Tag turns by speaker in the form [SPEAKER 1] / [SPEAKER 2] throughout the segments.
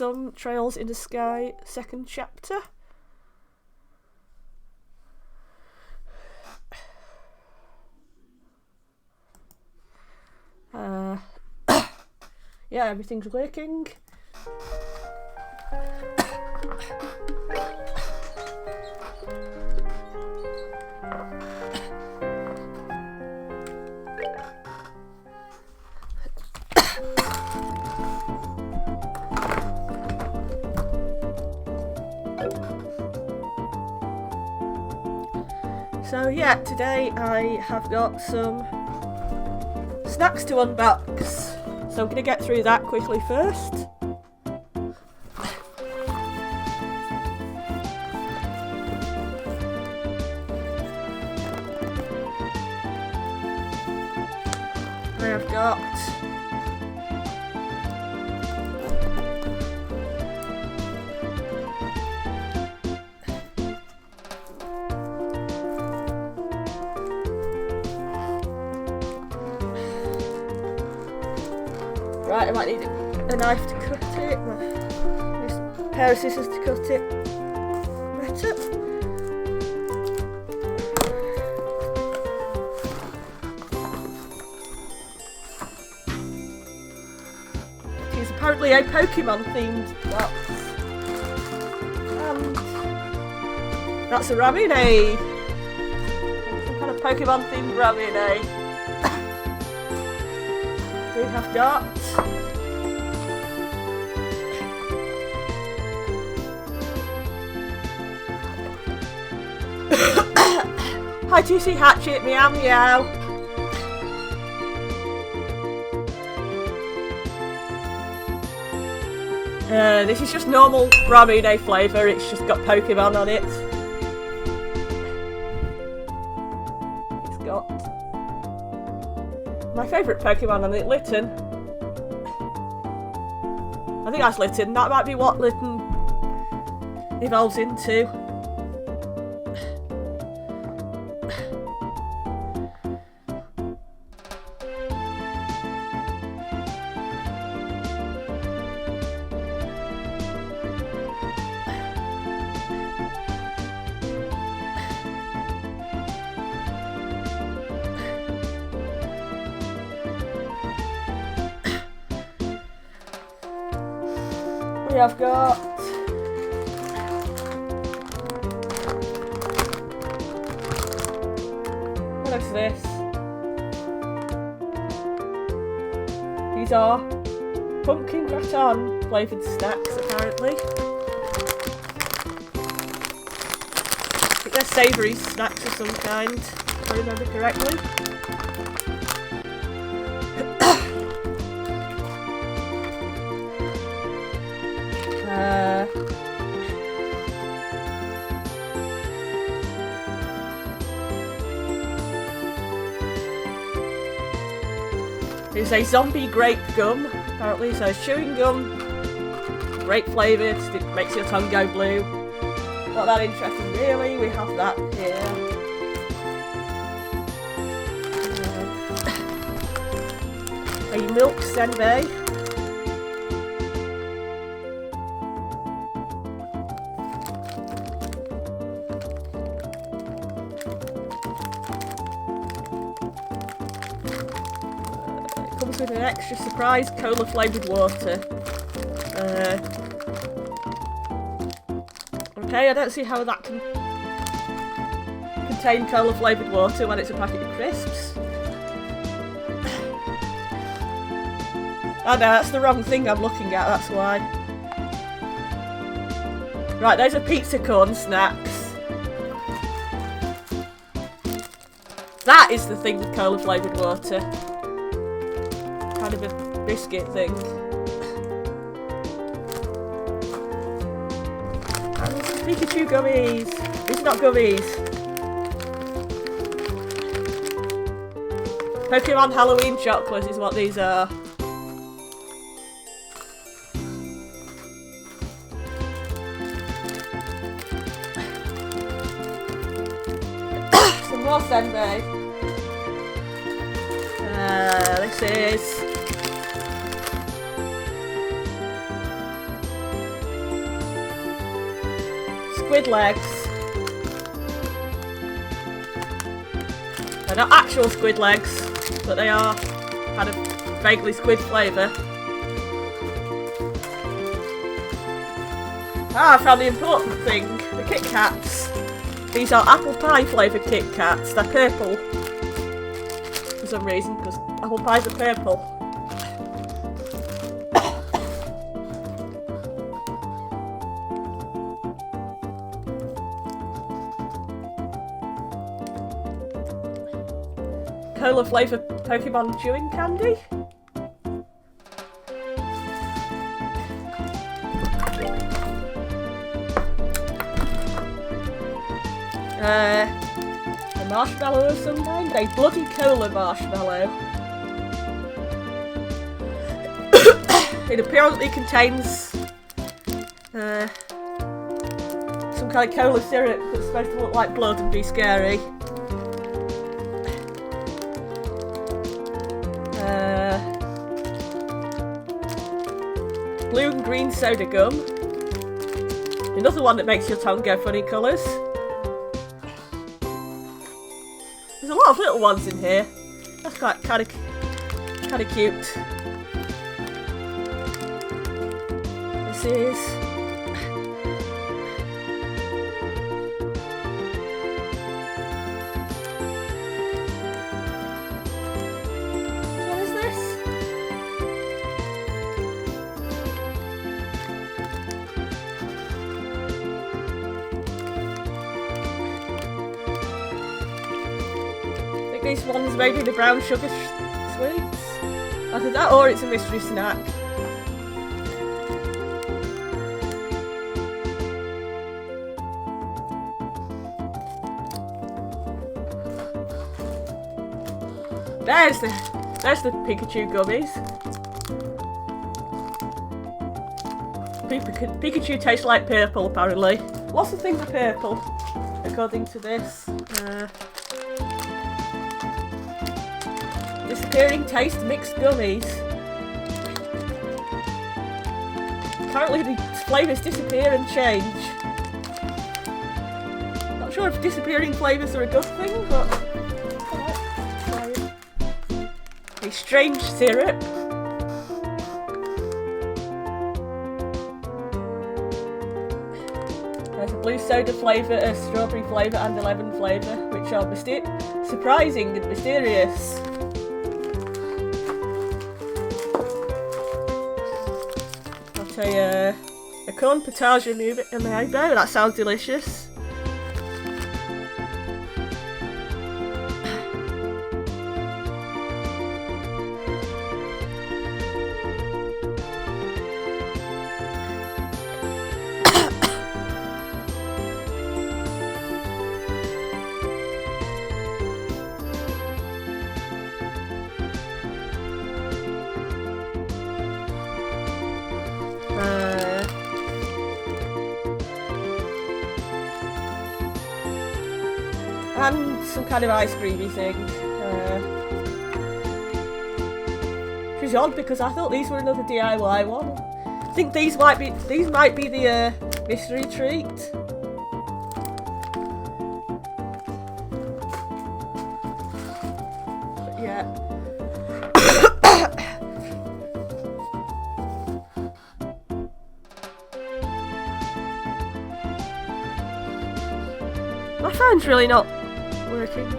[SPEAKER 1] some Trails in the Sky second chapter. Yeah, everything's working. So yeah, today I have got some snacks to unbox. So I'm going to get through that quickly first. I have got right, I might need a knife to cut it, a pair of scissors to cut it better. It's apparently a Pokemon themed box. And that's a Ramune. Some kind of Pokemon themed Ramune. We have got Hi Juicy Hatchet, meow meow. This is just normal Ramune flavour, it's just got Pokemon on it. It's got my favourite Pokemon on it, Litten. I think that's Litten, that might be what Litten evolves into. We have got what is this? These are pumpkin gratin flavoured snacks apparently. I think they're savoury snacks of some kind, if I remember correctly. There's a zombie grape gum, apparently, so it's chewing gum, grape flavoured, it makes your tongue go blue. Not that interesting really, we have that here. A milk senbei. Comes with an extra surprise cola flavoured water. Okay, I don't see how that can contain cola flavoured water when it's a packet of crisps. Oh no, that's the wrong thing I'm looking at, that's why. Right, those are pizza corn snacks. That is the thing with cola flavoured water. Kind of a biscuit thing. And some Pikachu gummies. These are not gummies. Pokemon Halloween chocolates is what these are. Some more senbei. This is squid legs. They're not actual squid legs, but they are kind of vaguely squid flavour. Ah, I found the important thing. The Kit Kats. These are apple pie flavoured Kit Kats. They're purple. For some reason, because apple pies are purple. Cola flavoured Pokemon chewing candy. A marshmallow of some kind. A bloody cola marshmallow. It apparently contains some kind of cola syrup that's supposed to look like blood and be scary. Blue and green soda gum. Another one that makes your tongue go funny colours. There's a lot of little ones in here. That's quite kind of cute. This is what is this? This one's maybe the brown sugar sweets. Either that or it's a mystery snack. There's the Pikachu gummies. Pikachu tastes like purple apparently. Lots of things are purple, according to this. Disappearing taste mixed gummies. Apparently the flavours disappear and change. Not sure if disappearing flavours are a good thing, but a strange syrup. There's a blue soda flavour, a strawberry flavour and a lemon flavour, which are surprising and mysterious. A corn potage amiibo, that sounds delicious. And some kind of ice creamy thing. Which is odd because I thought these were another DIY one. I think these might be the mystery treat. But yeah. My phone's really not working.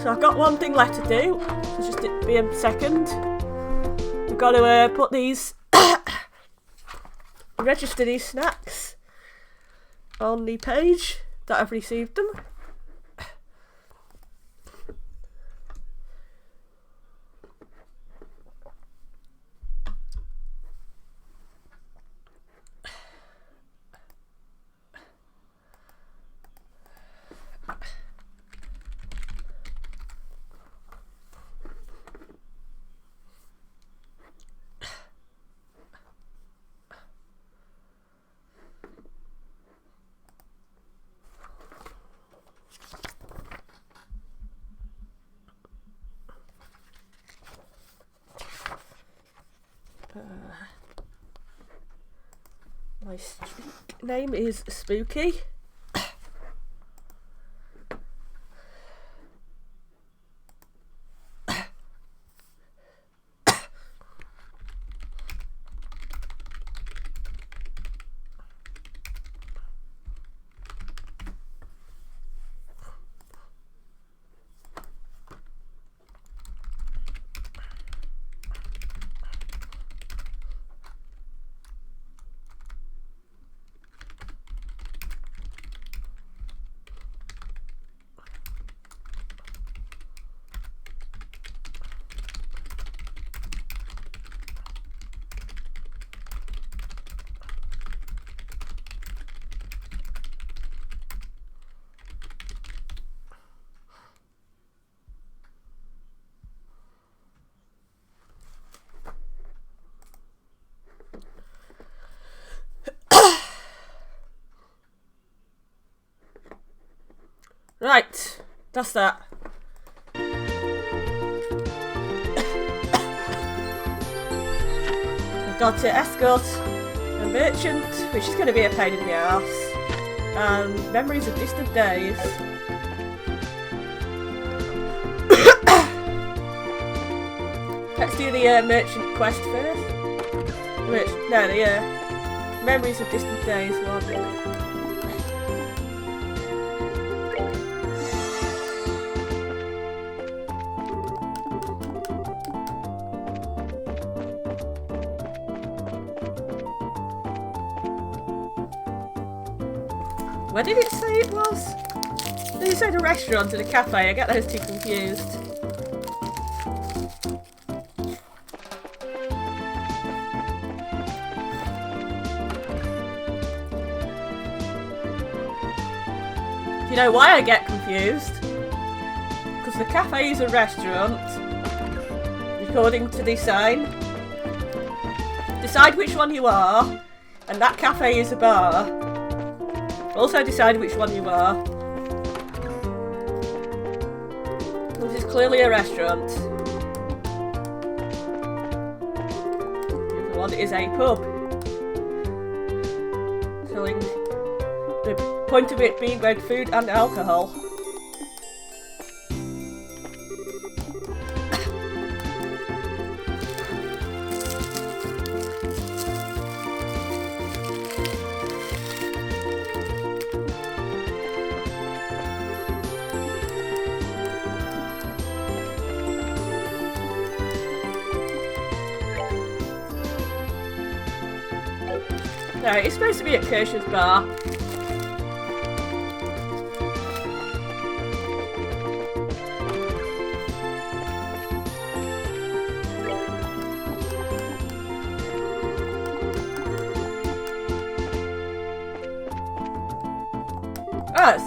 [SPEAKER 1] So I've got one thing left to do. So just be a second. We've got to put these register these snacks on the page that I've received them. My street name is Spooky. Right, that's that. I've got to escort a merchant, which is going to be a pain in the arse, and memories of distant days. Let's do the merchant quest first. The memories of distant days one. Where did it say it was? Did it say a restaurant and a cafe? I get those two confused. You know why I get confused? Because the cafe is a restaurant, according to the sign. Decide which one you are, and that cafe is a bar. Also decide which one you are. This is clearly a restaurant. The other one is a pub. Selling the point of it being both food and alcohol. No, it's supposed to be at Kirsch's bar. Us.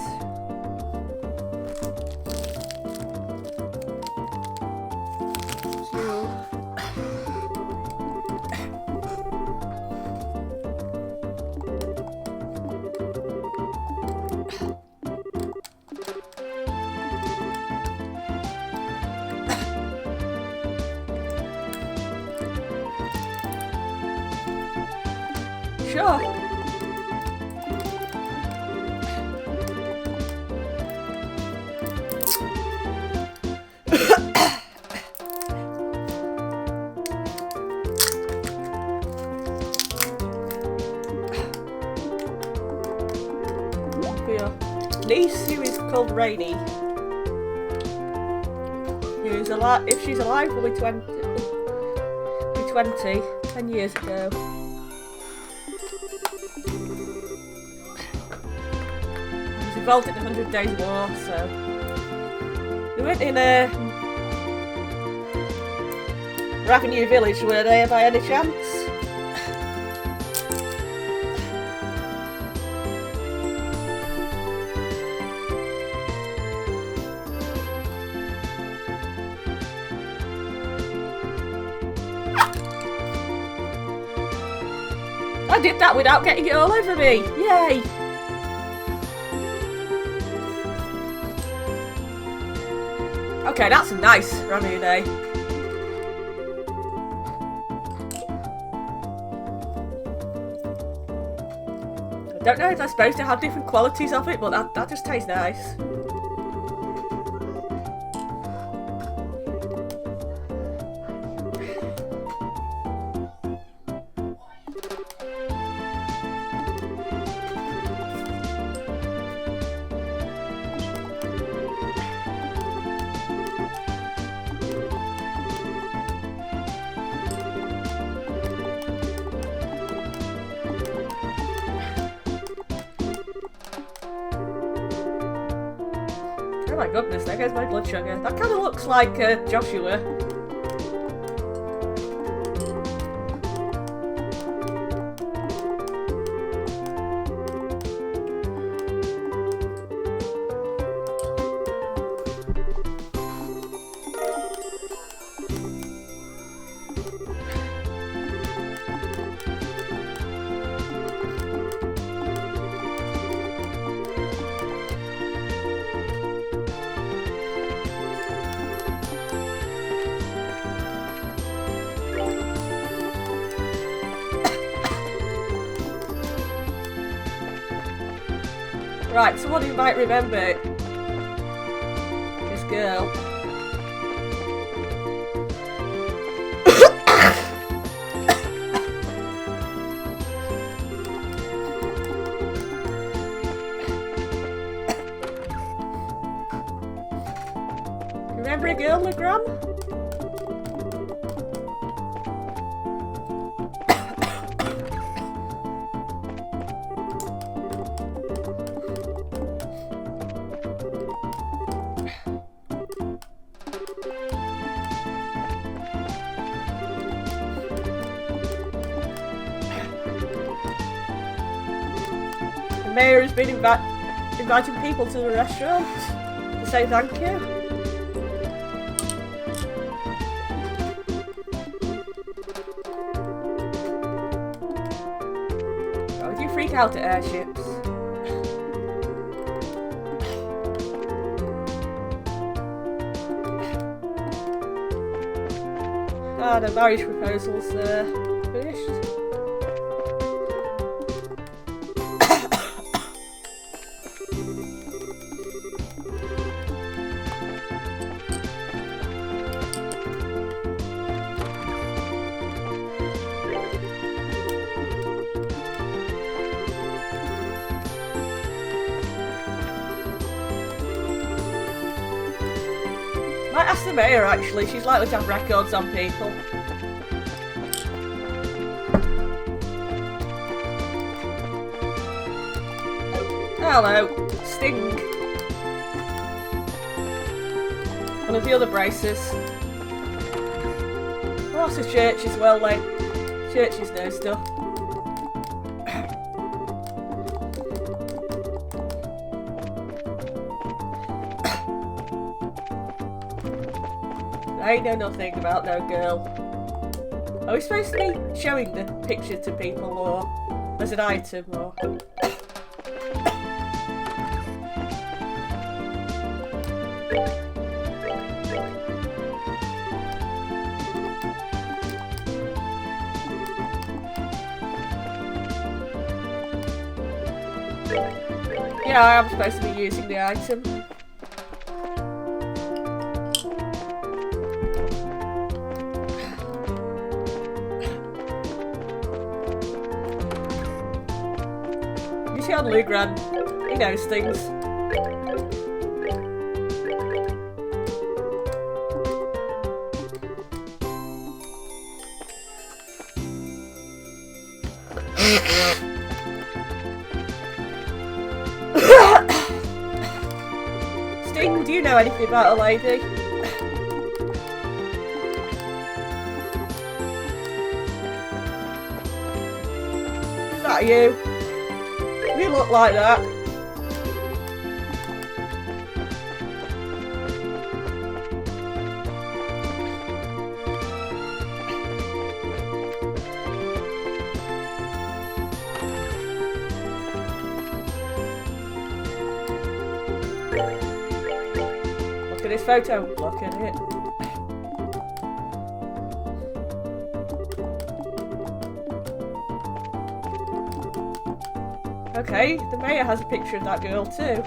[SPEAKER 1] Sure. For your niece, who is called Rainy, who's alive. If she's alive, will be 20. 10 years ago. Involved in the 100 Days War, so we went in Ravenue Village, were they, by any chance? I did that without getting it all over me! Yay! Okay, that's a nice Ramu day. Don't know if they're supposed to have different qualities of it, but that just tastes nice. Oh my goodness, there goes my blood sugar. That kind of looks like Joshua. Right, someone who might remember this girl. Remember a girl, Legram? The mayor has been inviting people to the restaurant to say thank you. Why would you freak out at airships? Ah, the marriage proposal's finished. Might ask the mayor actually, she's likely to have records on people. Hello, Sting. One of the other braces. Oh, that's a church as well, like. Churches know stuff. I know nothing about no girl. Are we supposed to be showing the picture to people or as an item or... Yeah, I am supposed to be using the item. You see on Lugran, he knows things. Sting, do you know anything about a lady? Is that you? You look like that. Look at this photo. Look at it. Okay, the mayor has a picture of that girl too.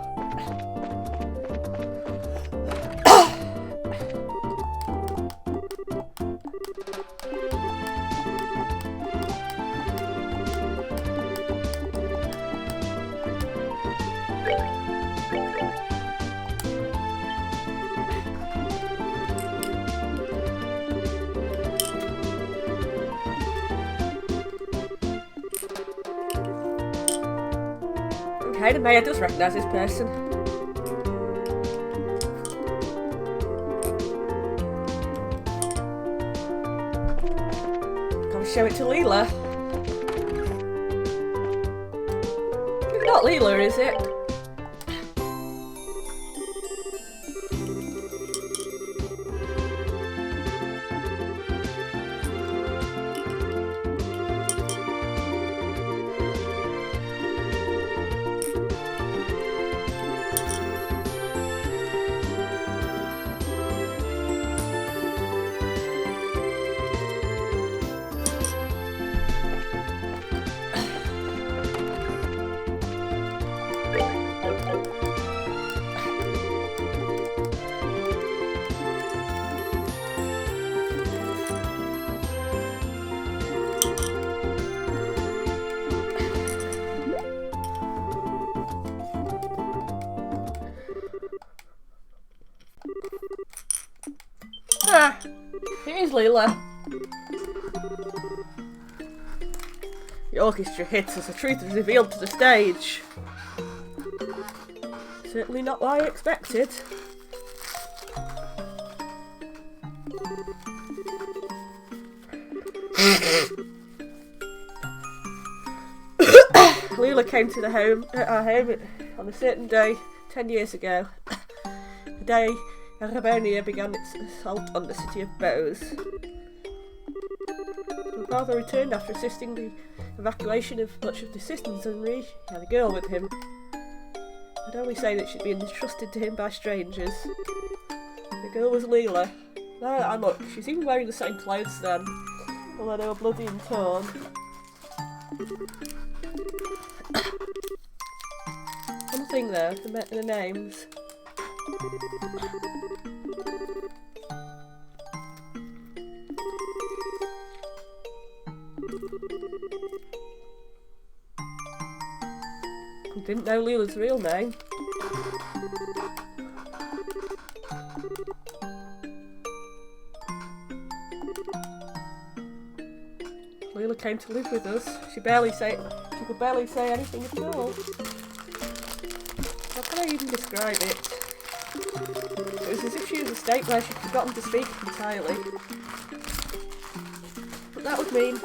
[SPEAKER 1] Okay, the mayor does recognise this person. Gotta show it to Leela. It's not Leela, is it? Ah, here's Leela. The orchestra hits as the truth is revealed to the stage. Certainly not what I expected. Leela came to our home on a certain day 10 years ago. The day Arabonia began its assault on the city of Bose. My father returned after assisting the evacuation of much of the citizenry. He had a girl with him. I'd only say that she'd been entrusted to him by strangers. The girl was Leela. Now that I look, she's even wearing the same clothes then, although they were bloody and torn. One thing there, the names. I didn't know Leela's real name. Leela came to live with us. She could barely say anything at all. How can I even describe it? It was as if she was a state where she'd forgotten to speak entirely. But that would mean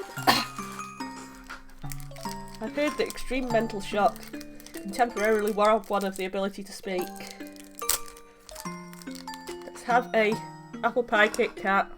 [SPEAKER 1] I've heard that extreme mental shock can temporarily rob one of the ability to speak. Let's have a apple pie Kit Kat.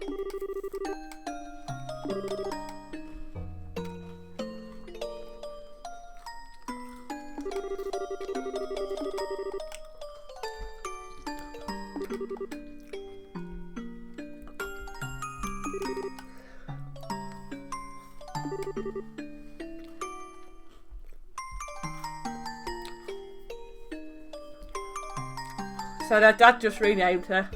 [SPEAKER 1] So their dad just renamed her.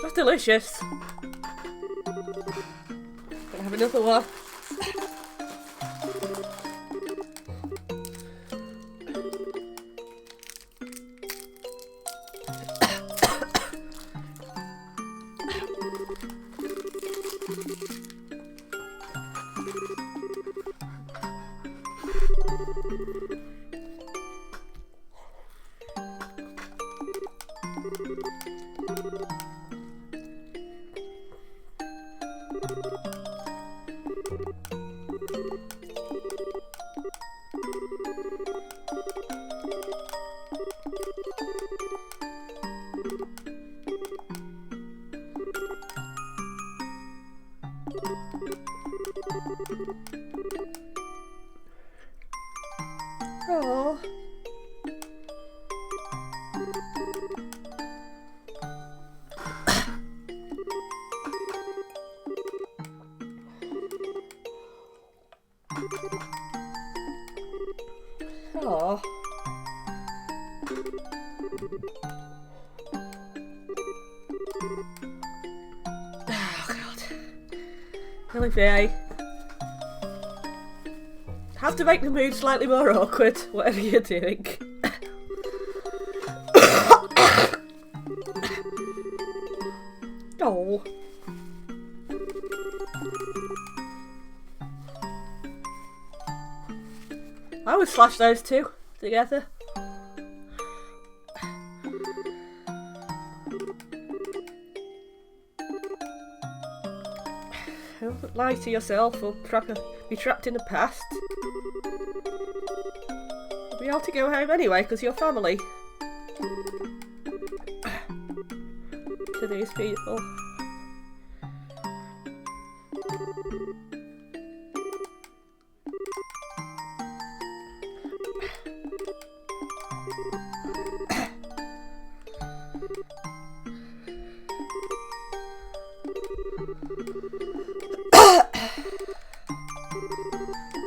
[SPEAKER 1] That's delicious. Gonna have another one. Oh, Oh. Oh god. Olivier. Have to make the mood slightly more awkward, whatever you're doing. Oh. I would slash those two together. Don't lie to yourself or be trapped in the past. You'll be able to go home anyway because you're family to these people.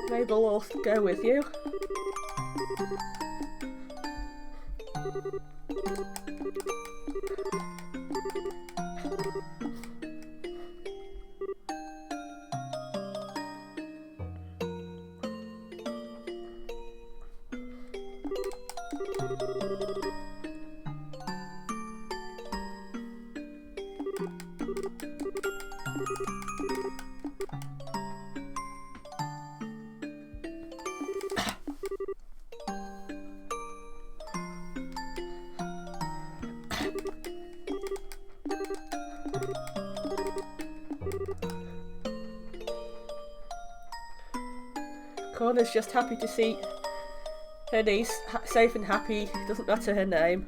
[SPEAKER 1] Mabel will go with you. Corner's just happy to see her niece safe and happy, doesn't matter her name.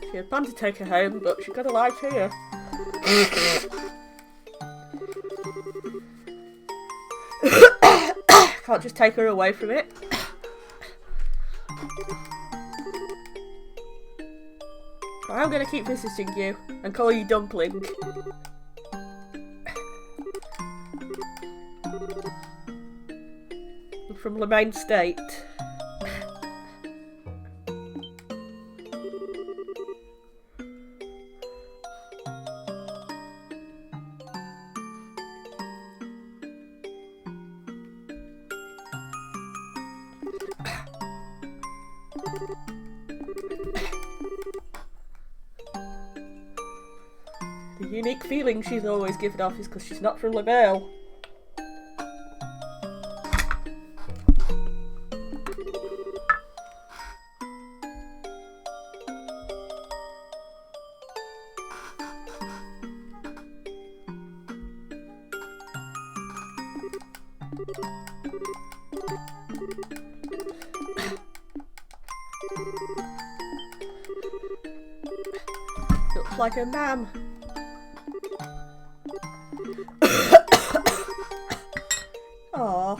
[SPEAKER 1] She had planned to take her home, but she got a life here. Can't just take her away from it. I'm going to keep visiting you and call you Dumpling. From Lemaine State. The unique feeling she's always given off is because she's not from LaBelle. Looks like a mam. Aww.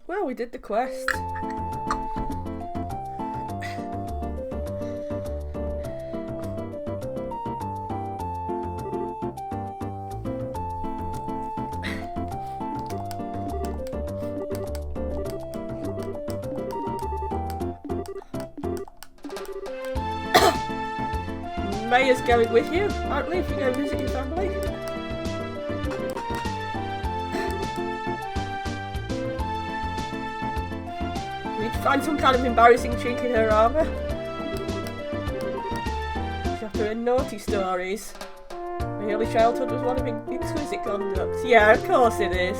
[SPEAKER 1] Well, we did the quest. Maya's going with you, aren't we, if you go visit your family? We need to find some kind of embarrassing chink in her armour. She's after her naughty stories. My early childhood was one of exquisite conduct. Yeah, of course it is.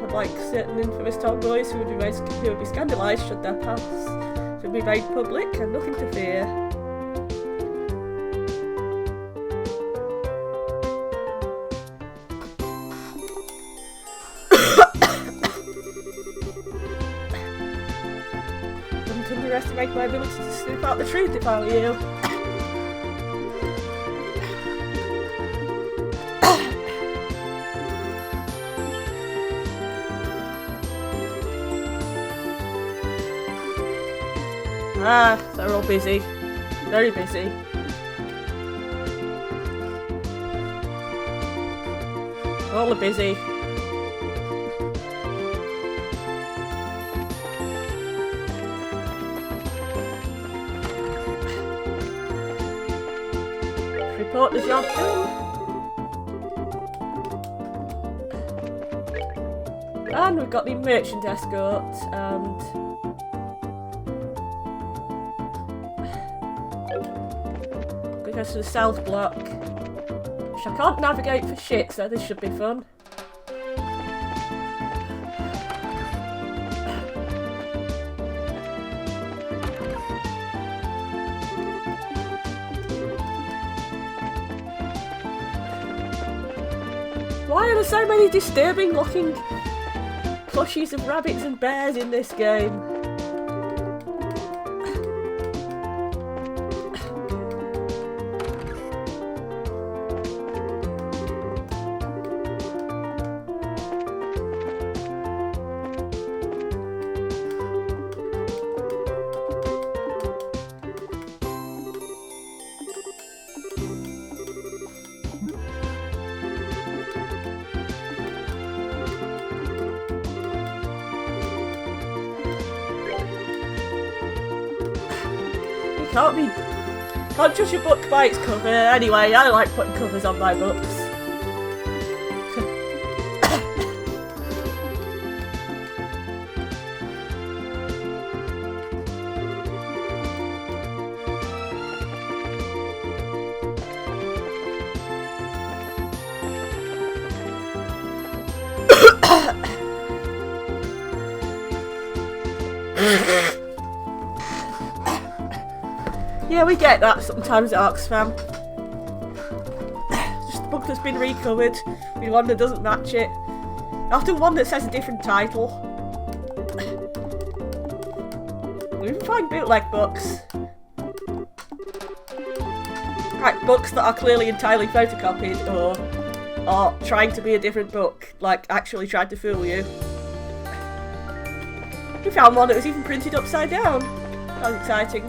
[SPEAKER 1] Unlike certain infamous tomboys who would be scandalised should their past be made public, and nothing to fear. make my ability to sniff out the truth if I were you. Ah, they're all busy. Very busy. All are busy. Report the job done. And we've got the merchant escort and goes to the south block, which I can't navigate for shit, so this should be fun. Why are there so many disturbing looking plushies of rabbits and bears in this game? Can't judge a book by its cover. Anyway, I like putting covers on my books. Yeah, we get that sometimes at Oxfam. Just a book that's been recovered, with one that doesn't match it. Often one that says a different title. We even find bootleg books. Right, books that are clearly entirely photocopied or are trying to be a different book, like actually trying to fool you. We found one that was even printed upside down. That was exciting.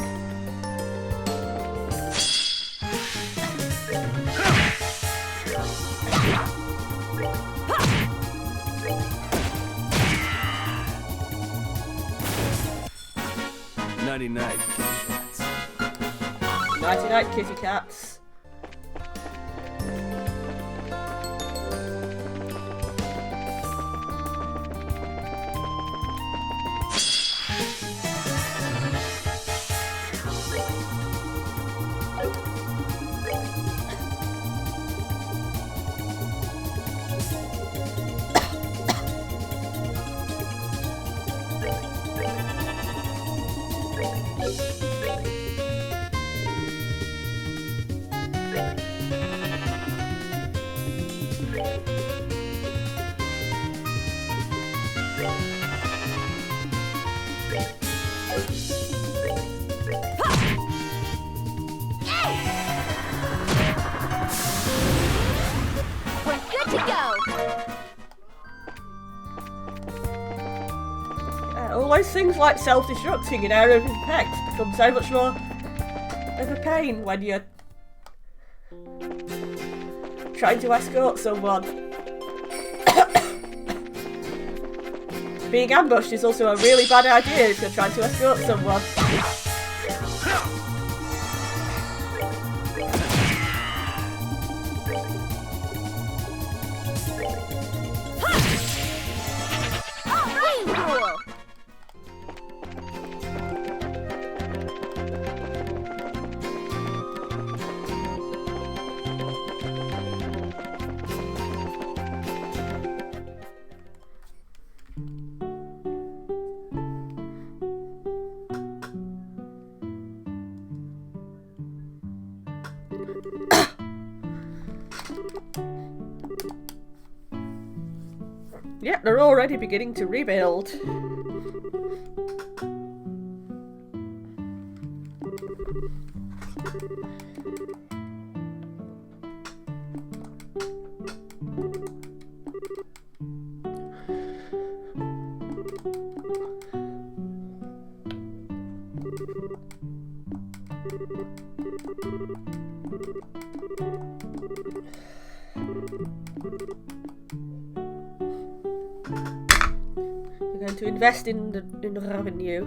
[SPEAKER 2] Nighty-night, kitty cats.
[SPEAKER 1] Nighty-night, kitty cats. Always things like self-destructing in Area of Impact become so much more of a pain when you're trying to escort someone. Being ambushed is also a really bad idea if you're trying to escort someone. Yep, they're already beginning to rebuild. to invest in the revenue.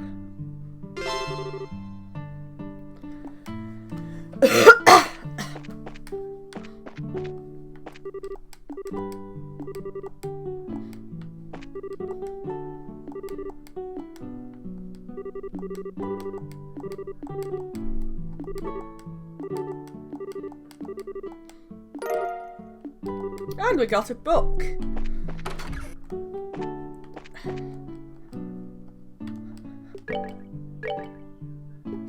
[SPEAKER 1] And we got a book.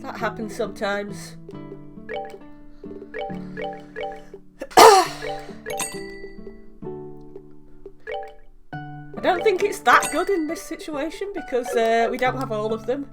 [SPEAKER 1] That happens sometimes. I don't think it's that good in this situation because we don't have all of them.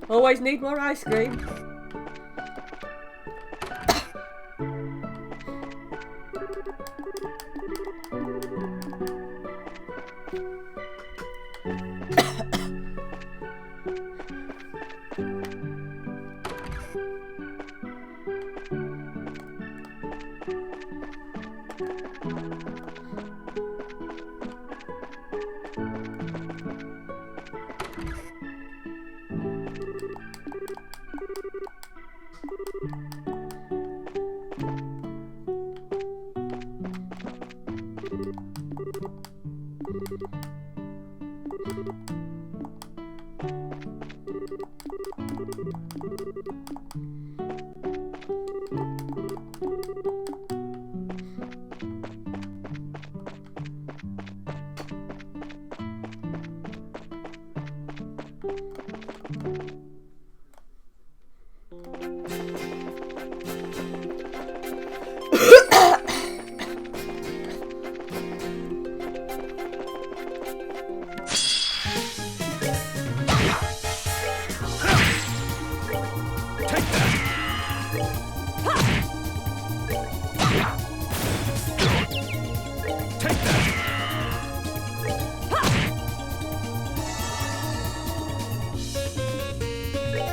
[SPEAKER 1] Always need more ice cream.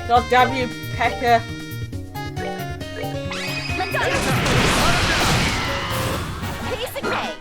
[SPEAKER 1] God damn you, Pecker.
[SPEAKER 2] Piece of cake.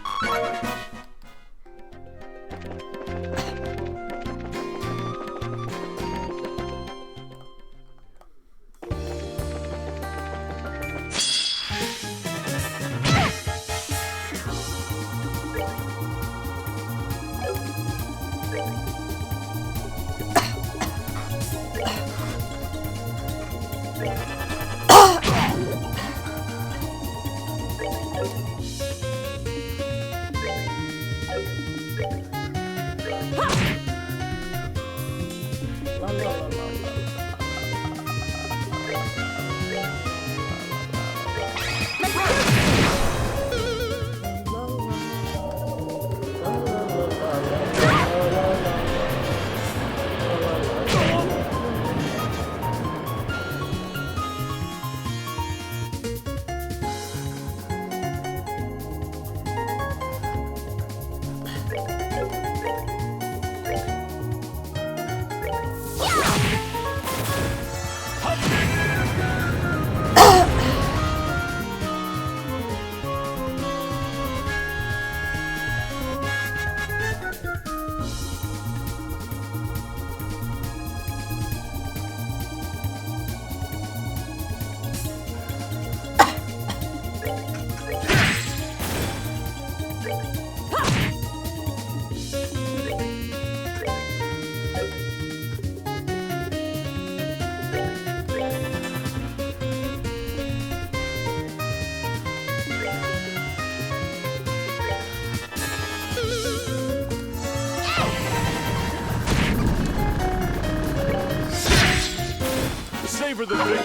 [SPEAKER 3] Savor the victory.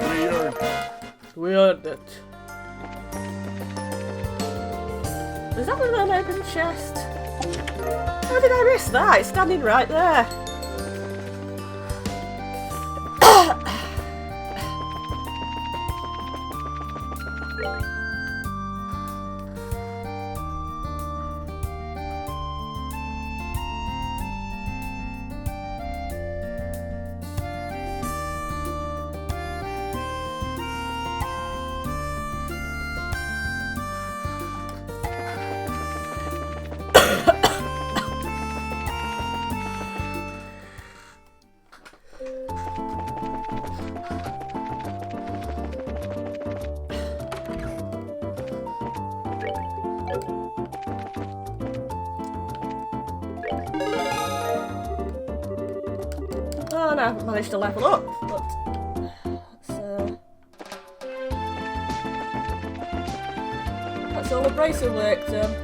[SPEAKER 3] We earned it.
[SPEAKER 1] We earned it. Was that an unopened chest? How did I miss that? It's standing right there. Oh, no, I haven't managed to level up, but that's all the bracer work done.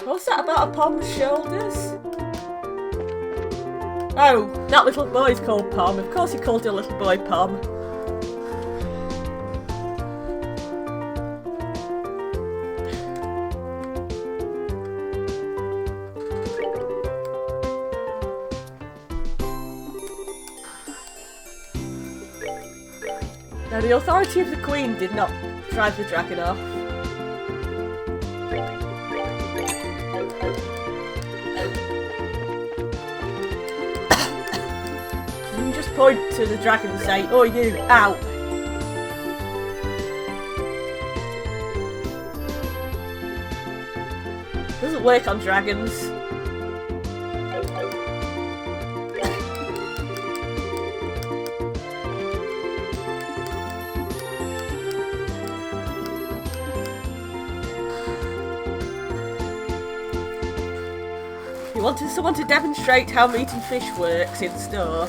[SPEAKER 1] What's that about a Pom's shoulders? Oh, that little boy's called Pom. Of course he called your little boy Pom. Now the authority of the Queen did not drive the dragon off. You can just point to the dragon and say, "Oh you, out!" Doesn't work on dragons. You wanted someone to demonstrate how meat and fish works in store.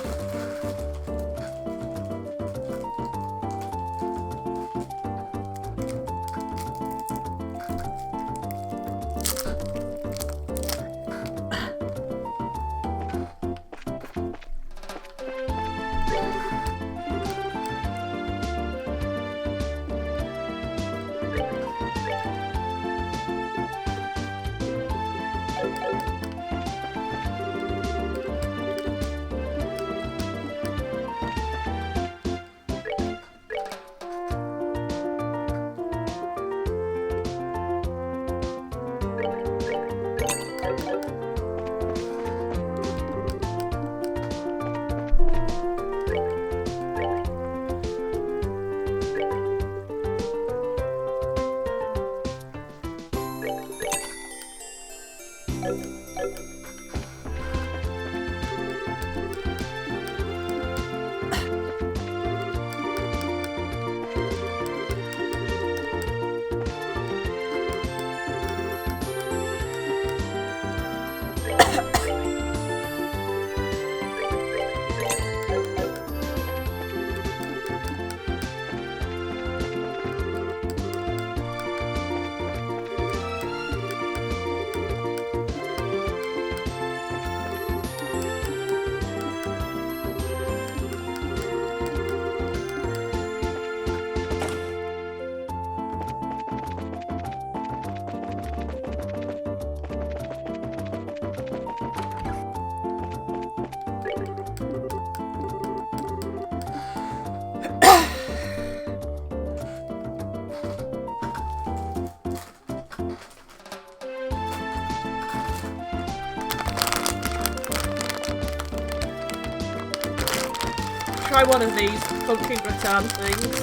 [SPEAKER 1] Try one of these pumpkin gratin things.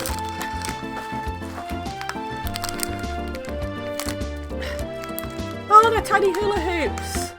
[SPEAKER 1] Oh, they're tiny hula hoops!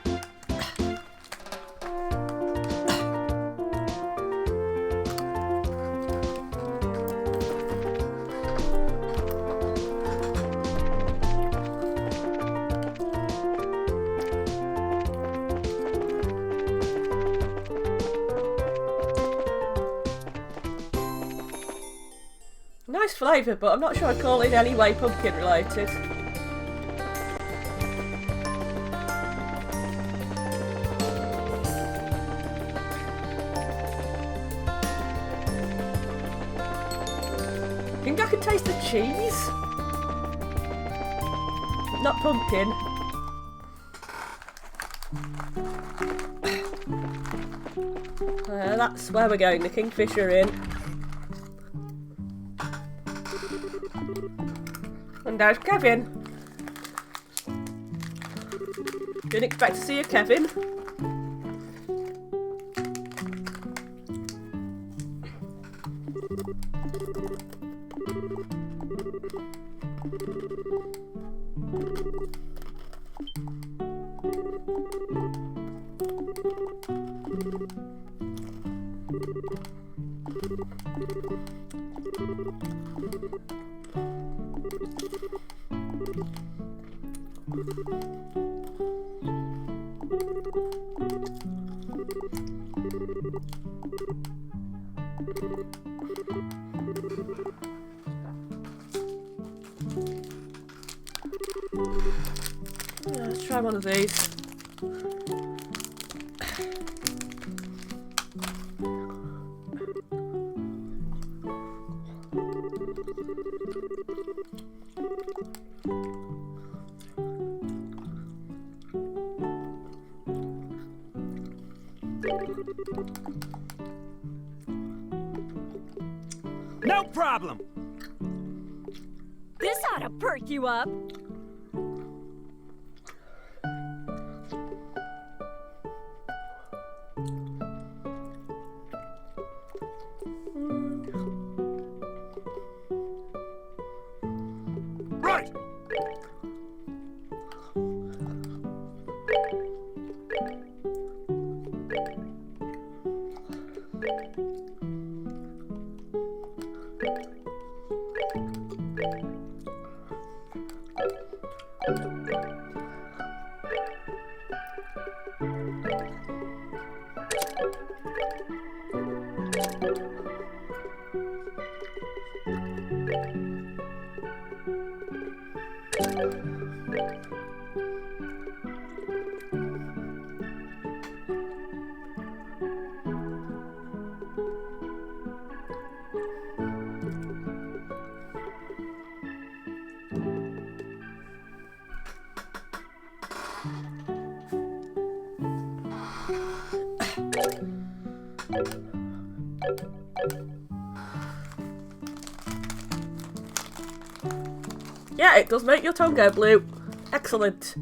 [SPEAKER 1] Nice flavour, but I'm not sure I'd call it in any way pumpkin related. I think I can taste the cheese. Not pumpkin. That's where we're going, the Kingfisher Inn. And there's Kevin. Didn't expect to see a Kevin. Let's try one of these.
[SPEAKER 3] No problem.
[SPEAKER 2] This ought to perk you up.
[SPEAKER 3] Right.
[SPEAKER 1] Yeah, it does make your tongue go blue. Excellent.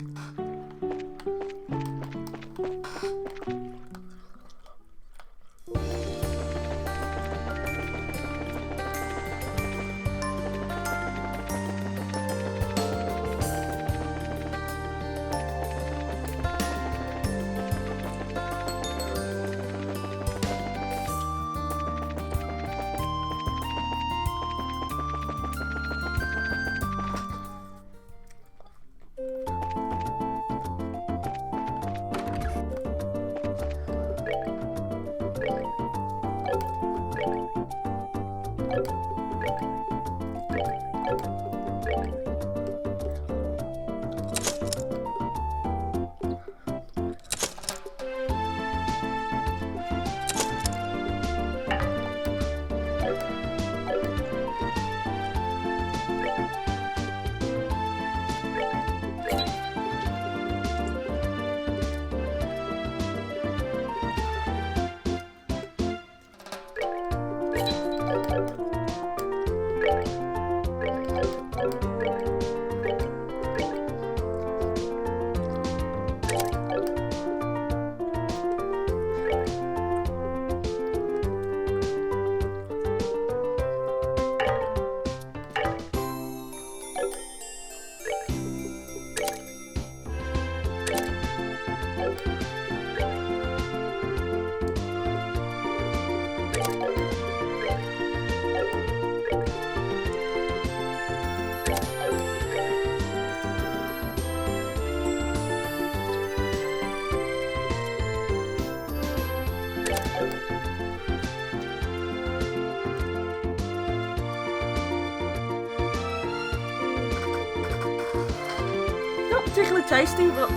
[SPEAKER 1] particularly tasty, but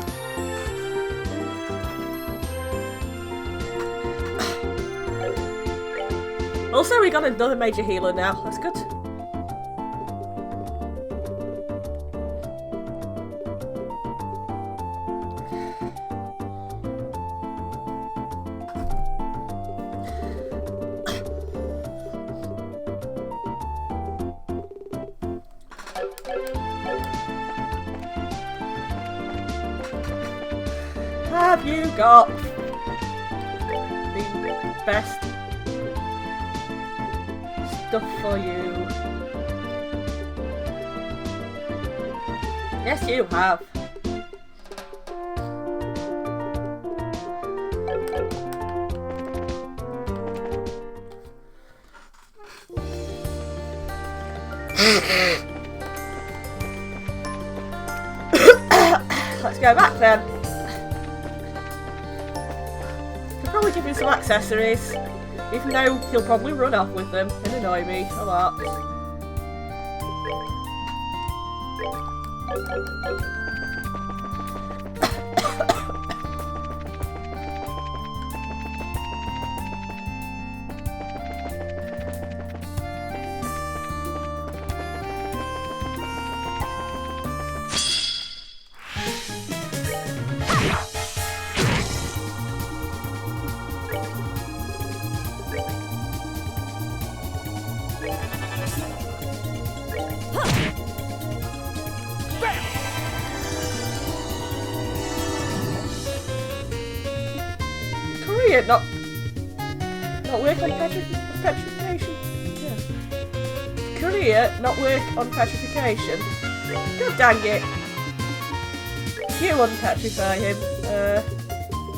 [SPEAKER 1] also we got another major healer now. That's good. Have you got the best stuff for you? Yes, you have. Let's go back then. I'll probably give him some accessories, even though he'll probably run off with them and annoy me a lot. Korea, not work on petrification. Yeah. Korea, not work on petrification. God dang it! You unpetrify him.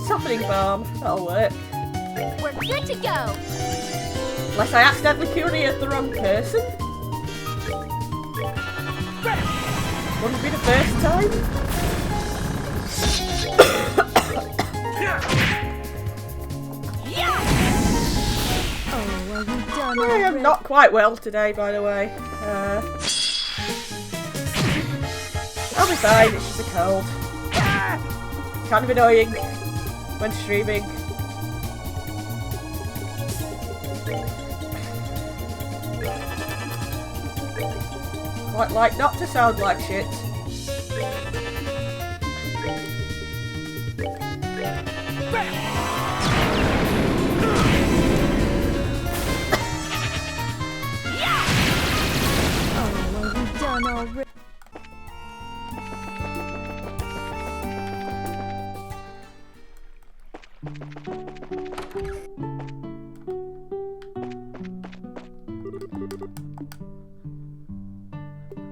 [SPEAKER 1] Softening balm. That'll work.
[SPEAKER 2] We're good to go.
[SPEAKER 1] Unless I accidentally Korea the wrong person. Wouldn't be the first time. I am not quite well today, by the way. I'll be fine, it's just a cold. Kind of annoying when streaming. Quite like not to sound like shit.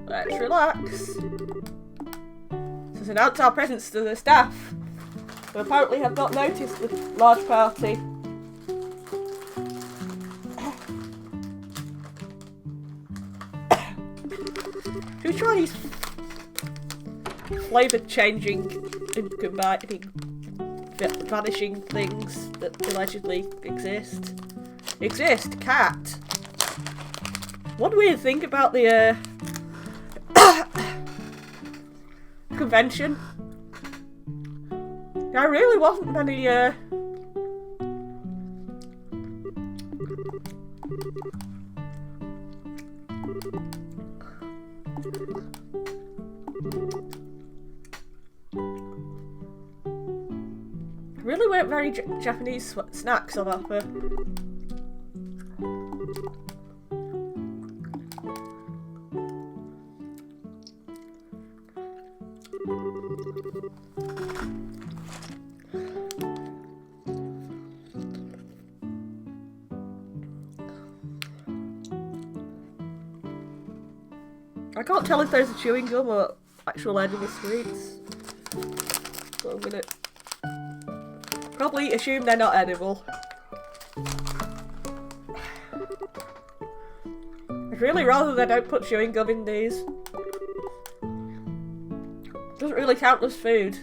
[SPEAKER 1] Let's relax. Let's announce our presence to the staff, who apparently have not noticed the large party. Should we try these flavour changing and combining vanishing things that allegedly exist? Cat. One weird thing about the convention, there really wasn't many really weren't very Japanese snacks on offer. I can't tell if there's a chewing gum or actual edible sweets, so I'm gonna probably assume they're not edible. I'd really rather they don't put chewing gum in these. Doesn't really count as food.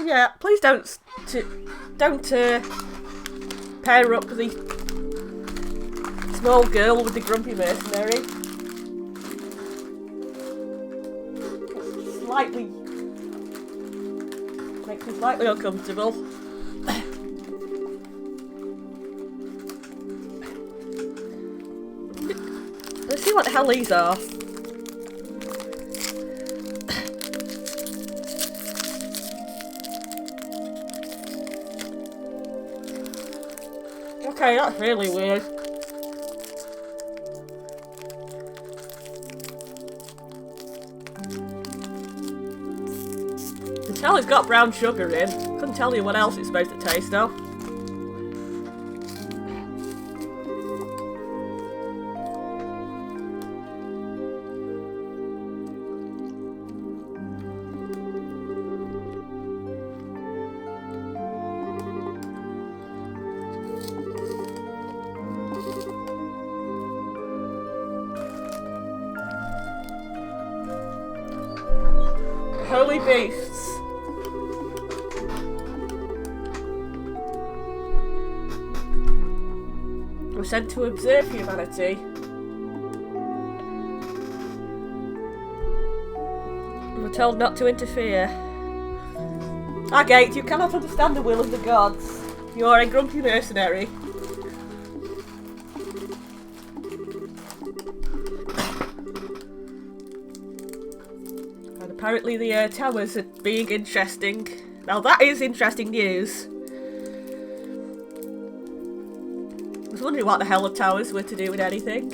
[SPEAKER 1] Yeah, please don't pair up the small girl with the grumpy mercenary. Slightly makes me slightly uncomfortable. Let's see what the hell these are. Okay, that's really weird. You can tell it's got brown sugar in. Couldn't tell you what else it's supposed to taste of. Holy beasts. We're sent to observe humanity. We're told not to interfere. Agate, you cannot understand the will of the gods. You are a grumpy mercenary. Apparently the towers are being interesting. Now that is interesting news. I was wondering what the hell the towers were to do with anything.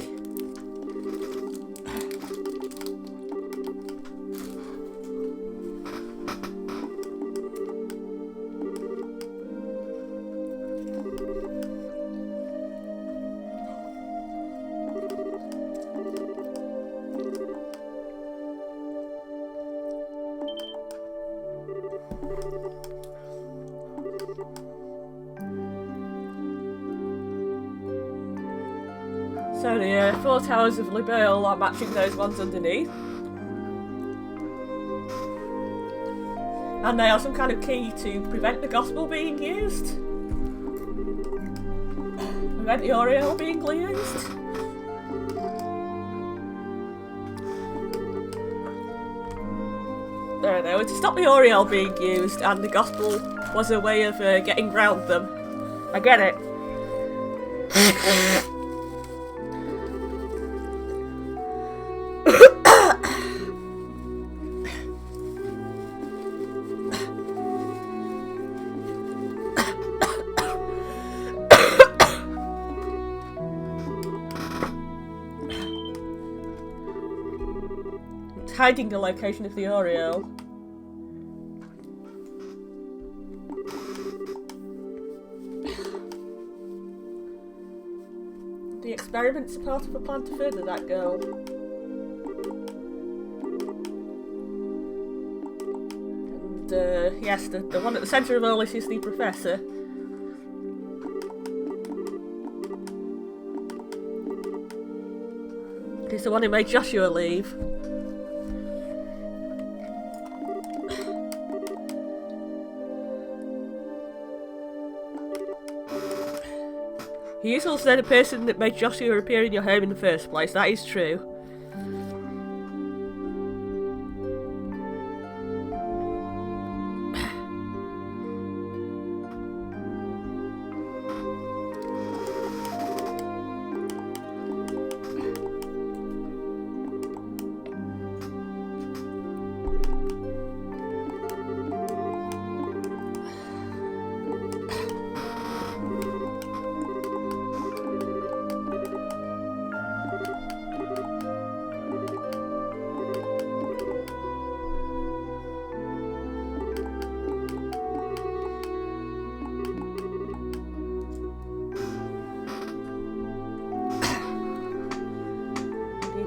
[SPEAKER 1] So the 4 towers of Liberl are matching those ones underneath. And they are some kind of key to prevent the gospel being used. Prevent the Oriole being used. There they were to stop the Oriole being used, and the gospel was a way of getting round them. I get it. Hiding the location of the Oriole. The experiments are part of a plan to further that goal. And yes, the one at the centre of all this is the professor. He's the one who made Joshua leave. He is also the person that made Joshua appear in your home in the first place, that is true.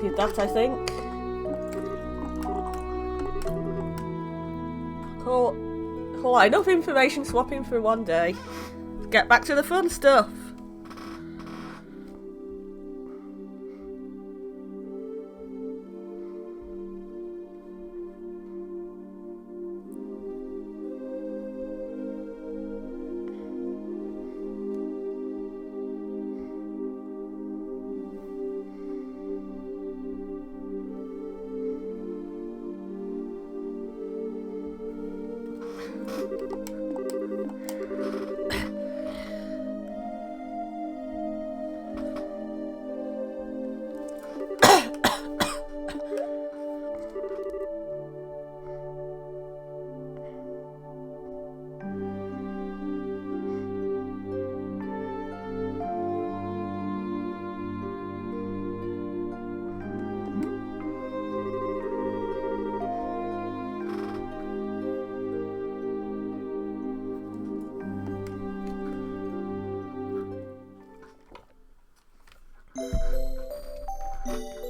[SPEAKER 1] Did that, I think. Cool. Enough information swapping for one day. Get back to the fun stuff.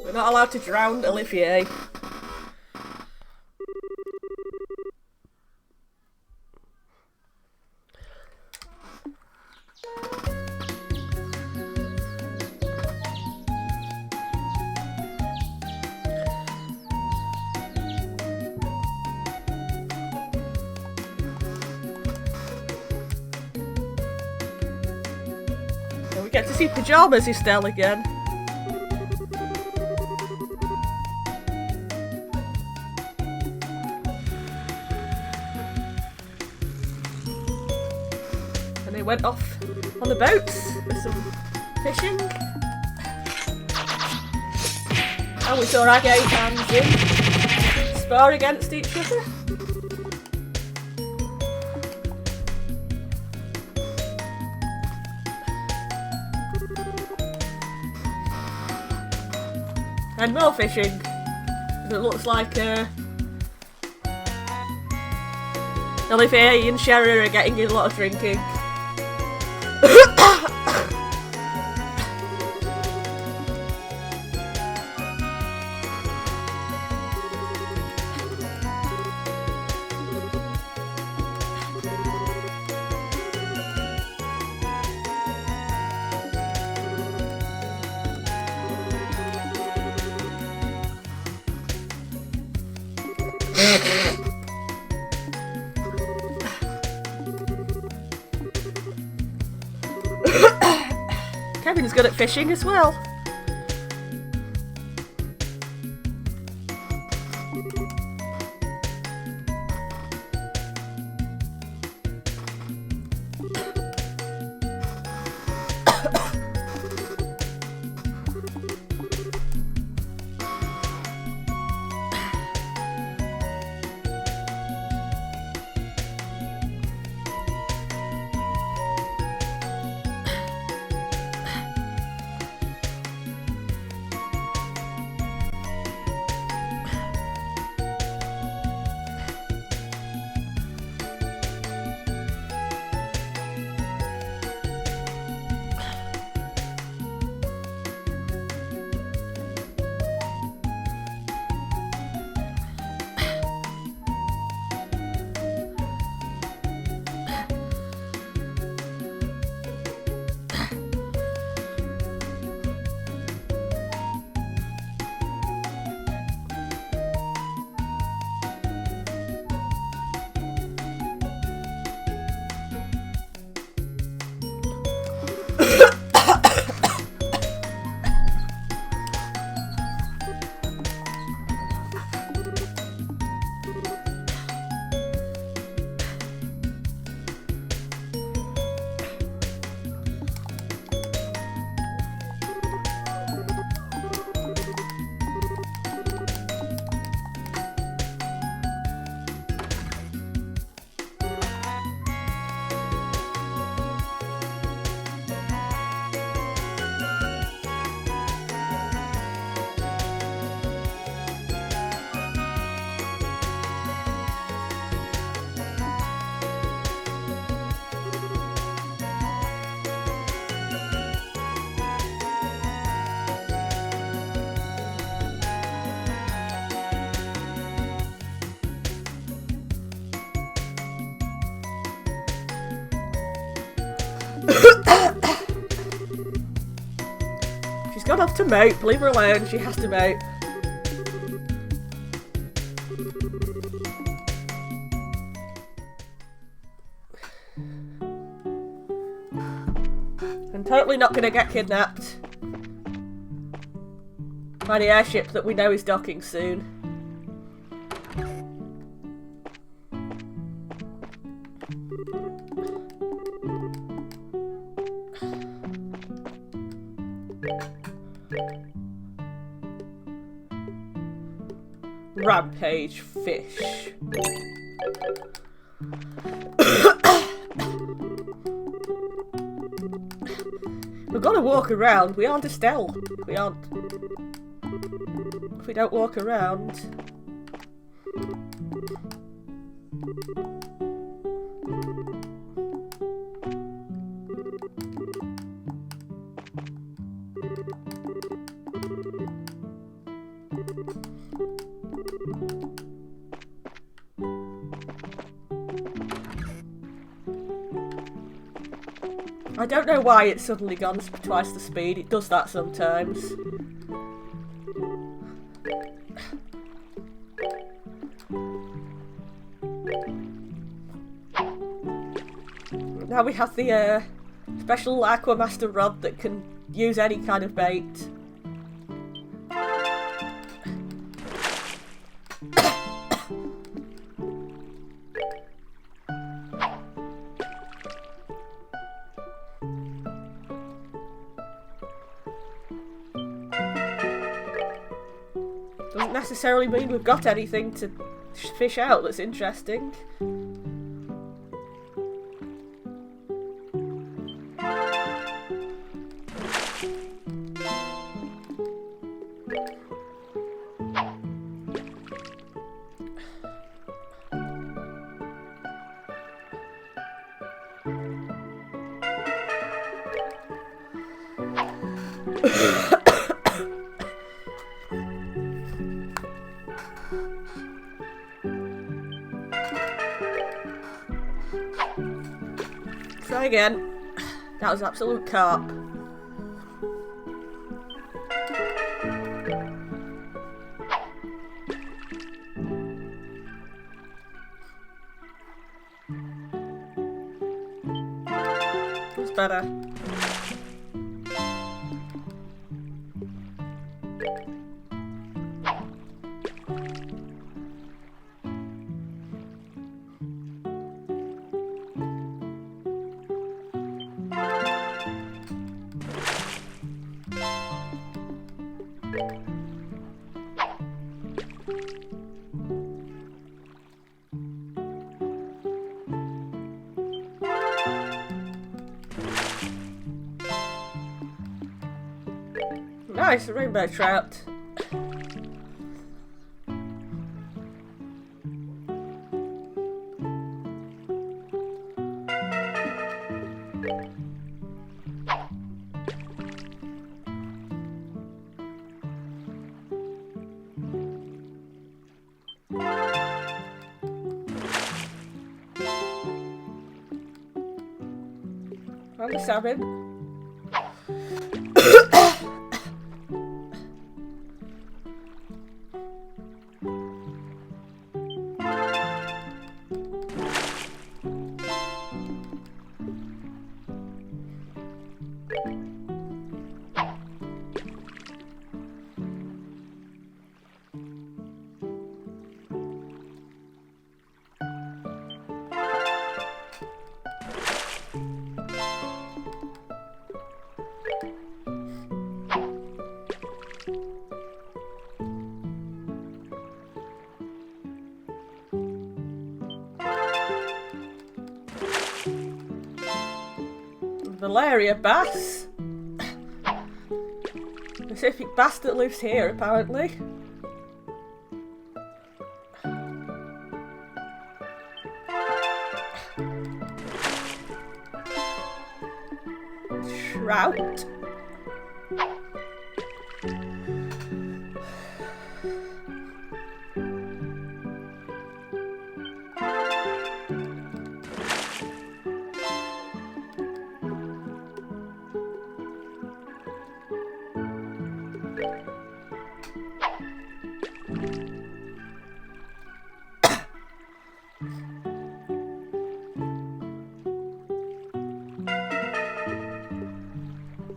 [SPEAKER 1] We're not allowed to drown Olivier. And we get to see Pyjamas Estelle again. They went off on the boats for some fishing. And we saw Agate and Jim spar against each other. And more fishing. It looks like Olivier and Sherry are getting in a lot of drinking. Kevin's good at fishing as well. She's gone off to mope. Leave her alone. She has to mope. I'm totally not going to get kidnapped by the airship that we know is docking soon. Rampage fish. We've got to walk around. We aren't Estelle. We aren't. If we don't walk around. I don't know why it's suddenly gone twice the speed. It does that sometimes. Now we have the special Aquamaster rod that can use any kind of bait. Doesn't necessarily mean we've got anything to fish out that's interesting. Try again. That was absolute carp. That's better. Nice, a rainbow trout. And the salmon. Valeria bass. Pacific bass that lives here, apparently. Trout.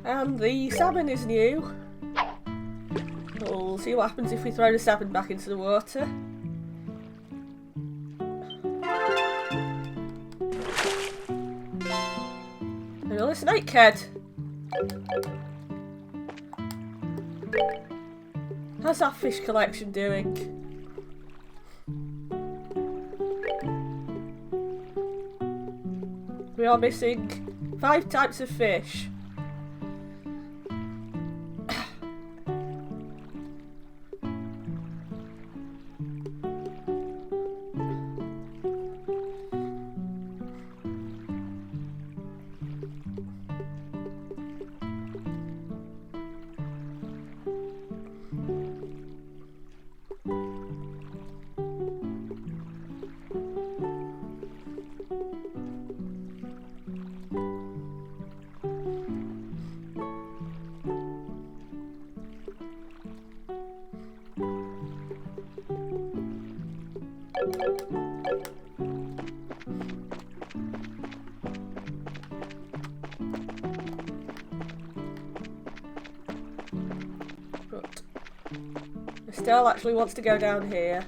[SPEAKER 1] And the salmon is new. We'll see what happens if we throw the salmon back into the water. Another snakehead. How's that fish collection doing? We are missing 5 types of fish. But Estelle actually wants to go down here.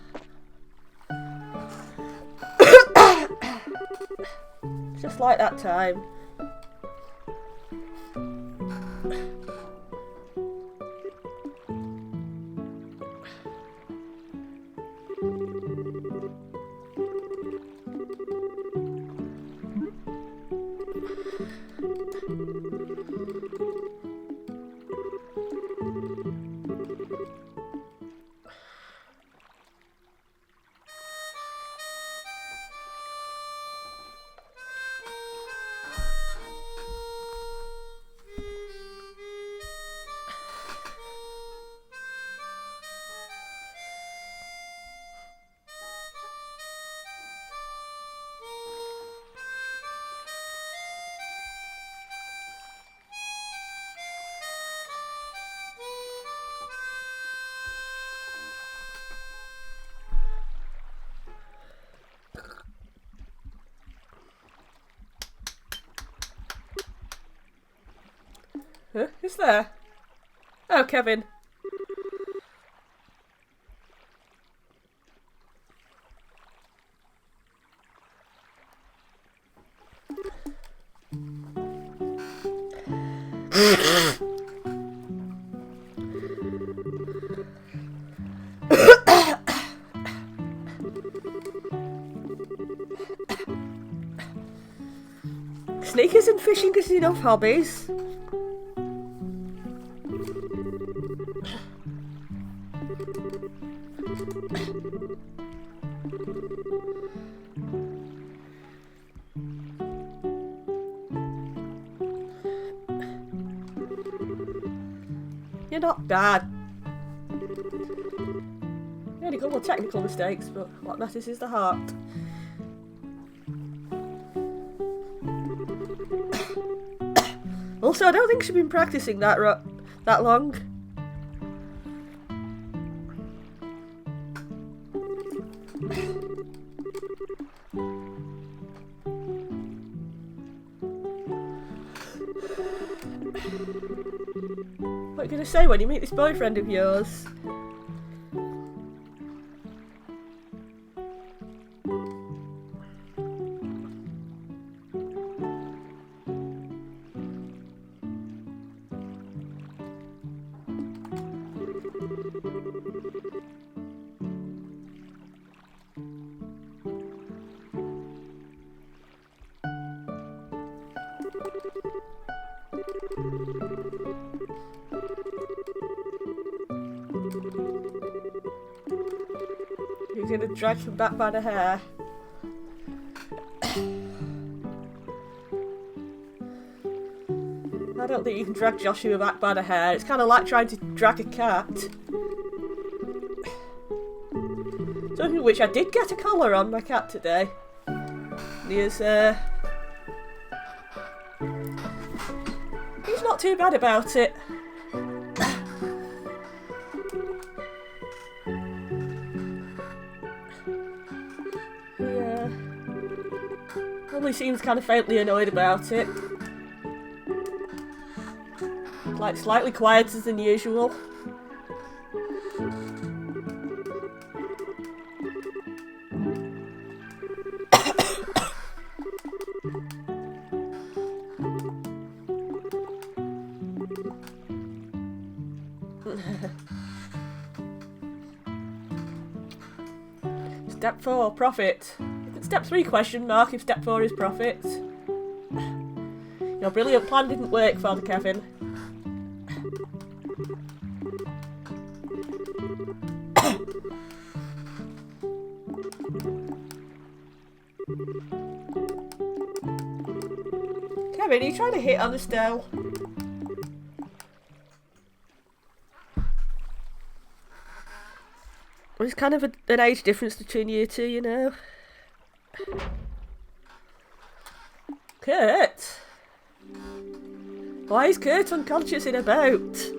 [SPEAKER 1] Just like that time. Huh? Who's there? Oh, Kevin. Sneakers and fishing is enough hobbies. You're not bad. Only a couple of technical mistakes, but what matters is the heart. Also, I don't think she's been practicing that long. What are you going to say when you meet this boyfriend of yours? You're gonna drag him back by the hair. I don't think you can drag Joshua back by the hair. It's kind of like trying to drag a cat. Something which I did get a collar on my cat today. He's not too bad about it. Yeah. Probably seems kind of faintly annoyed about it. Like slightly quieter than usual. Step 4, profit. Step 3, question mark if step 4 is profit. Your brilliant plan didn't work, Father Kevin. Kevin, are you trying to hit on Estelle? There's kind of an age difference between you two, you know. Kurt? Why is Kurt unconscious in a boat?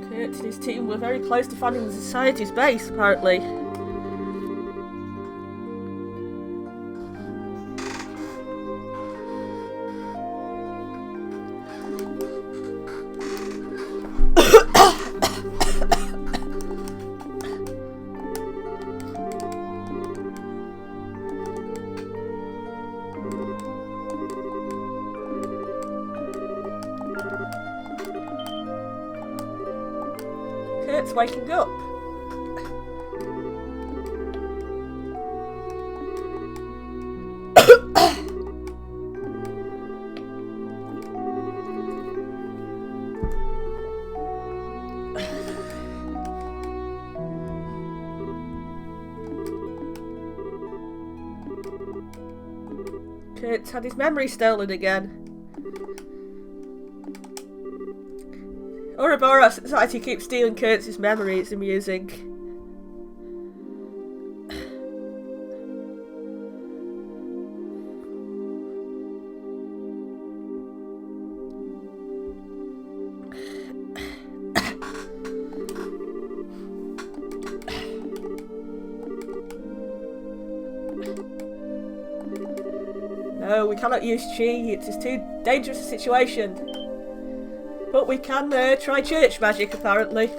[SPEAKER 1] Kurt and his team were very close to finding the Society's base, apparently. Kurt's waking up. Kurt's had his memory stolen again. Ouroboros Society keeps stealing Kurtz's memory, it's amusing. No, we cannot use chi, it's too dangerous a situation. But we can try church magic, apparently.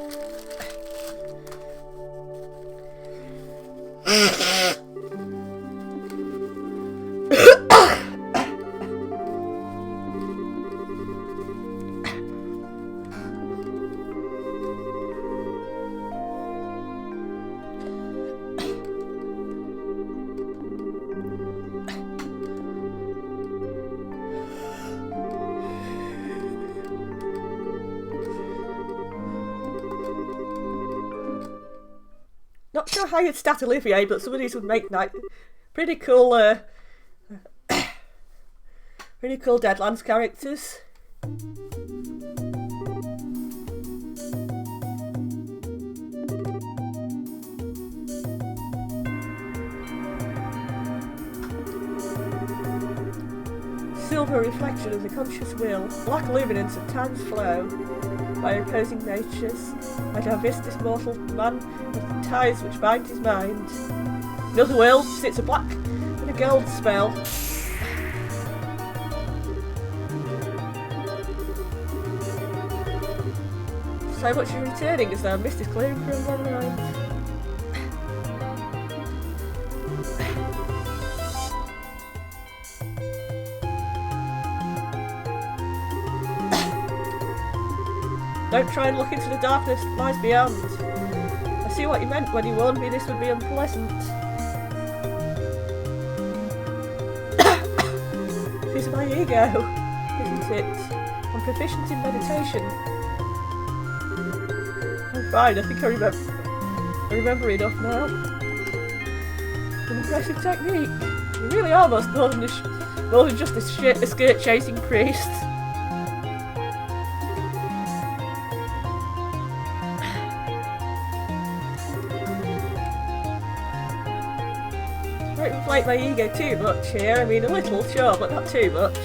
[SPEAKER 1] Not sure how you'd stat Olivier, but some of these would make pretty cool, pretty cool Deadlands characters. Silver reflection of the conscious will, black luminance of time's flow, by opposing natures, I divest this mortal man with the ties which bind his mind. In other worlds, sits a black and a gold spell. So much is returning as though mist is clearing from my mind. Don't try and look into the darkness that lies beyond. I see what you meant when you warned me this would be unpleasant. This is my ego, isn't it? I'm proficient in meditation. I'm fine, I think I remember enough now. An impressive technique. You really are more than just a skirt-chasing priest. I don't inflate my ego too much here. I mean, a little, sure, but not too much.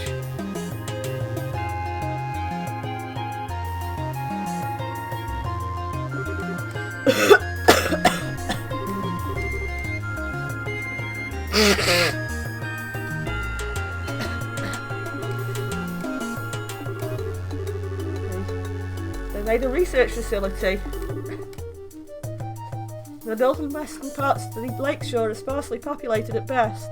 [SPEAKER 1] They made a research facility. The northern western parts of the lakeshore are sparsely populated at best.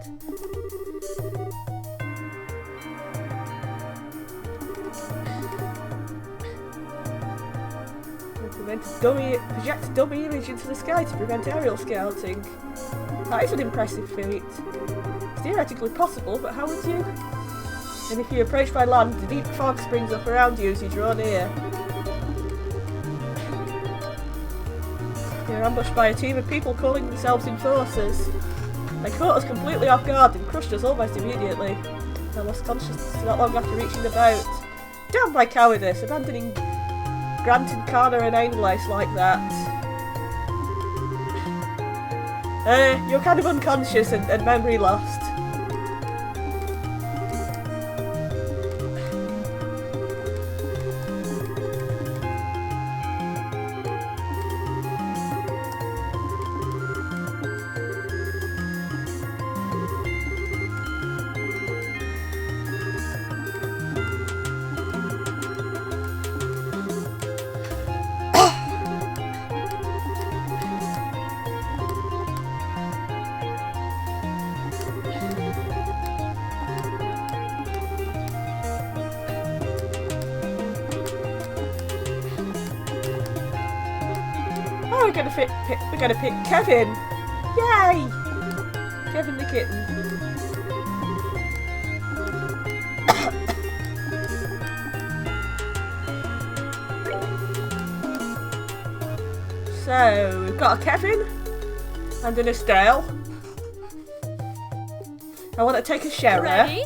[SPEAKER 1] Project a dummy image into the sky to prevent aerial scouting. That is an impressive feat. It's theoretically possible, but how would you? And if you're approached by land, the deep fog springs up around you as you draw near. You're ambushed by a team of people calling themselves enforcers. They caught us completely off guard and crushed us almost immediately. I lost consciousness not long after reaching the boat. Damn my cowardice, abandoning Grant and Kana and Ainlace like that. You're kind of unconscious and memory lost. We're gonna pick Kevin! Yay! Kevin the kitten. So, we've got a Kevin and an Estelle. I want to take a Shara.
[SPEAKER 2] Ready?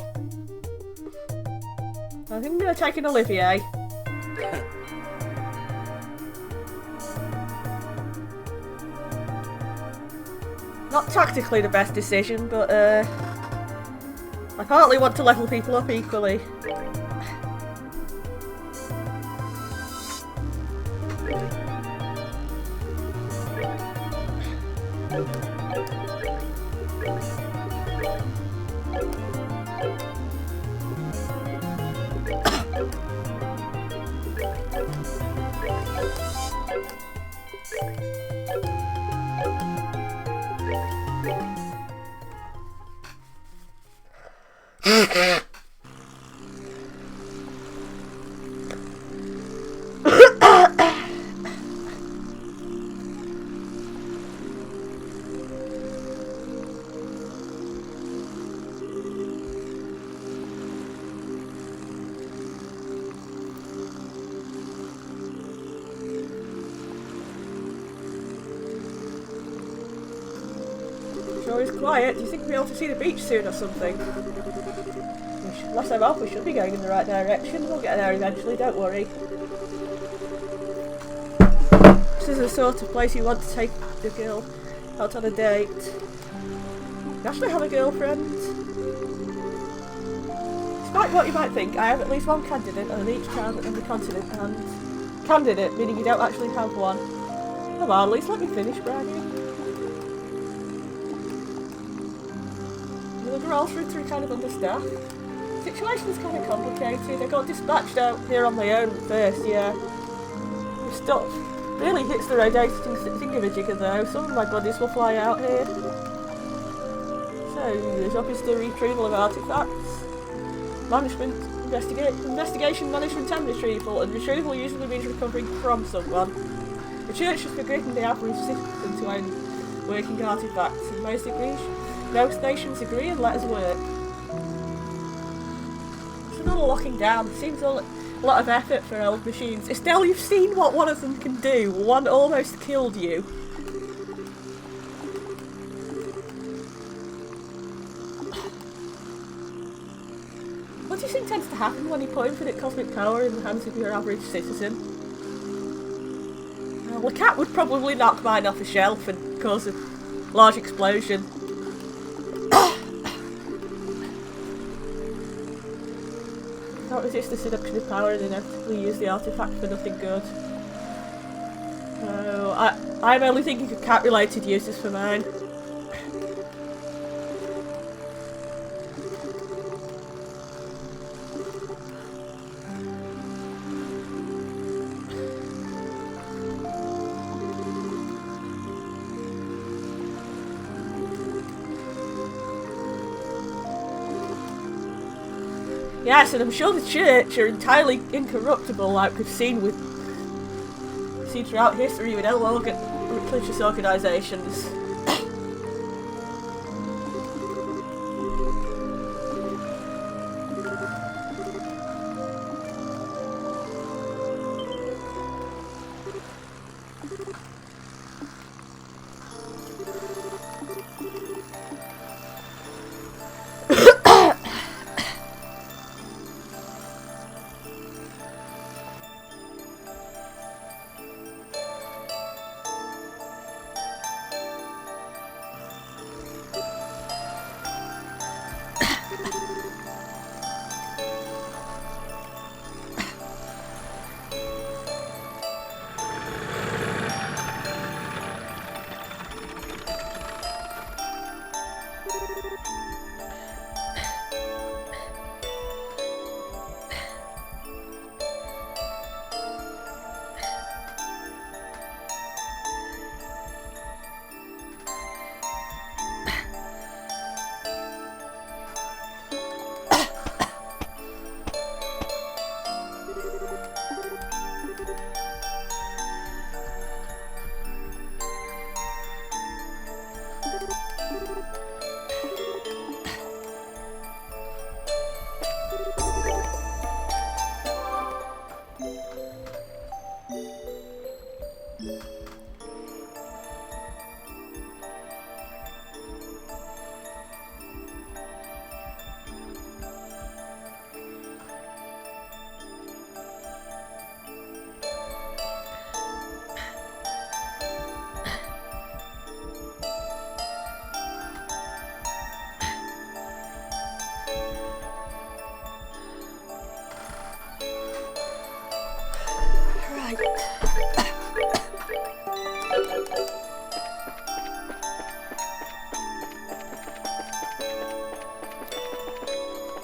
[SPEAKER 1] I think I'm going to take an Olivier. Not tactically the best decision, but I partly want to level people up equally. Sure is quiet. Do you think we'll be able to see the beach soon or something? Unless I'm off, we should be going in the right direction. We'll get there eventually, don't worry. This is the sort of place you want to take the girl out on a date. You actually have a girlfriend? Despite what you might think, I have at least one candidate on each town and the continent, and candidate meaning you don't actually have one. Come on, at least let me finish bragging. The girls through kind of understaffed. The situation's kind of complicated. I got dispatched out here on my own at first, yeah. The stuff really hits the rotating thingamajigger though. Some of my buddies will fly out here. So, there's obviously the retrieval of artifacts. Management, investigation, management and retrieval. And retrieval usually means recovering from someone. The church has forbidden the average citizen to own working artifacts in most nations agree and let us work. It's another locking down. Seems a lot of effort for old machines. Estelle, you've seen what one of them can do. One almost killed you. What do you think tends to happen when you put infinite cosmic power in the hands of your average citizen? Well, a cat would probably knock mine off a shelf and cause a large explosion. Can't resist the seduction of power and inevitably use the artifact for nothing good. No, I'm only thinking of cat-related uses for mine. Yes, and I'm sure the church are entirely incorruptible, like we've seen throughout history with other religious organisations.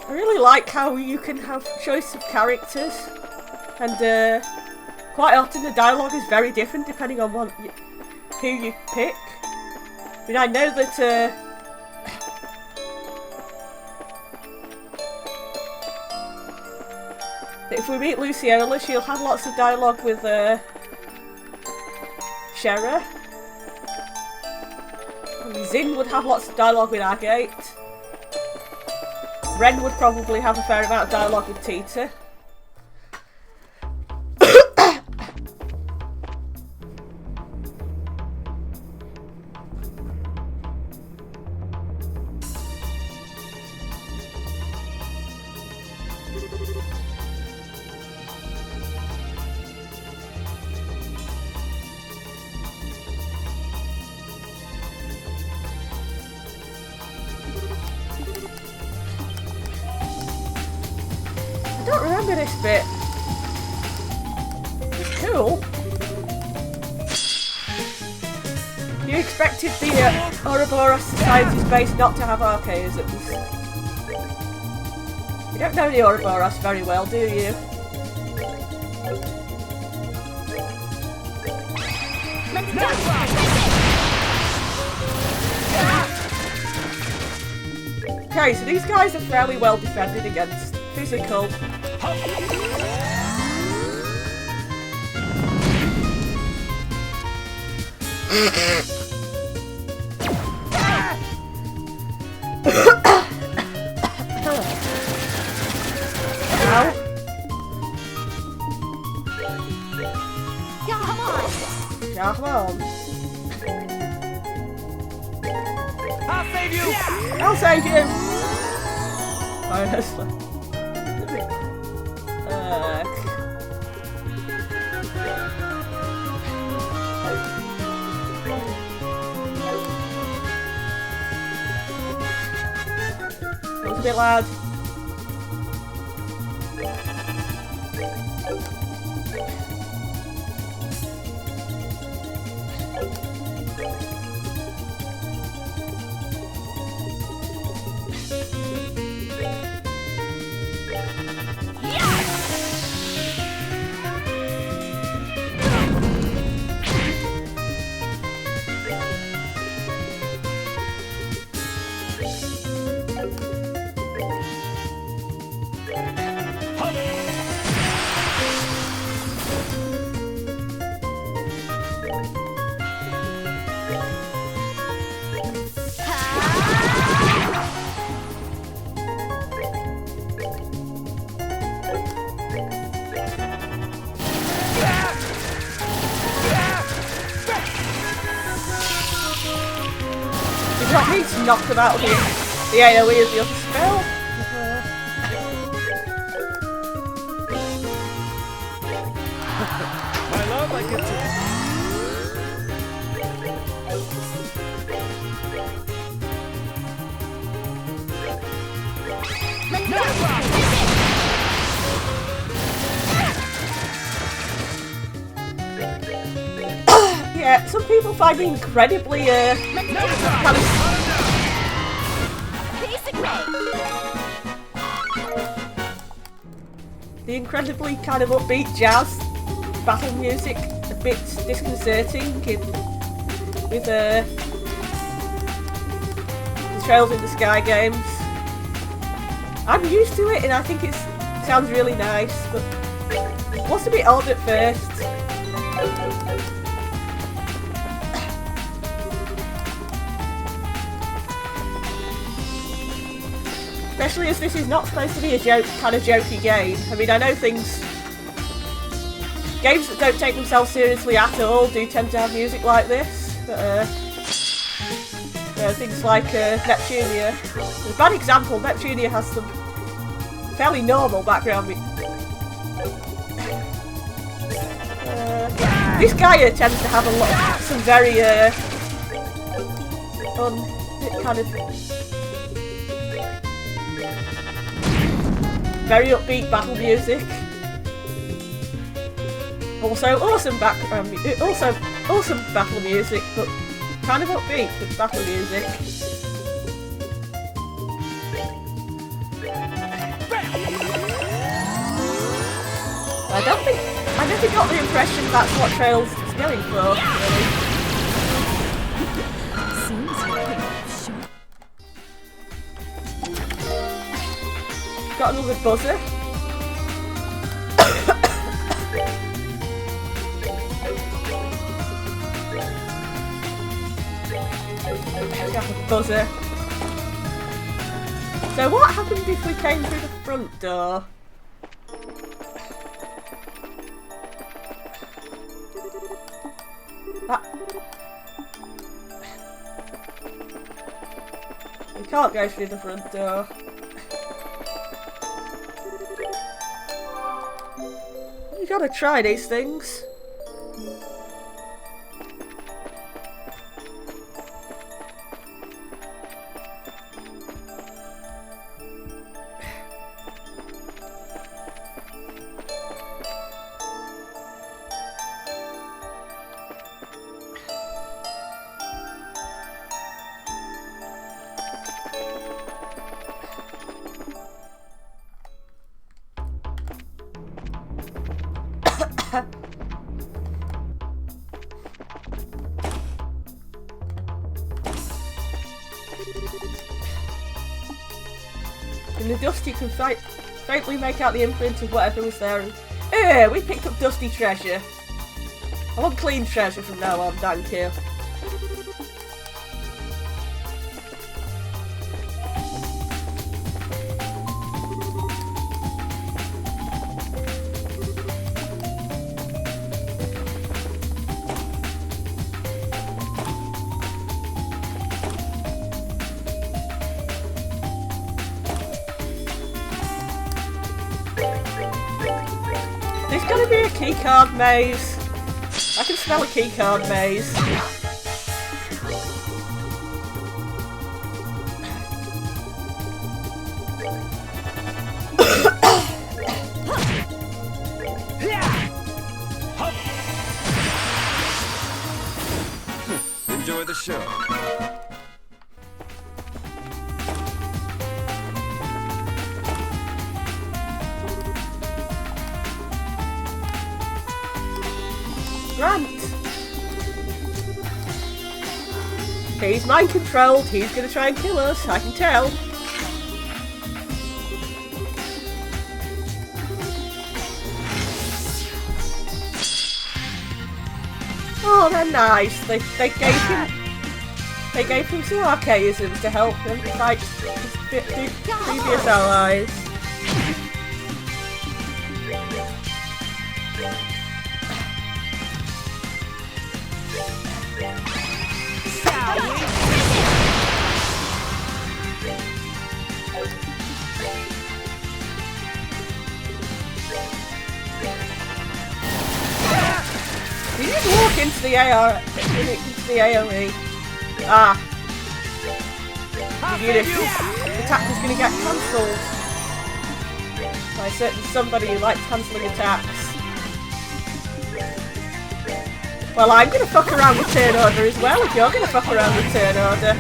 [SPEAKER 1] I really like how you can have choice of characters, and quite often the dialogue is very different depending on who you pick. I mean, I know that if we meet Luciola, she'll have lots of dialogue with Shera. And Zin would have lots of dialogue with Agate. Ren would probably have a fair amount of dialogue with Tita. I don't remember this bit. It's cool. You expected the Ouroboros Society's base not to have archaisms. You don't know the Ouroboros very well, do you?
[SPEAKER 2] Let's go!
[SPEAKER 1] Okay, so these guys are fairly well defended against physical. Ow.
[SPEAKER 2] Yeah, come on!
[SPEAKER 1] Yeah, come on.
[SPEAKER 3] I'll save you!
[SPEAKER 1] I'll save you! Honestly. Looks a bit loud. knock them out of the AoE of the other spell.
[SPEAKER 3] My love, I get to.
[SPEAKER 2] Let's go!
[SPEAKER 1] Yeah, some people find it incredibly kind of
[SPEAKER 2] Basic way.
[SPEAKER 1] the incredibly kind of upbeat jazz battle music a bit disconcerting with the Trails in the Sky games. I'm used to it and I think it sounds really nice, but it was a bit odd at first. Especially as this is not supposed to be a kind of jokey game. I mean, I know games that don't take themselves seriously at all do tend to have music like this, but things like Neptunia. A bad example, Neptunia has some fairly normal background this guy tends to have some very kind of very upbeat battle music. Also awesome awesome battle music, but kind of upbeat with battle music. I never got the impression that's what Trails is going for, really. Got another buzzer. Got a buzzer. So what happened if we came through the front door? We can't go through the front door. You gotta try these things. In the dust you can faintly make out the imprint of whatever was there and we picked up dusty treasure. I want clean treasure from now on, thank you. There's gonna be a keycard maze. I can smell a keycard maze.
[SPEAKER 3] Enjoy the show.
[SPEAKER 1] Grant! He's mind controlled, he's gonna try and kill us, I can tell. Oh, they're nice. They gave him some archaisms to help him fight his previous allies. Did you just walk into the into the AoE? Ah. The attack is going to get cancelled by somebody who likes cancelling attacks. Well, I'm going to fuck around with turn order as well if you're going to fuck around with turn order.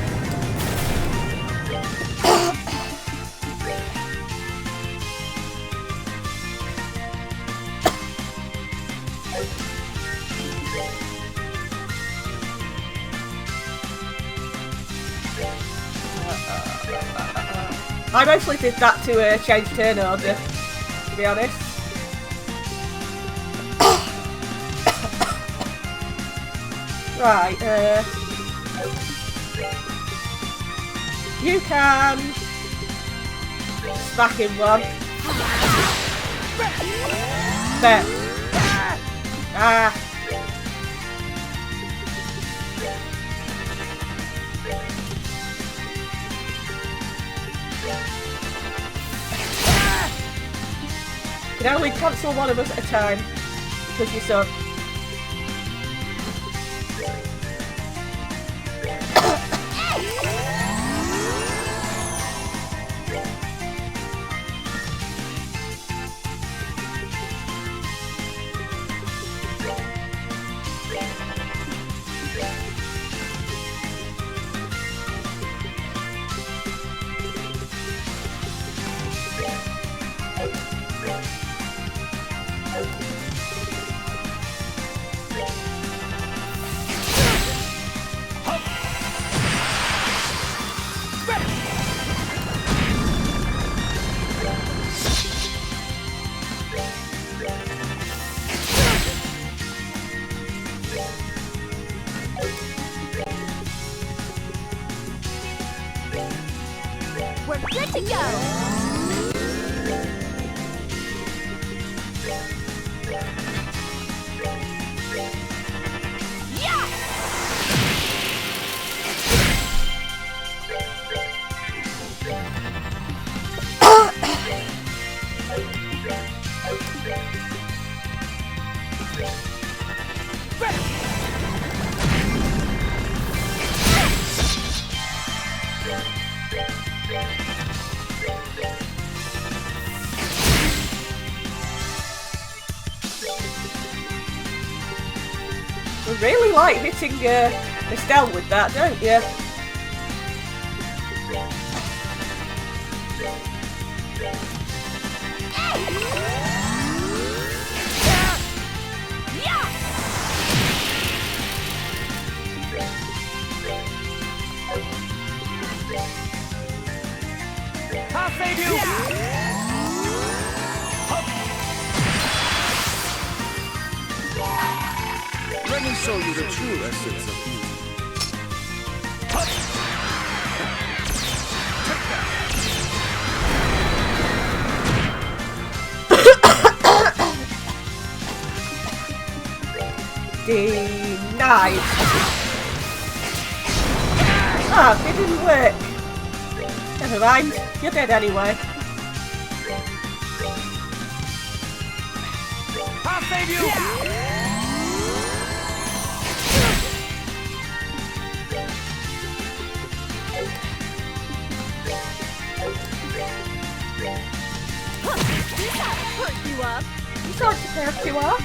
[SPEAKER 1] I mostly did that to change turn order, to be honest. Right, you can smack him one. There. Ah. You can only cancel one of us at a time because you suck.
[SPEAKER 2] We're good to go!
[SPEAKER 1] You really like hitting Estelle with that, don't you?
[SPEAKER 4] I'll save you!
[SPEAKER 3] Let me show you the true essence of beauty.
[SPEAKER 1] Denied. Ah, it didn't work. Never mind, you're dead anyway.
[SPEAKER 4] I'll save you!
[SPEAKER 2] Perk you up.
[SPEAKER 1] You tried to perk you up.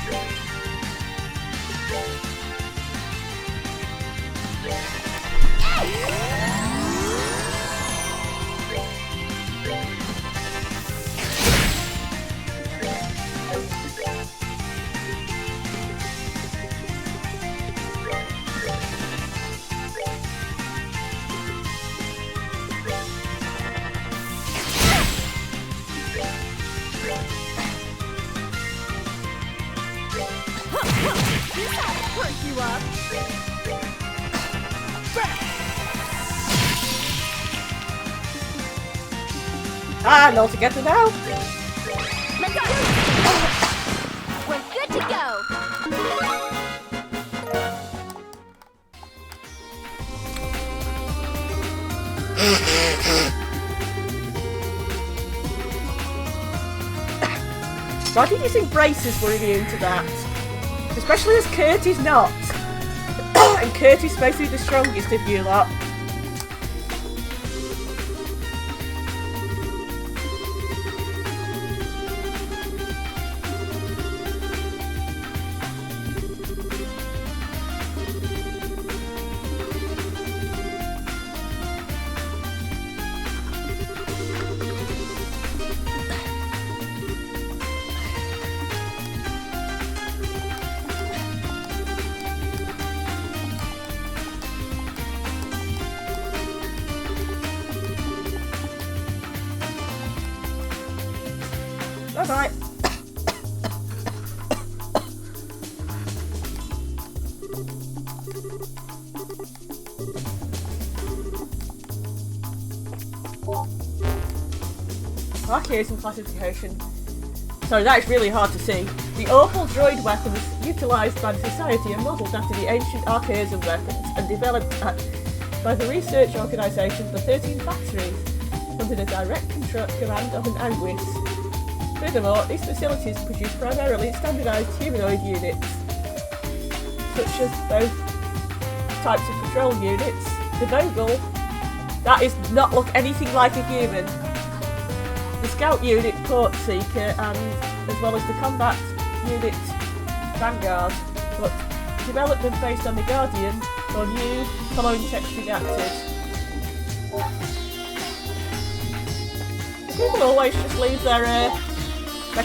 [SPEAKER 2] Perk you up.
[SPEAKER 1] Ah, and all together now.
[SPEAKER 2] Let's go! We're good to go!
[SPEAKER 1] Why did you think braces were immune to that? Especially as Kurt is not. And Kurt is supposed to be the strongest of you lot. Bye-bye. Okay, some classification. Sorry, that is really hard to see. The awful droid weapons utilised by the Society are modelled after the ancient archaism weapons and developed by the research organisation the 13 Factories under the direct command of an Anguis. Furthermore, these facilities produce primarily standardised humanoid units, such as both types of patrol units. The Vogel, that is not look anything like a human. The Scout unit, Port Seeker, and as well as the Combat unit, Vanguard, but development based on the Guardian or new following text redacted. People always just leave their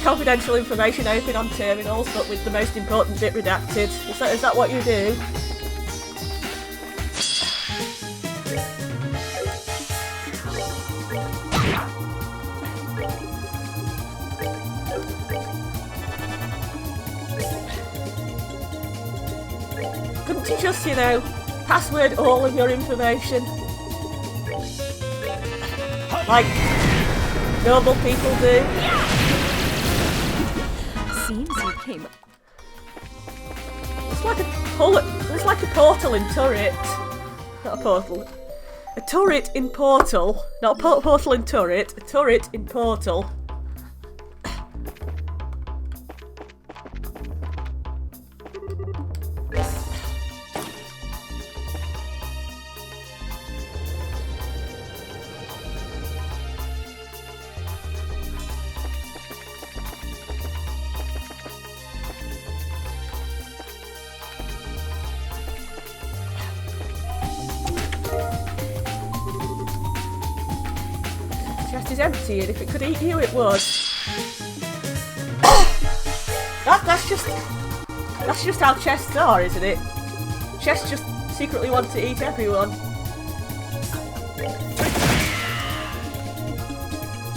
[SPEAKER 1] confidential information open on terminals, but with the most important bit redacted. Is that what you do? Couldn't you just, you know, password all of your information? Like normal people do?
[SPEAKER 2] Seems you came.
[SPEAKER 1] It's like a portal in Turret. Not a portal. A turret in Portal. Not a portal in Turret. A turret in Portal. Chest is empty, and if it could eat you, it would. That's just how chests are, isn't it? Chests just secretly want to eat everyone.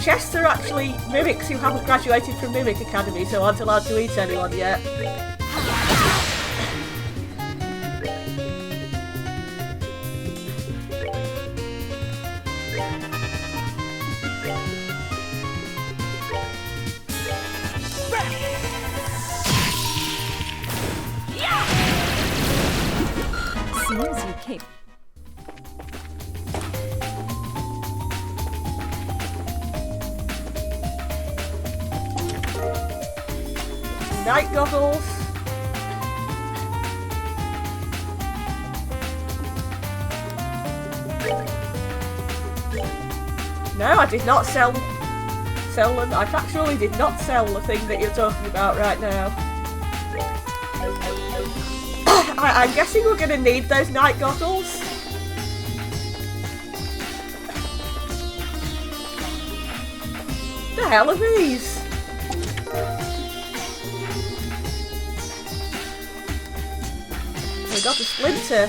[SPEAKER 1] Chests are actually mimics who haven't graduated from Mimic Academy, so aren't allowed to eat anyone yet.
[SPEAKER 2] Seems you came.
[SPEAKER 1] Night goggles. No, I did not sell them. I factually did not sell the thing that you're talking about right now. I'm guessing we're going to need those night goggles. The hell are these? We got a splinter.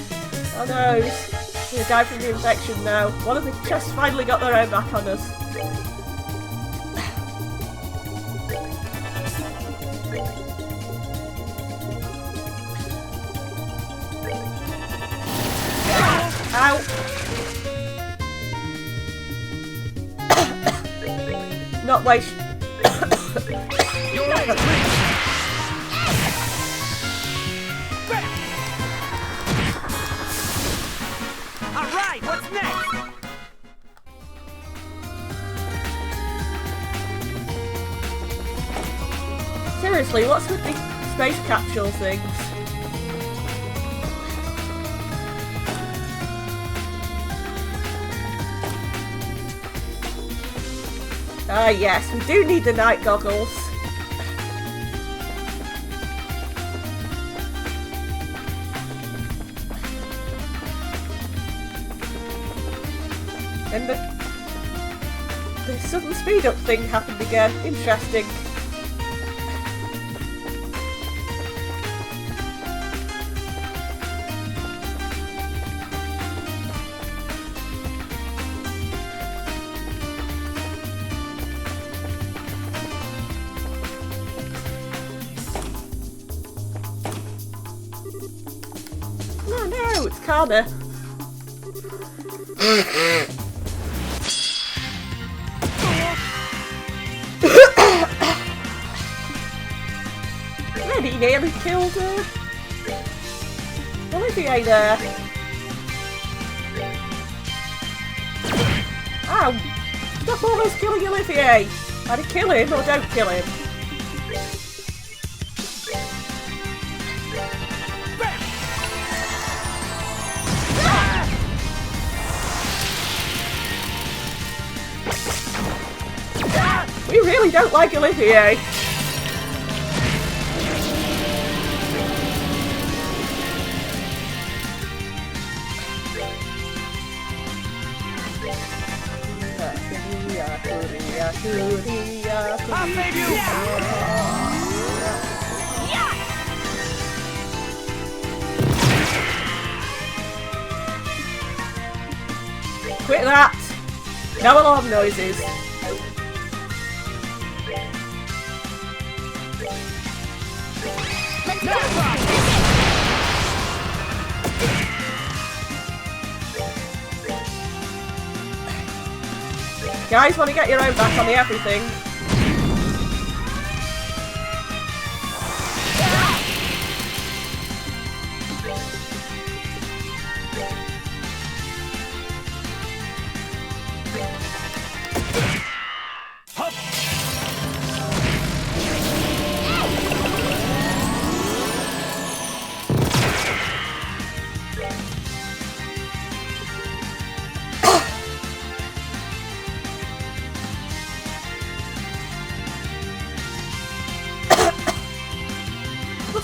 [SPEAKER 1] Oh no, he's gonna die from the infection now. One of the chests finally got their own back on us. Ow! Not waste.
[SPEAKER 4] Alright, what's next?
[SPEAKER 1] Seriously, what's with space capsule things. Ah yes, we do need the night goggles. And the sudden speed up thing happened again. Interesting. Oh no, it's Kana. He nearly killed her. Olivier there. Ow! Stop almost killing Olivier! Either kill him or don't kill him. We really don't like Olivier.
[SPEAKER 4] I'll save you!
[SPEAKER 1] Quit that! No alarm noises. Guys, want to get your own back on the everything?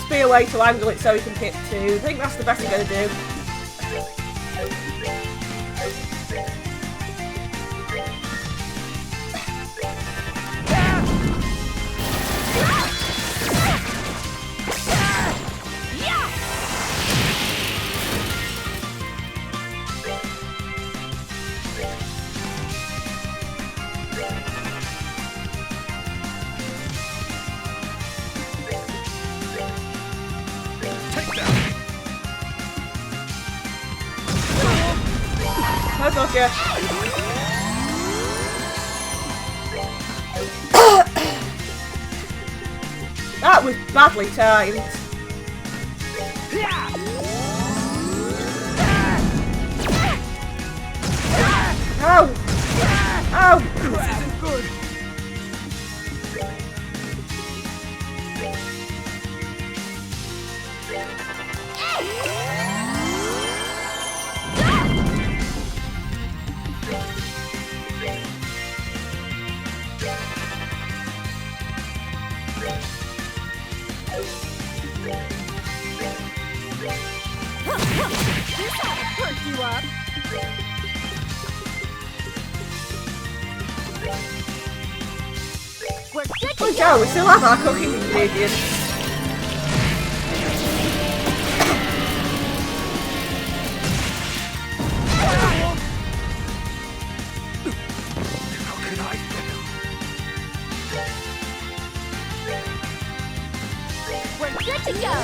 [SPEAKER 1] Be a way to angle it so he can hit two. I think that's the best we're going to do. Oh, gotcha. That was badly timed. Ow! Ow!
[SPEAKER 4] This isn't good.
[SPEAKER 2] This ought to perk you up. We're good to
[SPEAKER 1] Let's go, we still have our cooking ingredients.
[SPEAKER 3] How could I fail?
[SPEAKER 2] We're good to go.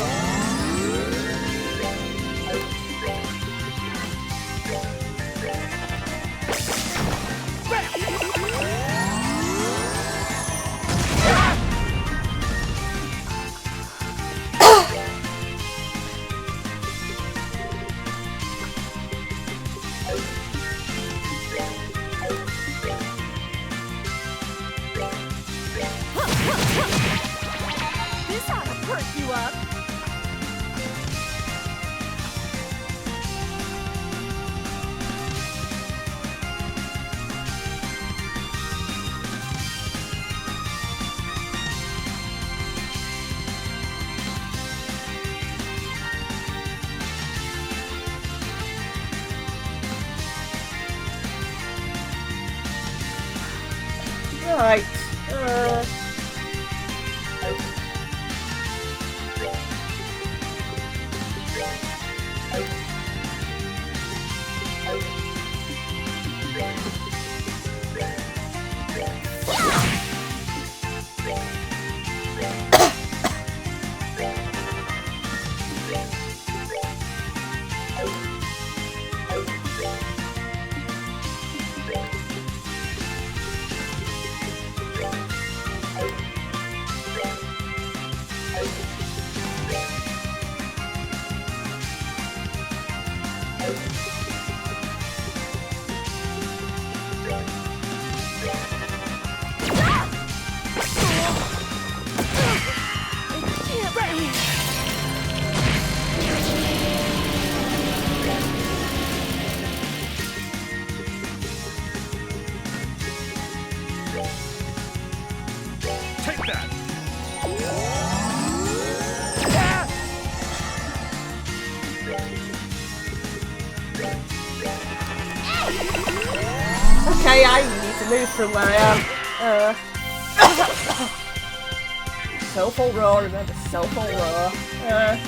[SPEAKER 1] Right.
[SPEAKER 3] Take that!
[SPEAKER 1] Okay, I need to move from where I am. Soulful Roar, remember, Soulful Roar. Right.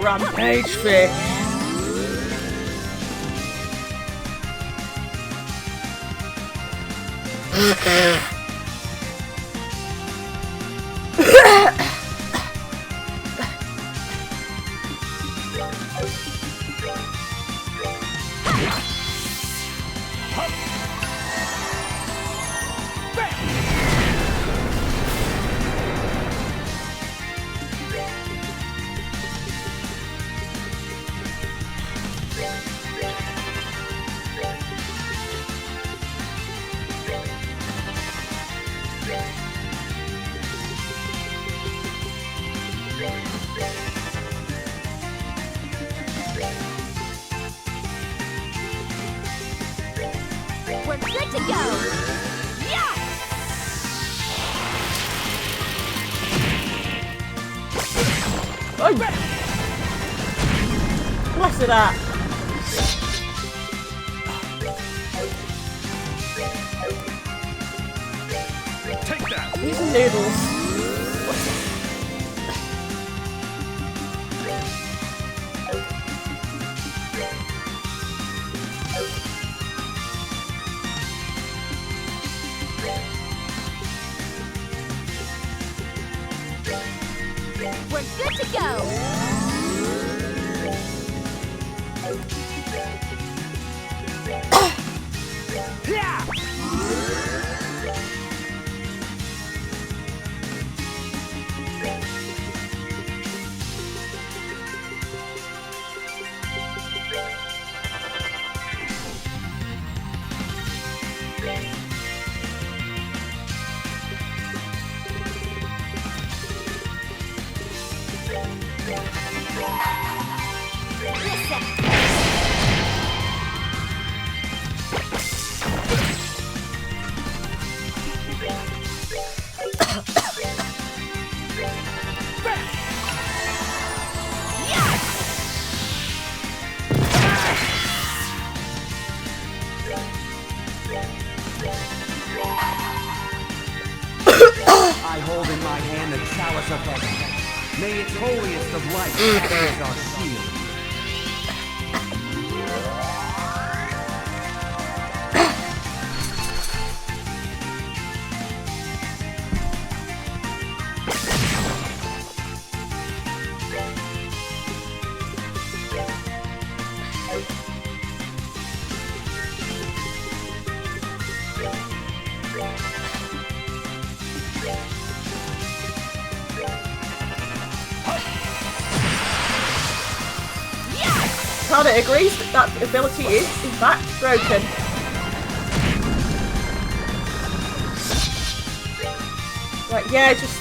[SPEAKER 1] Rampage fish.
[SPEAKER 2] We're good to go! Yeah!
[SPEAKER 1] Oh! Bless it up!
[SPEAKER 3] Take that!
[SPEAKER 1] These are noodles.
[SPEAKER 2] We're good to go!
[SPEAKER 4] I hold in my hand the chalice of heaven. May its holiest of light act as our shield.
[SPEAKER 1] Ricardo agrees that ability is, in fact, broken. Right, yeah, just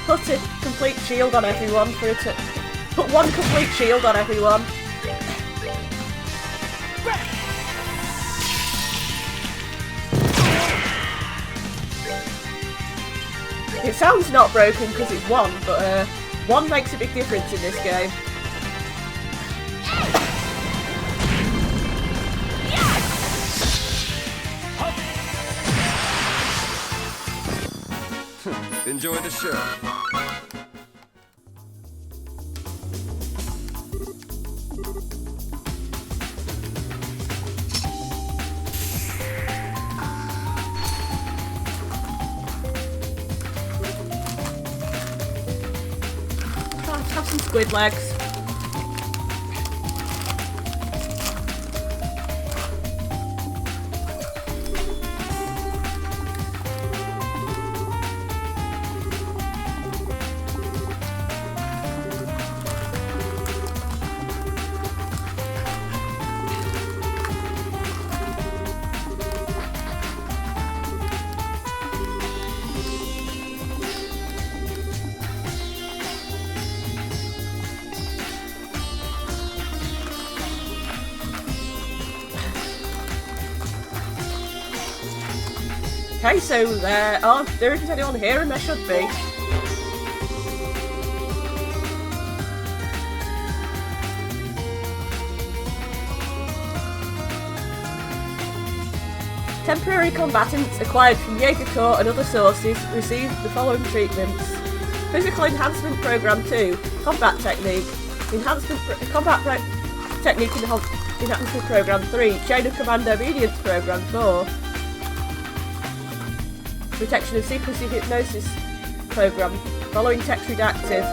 [SPEAKER 1] put a complete shield on everyone for it to... Put one complete shield on everyone. It sounds not broken because it's one, but one makes a big difference in this game.
[SPEAKER 3] Enjoy the show.
[SPEAKER 1] Let's have some squid legs. Okay, so there isn't anyone here and there should be. Temporary combatants acquired from Jaeger Corps and other sources receive the following treatments. Physical Enhancement Program 2, Combat Technique. Technique Enhancement Program 3, Chain of Command Obedience Program 4. Protection of Secrecy Hypnosis Program. Following text redacted.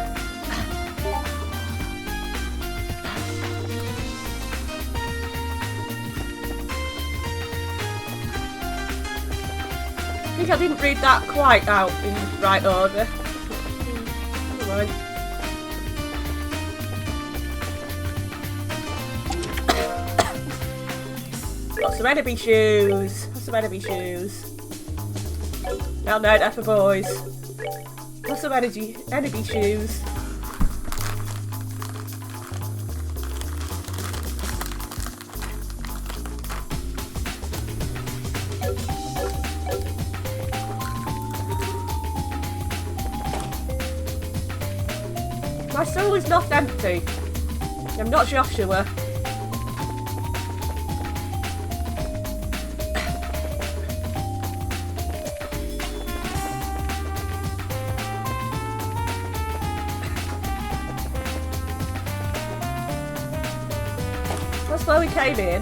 [SPEAKER 1] I think I didn't read that quite out in the right order. Never mind. Got some enemy shoes. Got some enemy shoes. Now no, that's for boys. Got some enemy shoes. My soul is not empty. I'm not Joshua. That's where we came in.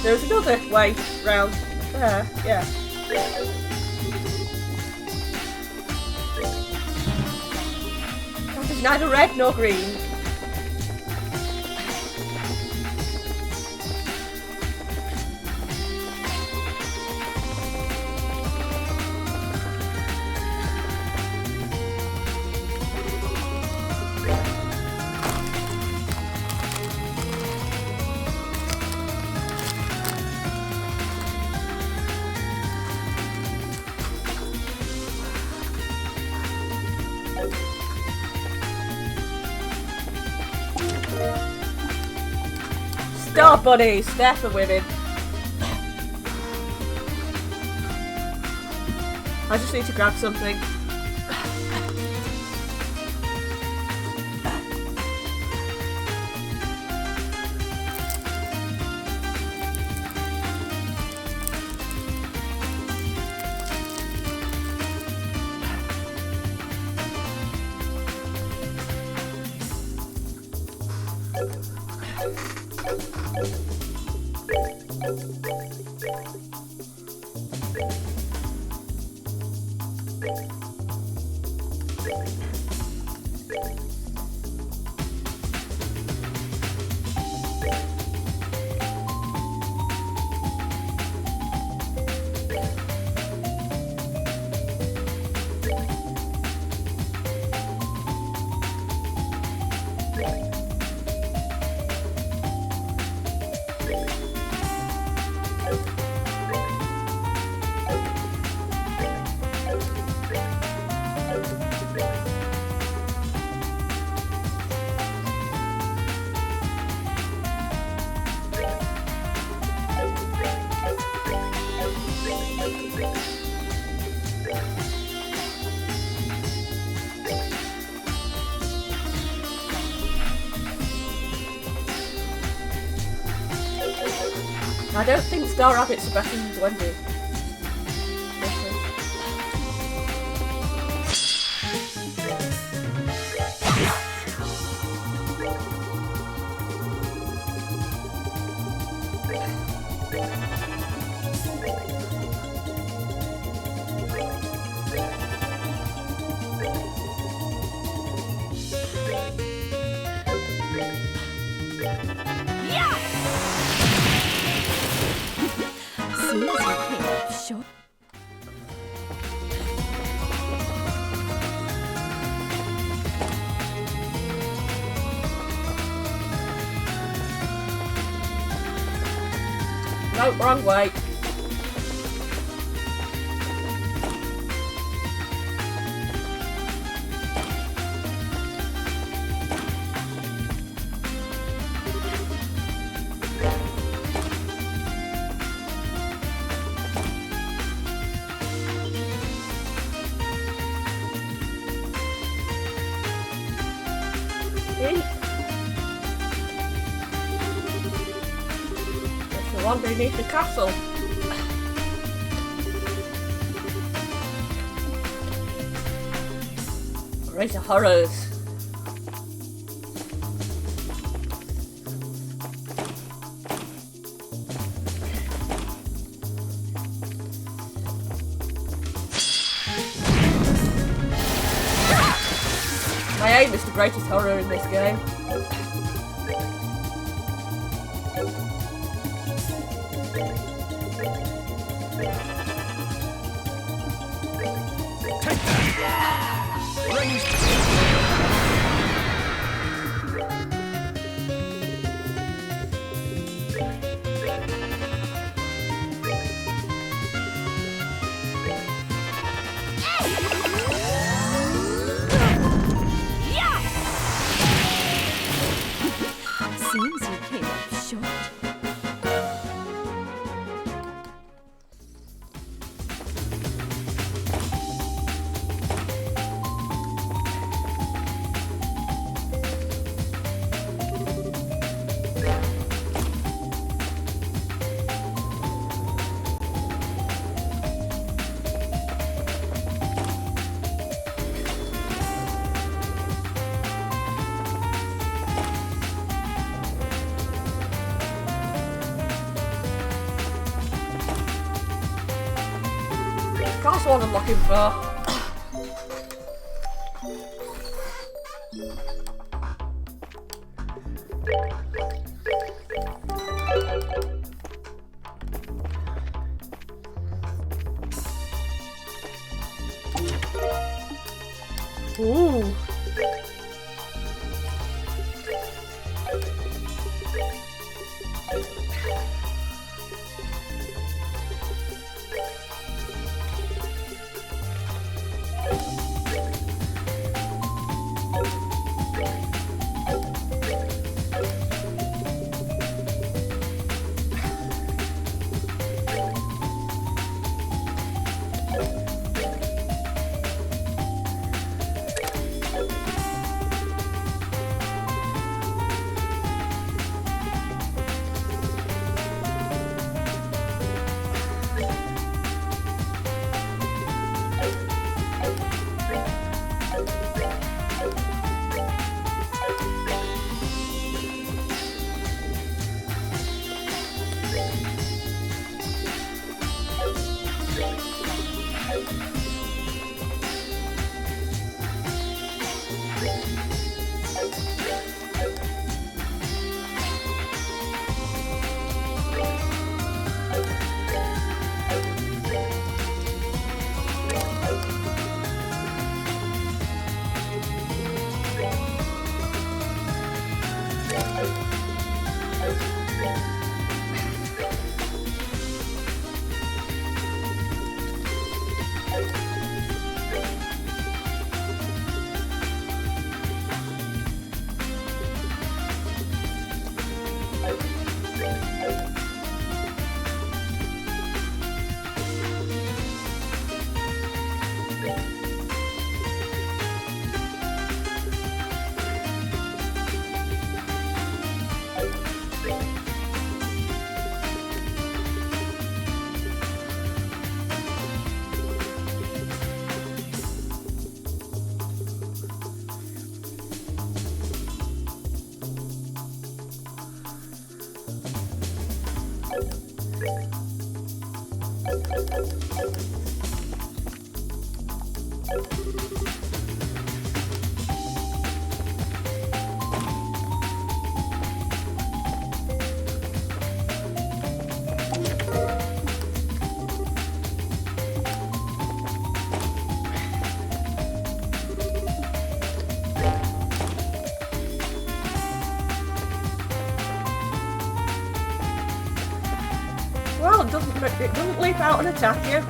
[SPEAKER 1] There was another way round there, yeah. That is neither red nor green. Star bunnies, they're for women. I just need to grab something. I don't think Star Rabbits are better than Wendy.
[SPEAKER 2] Seems you came up short.
[SPEAKER 1] No, wrong way. That's the one beneath the castle. Greater horrors. My aim is the greatest horror in this game.
[SPEAKER 2] Seems you came up short.
[SPEAKER 1] That's what I'm looking for. Ooh. Well, it doesn't leap out and attack you.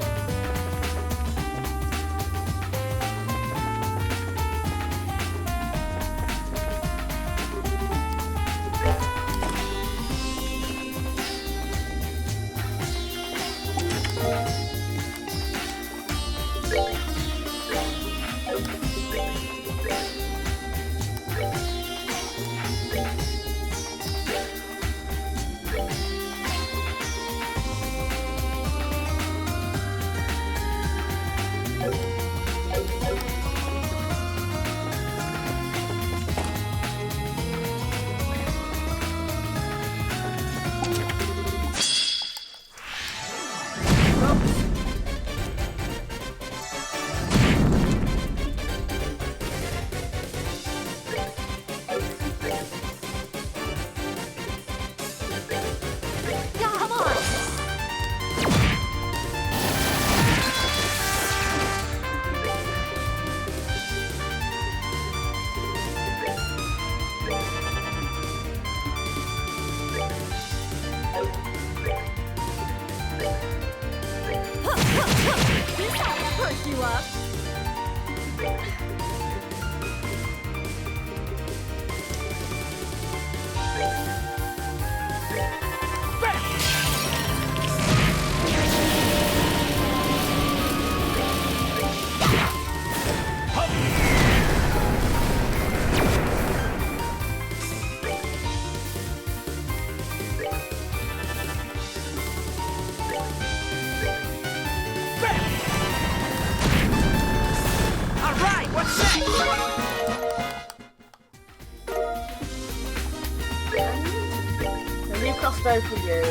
[SPEAKER 1] Crossbow for you.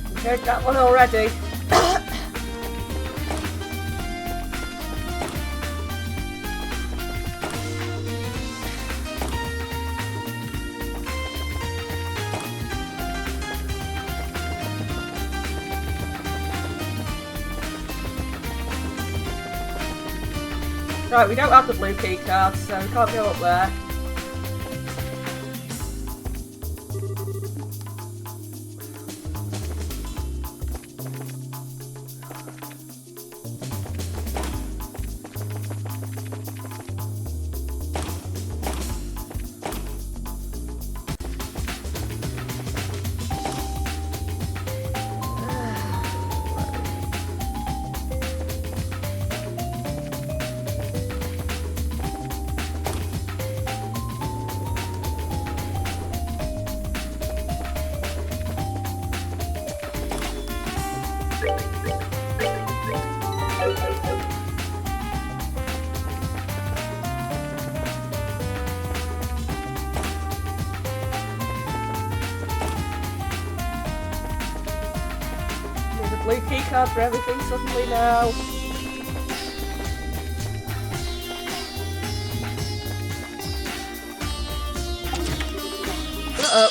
[SPEAKER 1] You heard that one already. Right, we don't have the blue key card, so we can't go up there. Blue key card for everything suddenly now. Uh-oh.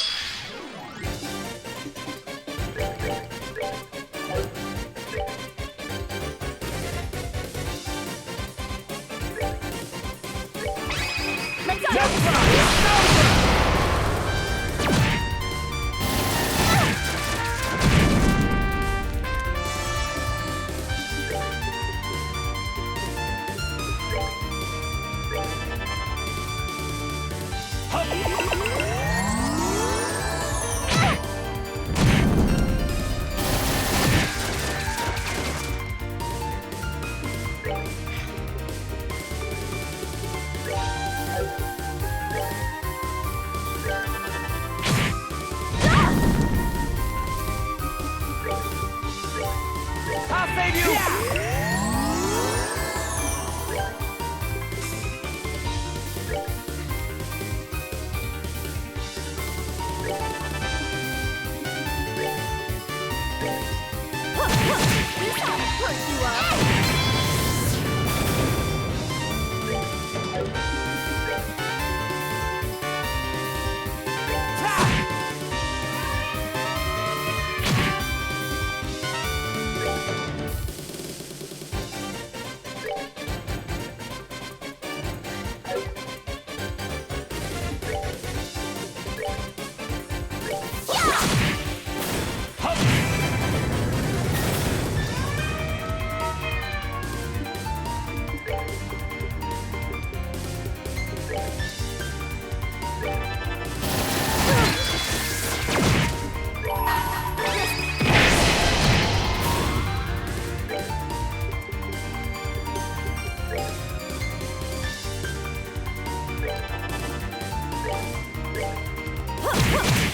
[SPEAKER 2] perk you up.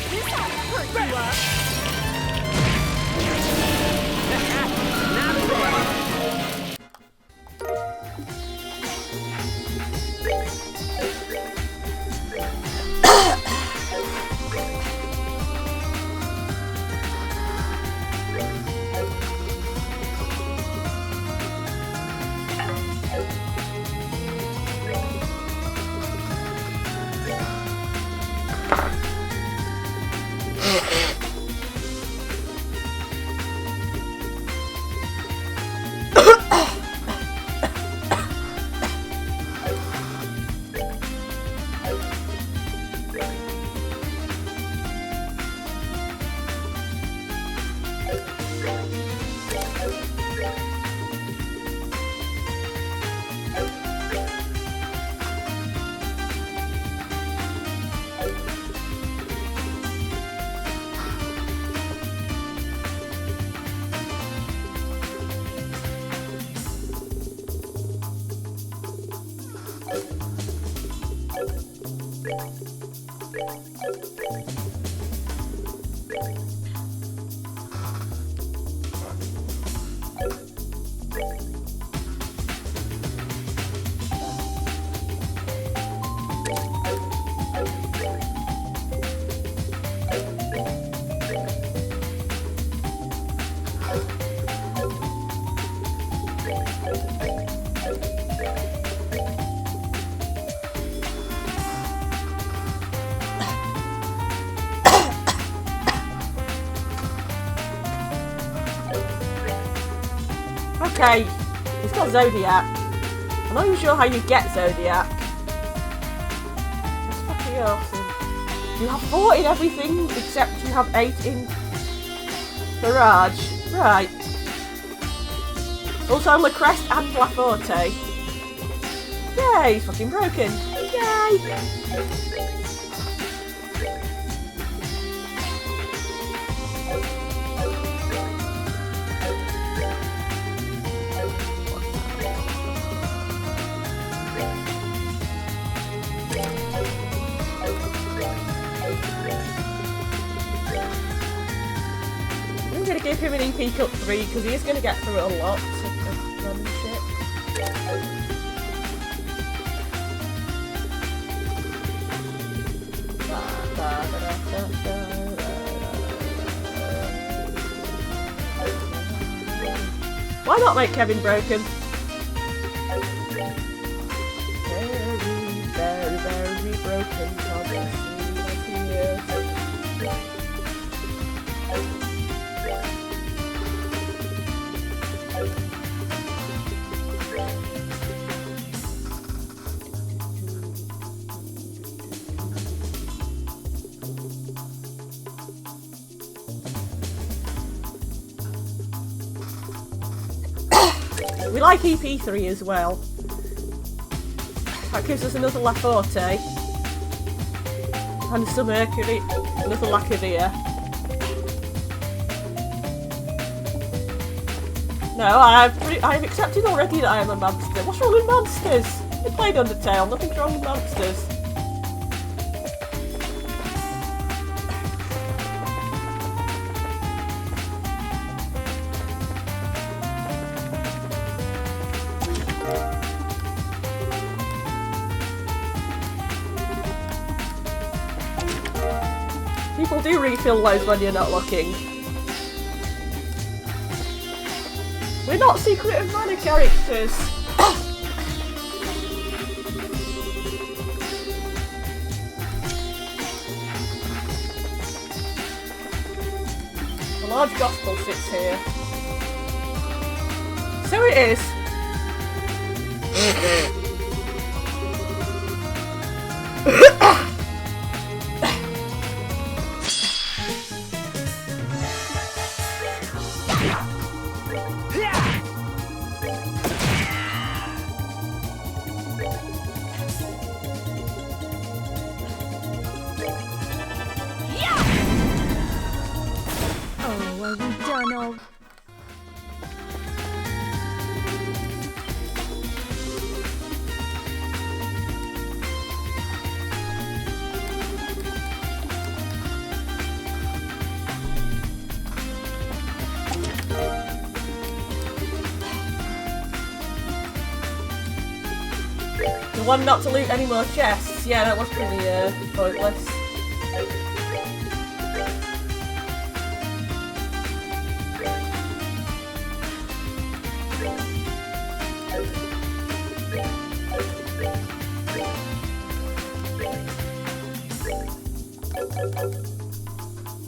[SPEAKER 2] This ought to perk you up.
[SPEAKER 1] Okay, he's got Zodiac. I'm not even sure how you get Zodiac. That's fucking awesome. You have 4 in everything except you have 8 in Barrage. Right. Also Lacrest and Laforte. Yay, he's fucking broken. Yay! I'm gonna give him an EP Cup 3 because he is gonna get through a lot of random shit. Why not make Kevin broken? Very, very broken. God bless you, we like EP3 as well. That gives us another Laforte. And some Mercury, another Lacavia. No, I've accepted already that I am a monster. What's wrong with monsters? We played Undertale, nothing's wrong with monsters. People do refill loads when you're not looking. We're not Secret of Mana characters. The large gospel sits here. So it is.
[SPEAKER 2] Oh, are we done all?
[SPEAKER 1] The one not to loot any more chests. Yeah, that was pretty pointless.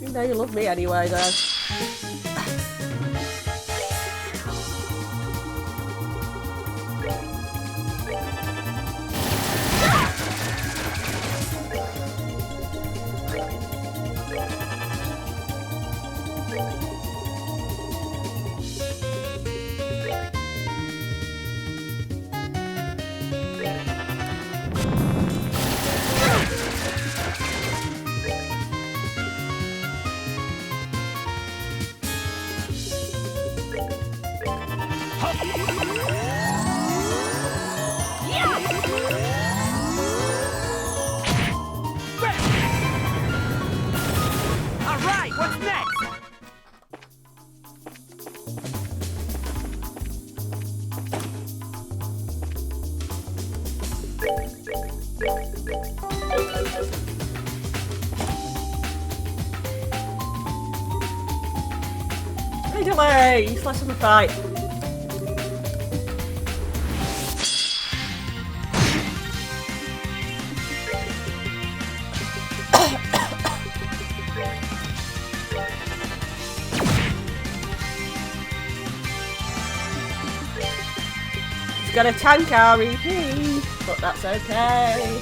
[SPEAKER 1] You know you love me anyway, though.
[SPEAKER 4] Alright, what's next?
[SPEAKER 1] No delay! Let's have a fight. He's got a tank REP, but that's okay.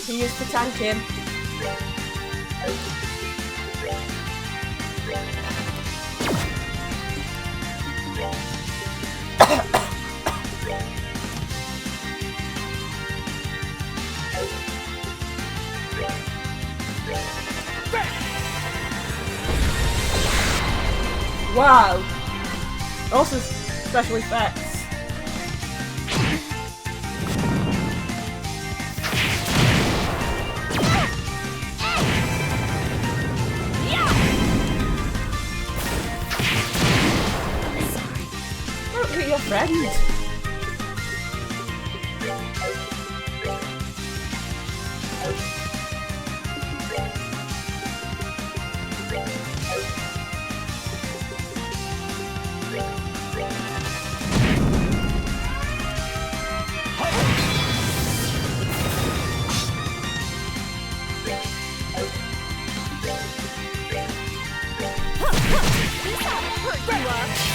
[SPEAKER 1] He used to tank him. Wow! Also special effects. Don't hit your friend.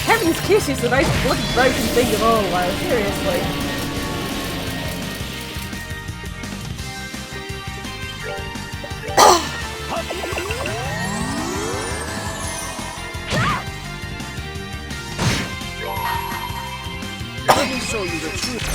[SPEAKER 1] Heaven's Kiss is the most bloody broken thing of all, though, seriously.
[SPEAKER 3] Let me show you the truth.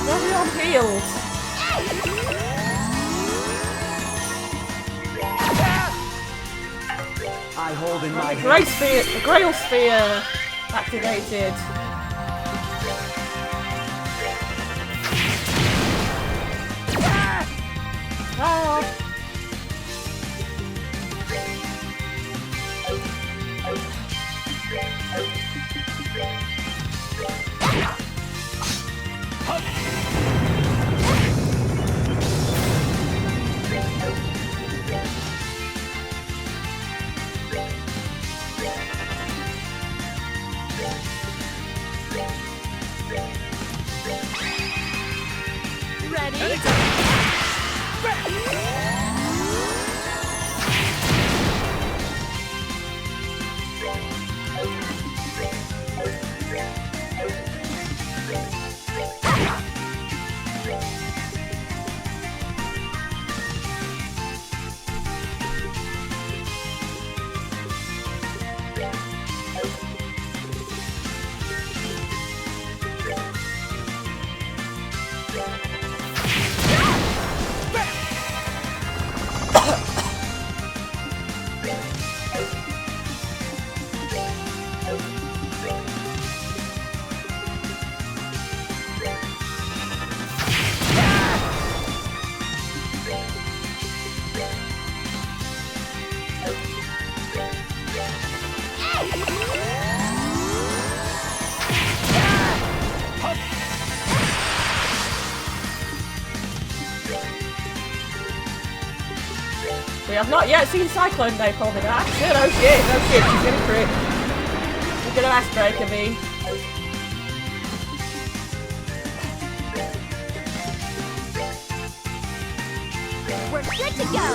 [SPEAKER 1] Everyone healed.
[SPEAKER 4] I hold in my
[SPEAKER 1] The
[SPEAKER 4] hand.
[SPEAKER 1] Grey Sphere, the Grail Sphere activated. Ah.
[SPEAKER 2] Ready?
[SPEAKER 1] We have not yet seen Cyclone Day called in action. Oh shit, she's gonna crit. She's gonna Icebreaker me.
[SPEAKER 2] We're good to go.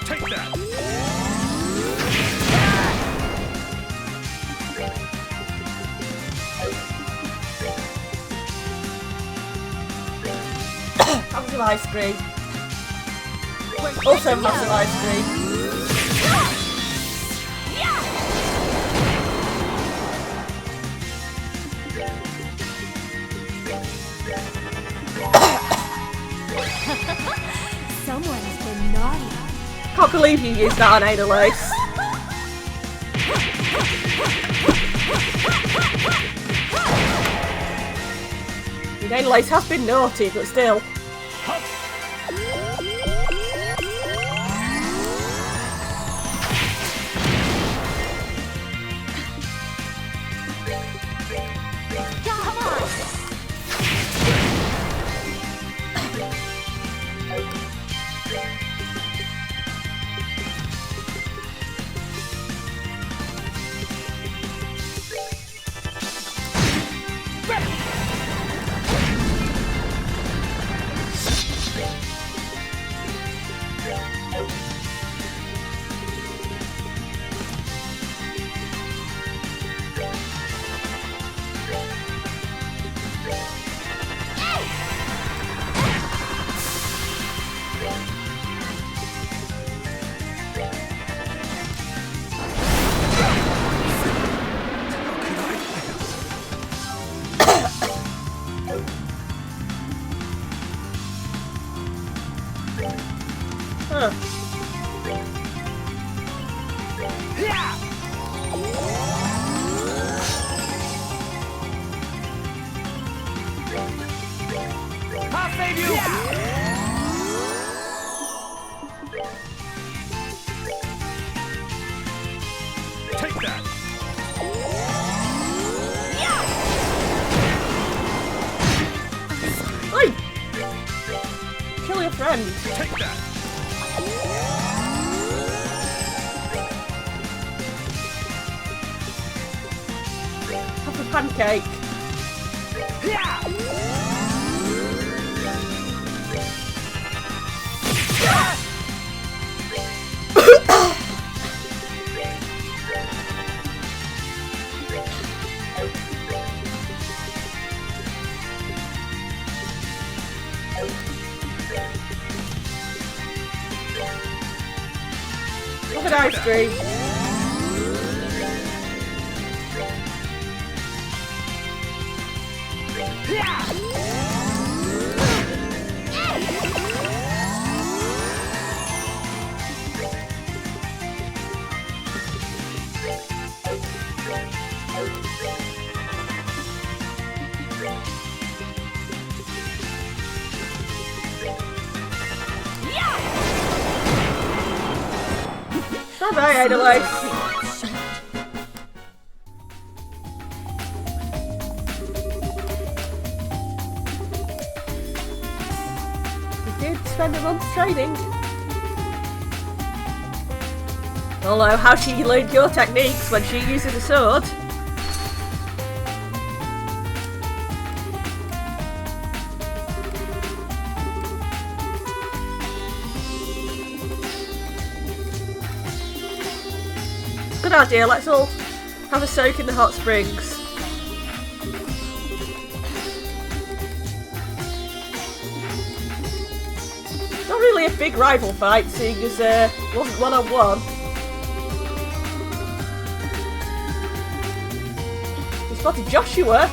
[SPEAKER 3] Take that!
[SPEAKER 1] Massive Ice Cream.
[SPEAKER 2] We're good
[SPEAKER 1] Also
[SPEAKER 2] to go.
[SPEAKER 1] Massive Ice Cream.
[SPEAKER 2] Someone has been naughty.
[SPEAKER 1] Can't believe you used that on Ada Lace. Ada Lace has been naughty, but still.
[SPEAKER 2] Come on.
[SPEAKER 1] Huh.
[SPEAKER 4] I'll save you!
[SPEAKER 3] Take that!
[SPEAKER 1] Oi! Kill your friend.
[SPEAKER 3] Take that!
[SPEAKER 1] Have a pancake. Look at ice cream. Bye-bye, Idolize. We did spend a month training. Although, how she learned your techniques when she uses a sword. Good idea, let's all have a soak in the hot springs. Not really a big rival fight, seeing as it wasn't one-on-one. We spotted Joshua.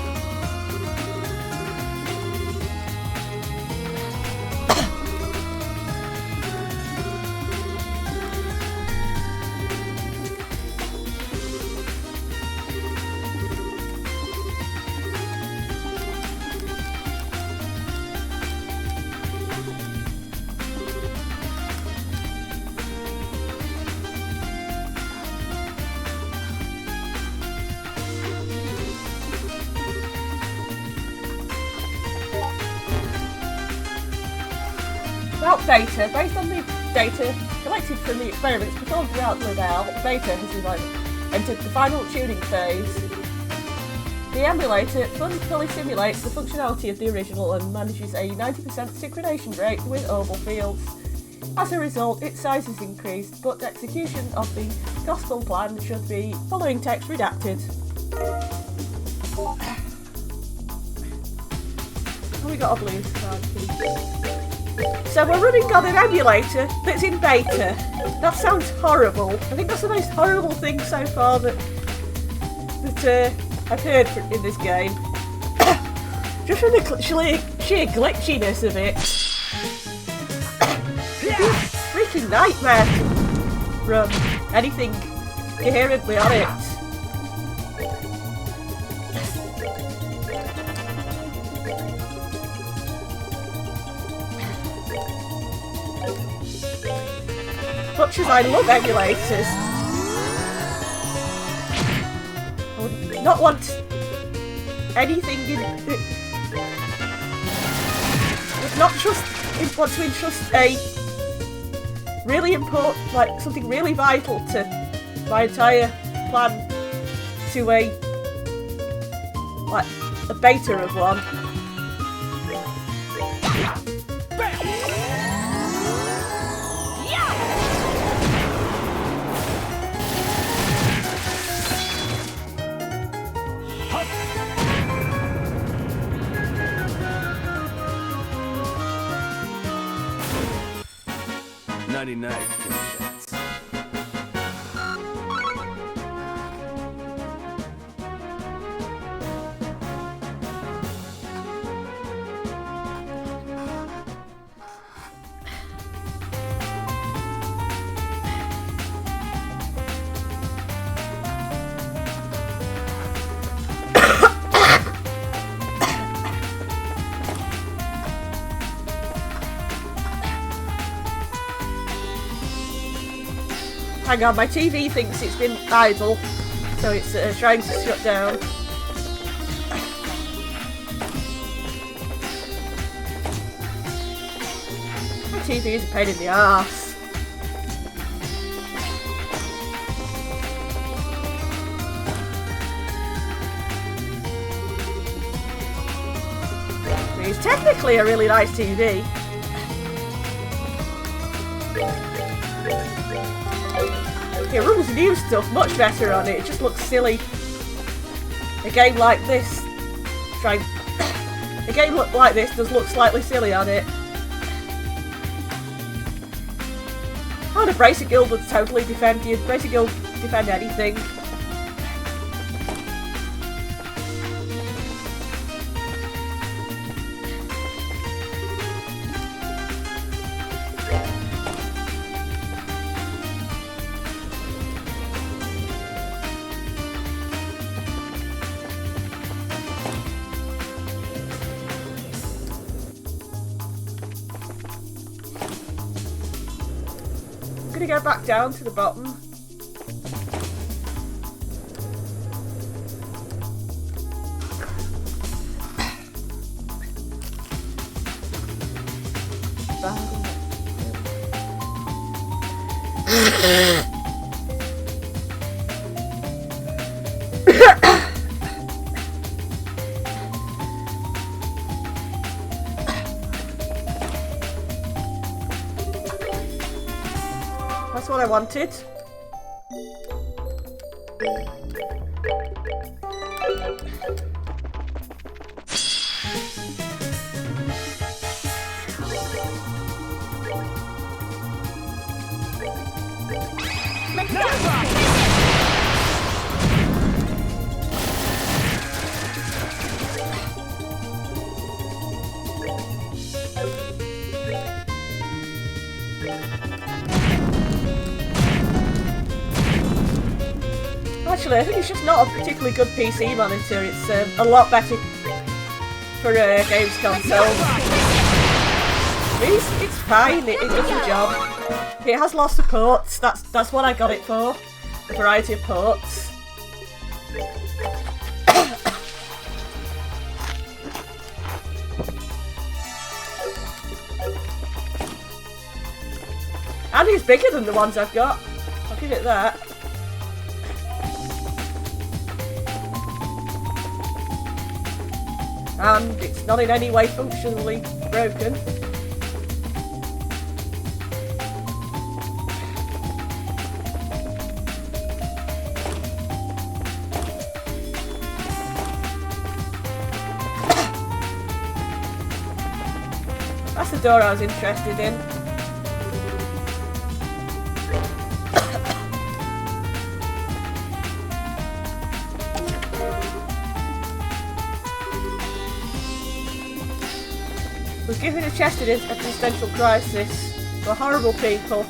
[SPEAKER 1] About Beta, based on the data collected from the experiments performed throughout Liddell, Beta has entered the final tuning phase. The emulator fully simulates the functionality of the original and manages a 90% synchronization rate with oval fields. As a result, its size is increased, but execution of the gospel plan should be following text redacted. Oh, we got a blue card. So we're running on an emulator that's in beta. That sounds horrible. I think that's the most horrible thing so far that I've heard in this game. Just from the sheer glitchiness of it. It's a freaking nightmare to run anything coherently on it. Much as I love emulators, I would not want anything would not want to entrust a really important, like something really vital to my entire plan to a beta of one.
[SPEAKER 3] Night.
[SPEAKER 1] Hang on, my TV thinks it's been idle, so it's trying to shut down. My TV is a pain in the arse. It's technically a really nice TV. It runs new stuff much better on it. It just looks silly. A game like this, trying A game like this does look slightly silly on it. Oh, the Bracer Guild would totally defend you. Bracer Guild defend anything. I'm gonna go back down to the bottom. That's what I wanted. Actually, I think it's just not a particularly good PC monitor. It's a lot better for games consoles. It's fine. It does the job. It has lots of ports. That's what I got it for. A variety of ports. And it's bigger than the ones I've got. I'll give it that. And it's not in any way functionally broken. That's the door I was interested in. We're given a chest in existential crisis. We're horrible people.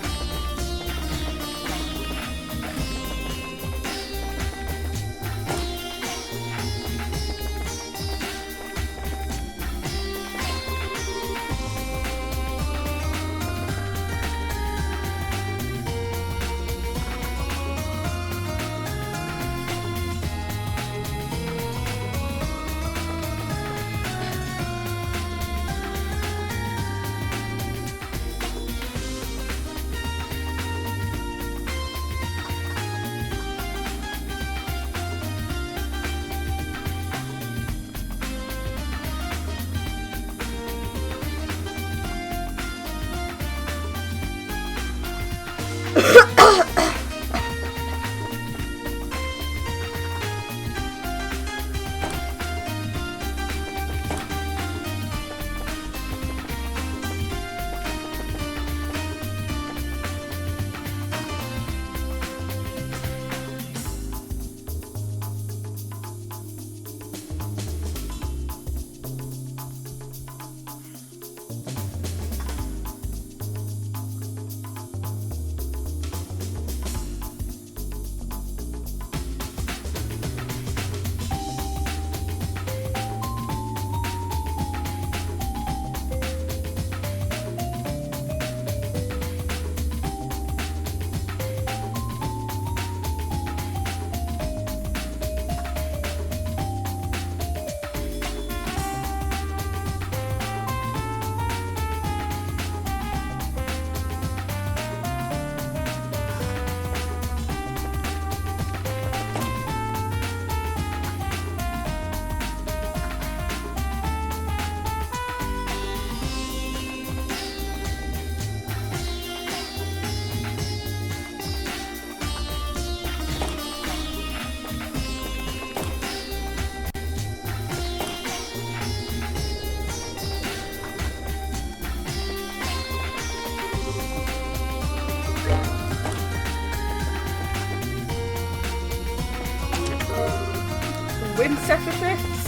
[SPEAKER 1] Sephiroths.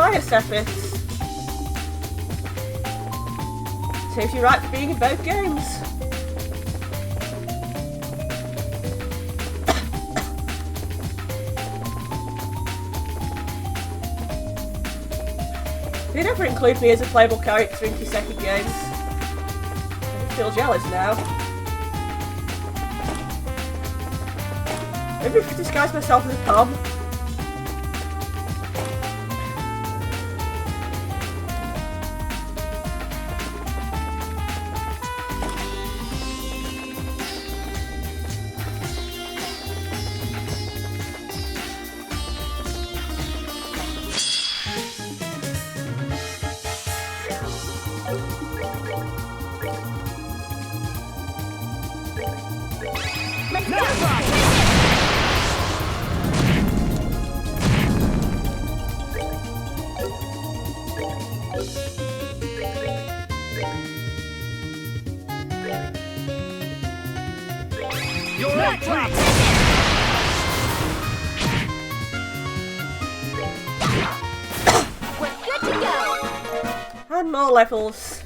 [SPEAKER 1] Fire Sephiroths. Saves you right for being in both games. They never include me as a playable character into second games. I feel jealous now. Maybe if I disguise myself as a Tom.
[SPEAKER 4] You're up, please.
[SPEAKER 2] We're good to go.
[SPEAKER 1] And more levels.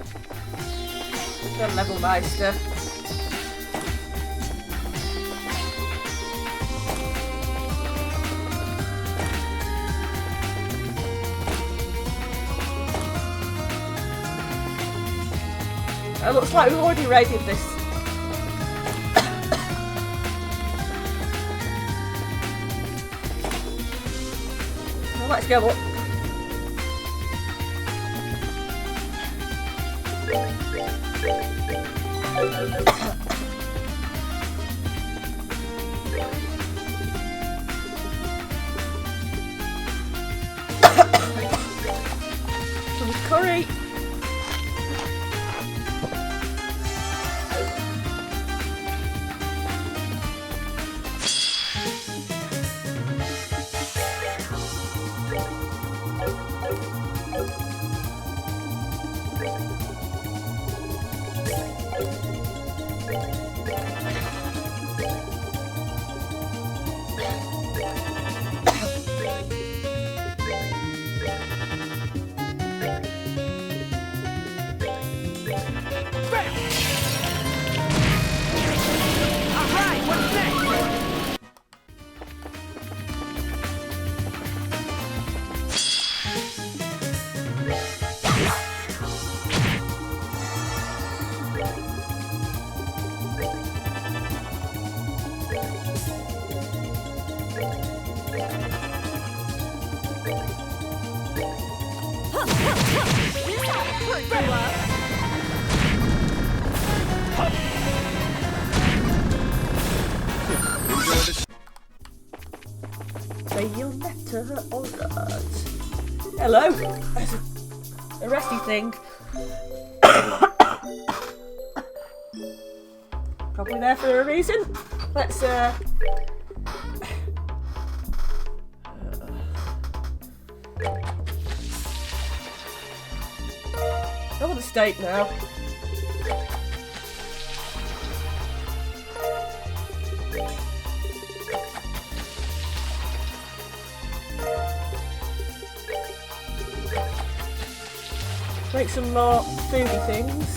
[SPEAKER 1] The level meister. It looks like we've already raided this. Well, let's go up. Some curry. Bayonetta, alright. Hello! There's a resty thing. Probably there for a reason. Let's I want a steak now. Make some more foodie things.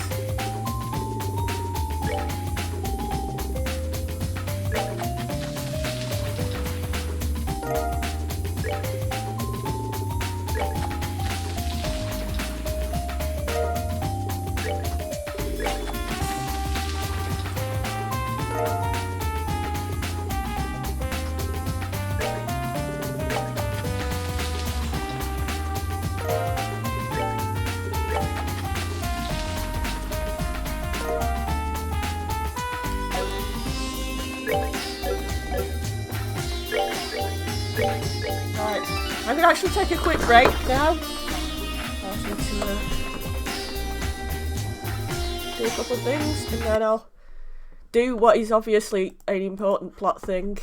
[SPEAKER 1] going to actually take a quick break now. I need to do a couple of things, and then I'll do what is obviously an important plot thing.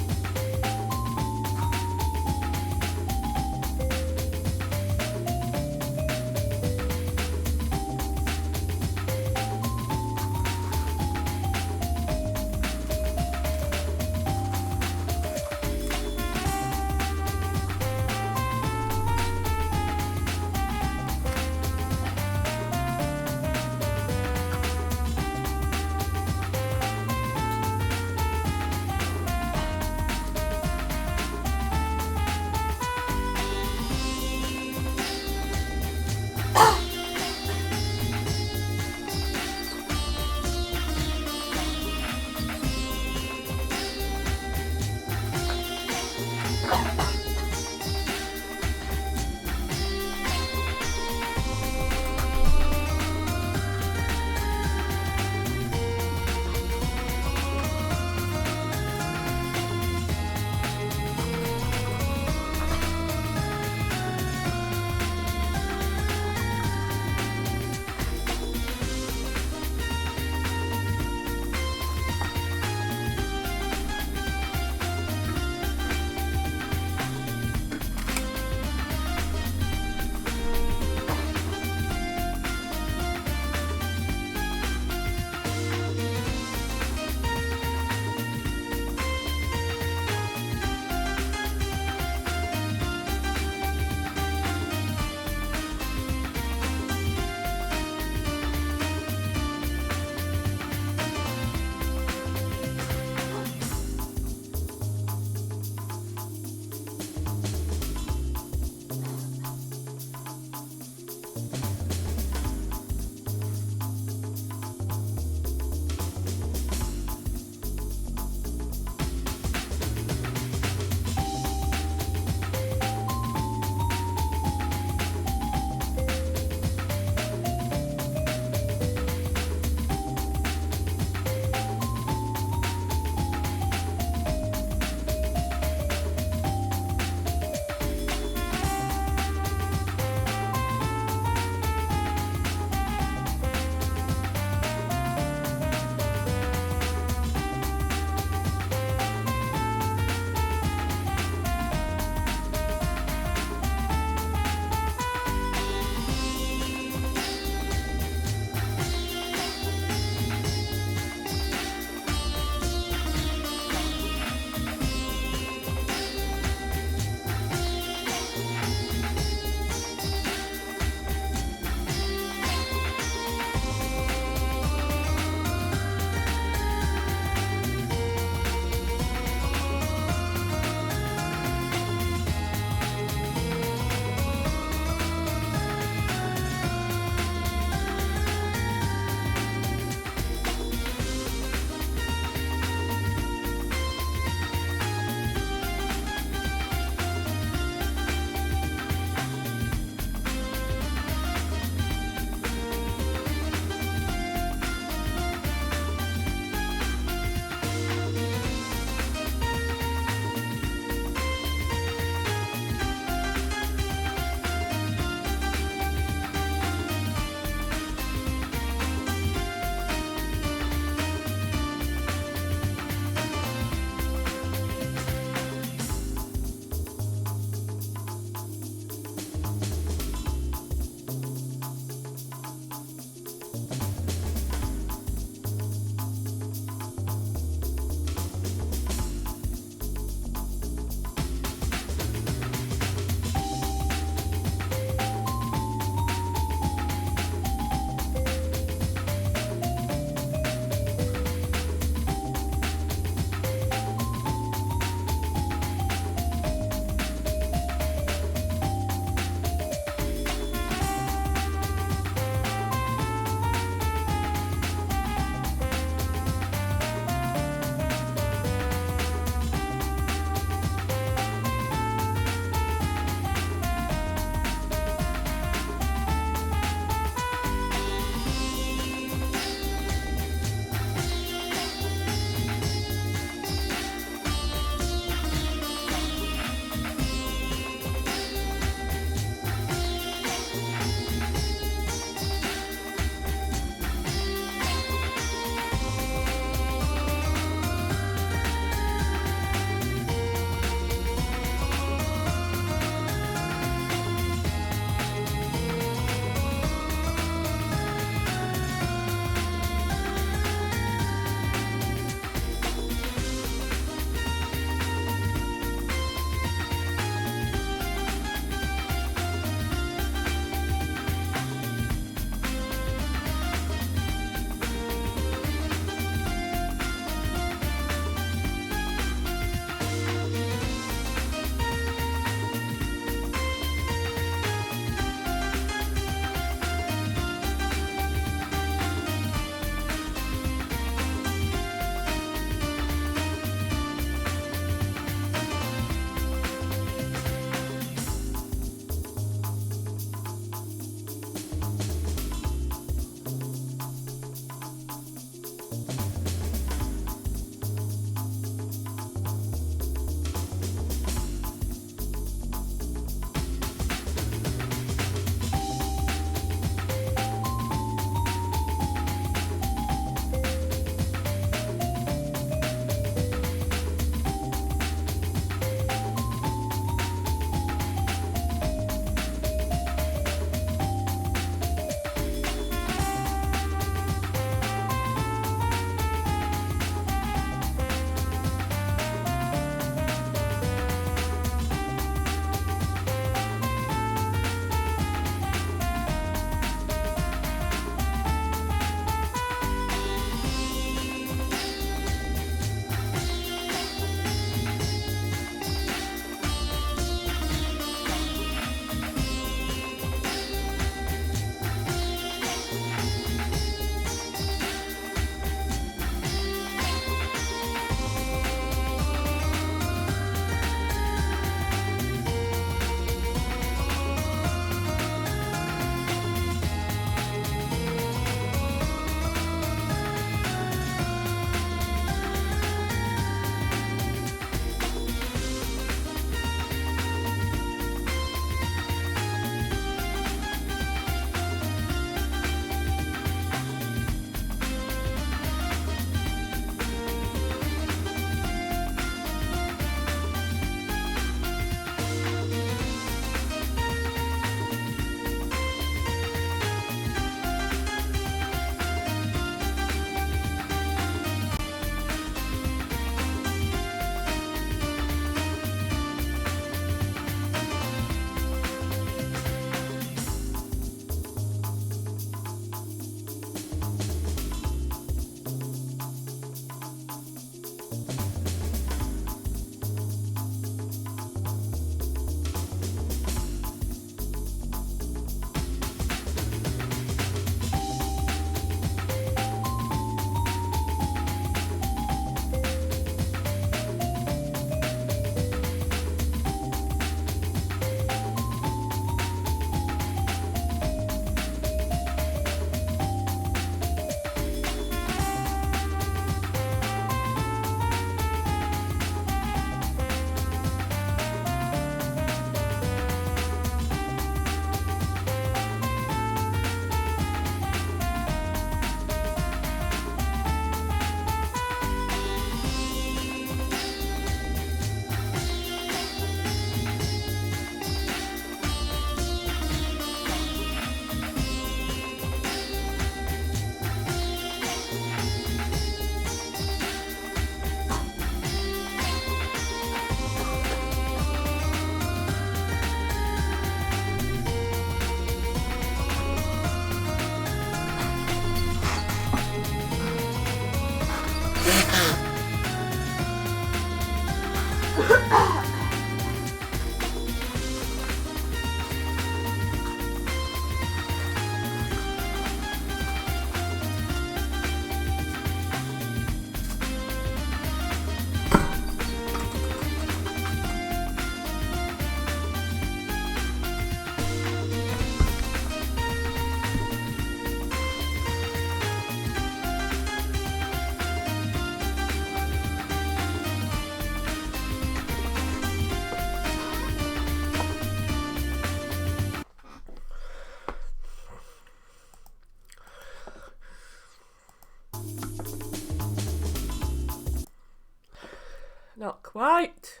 [SPEAKER 1] quite.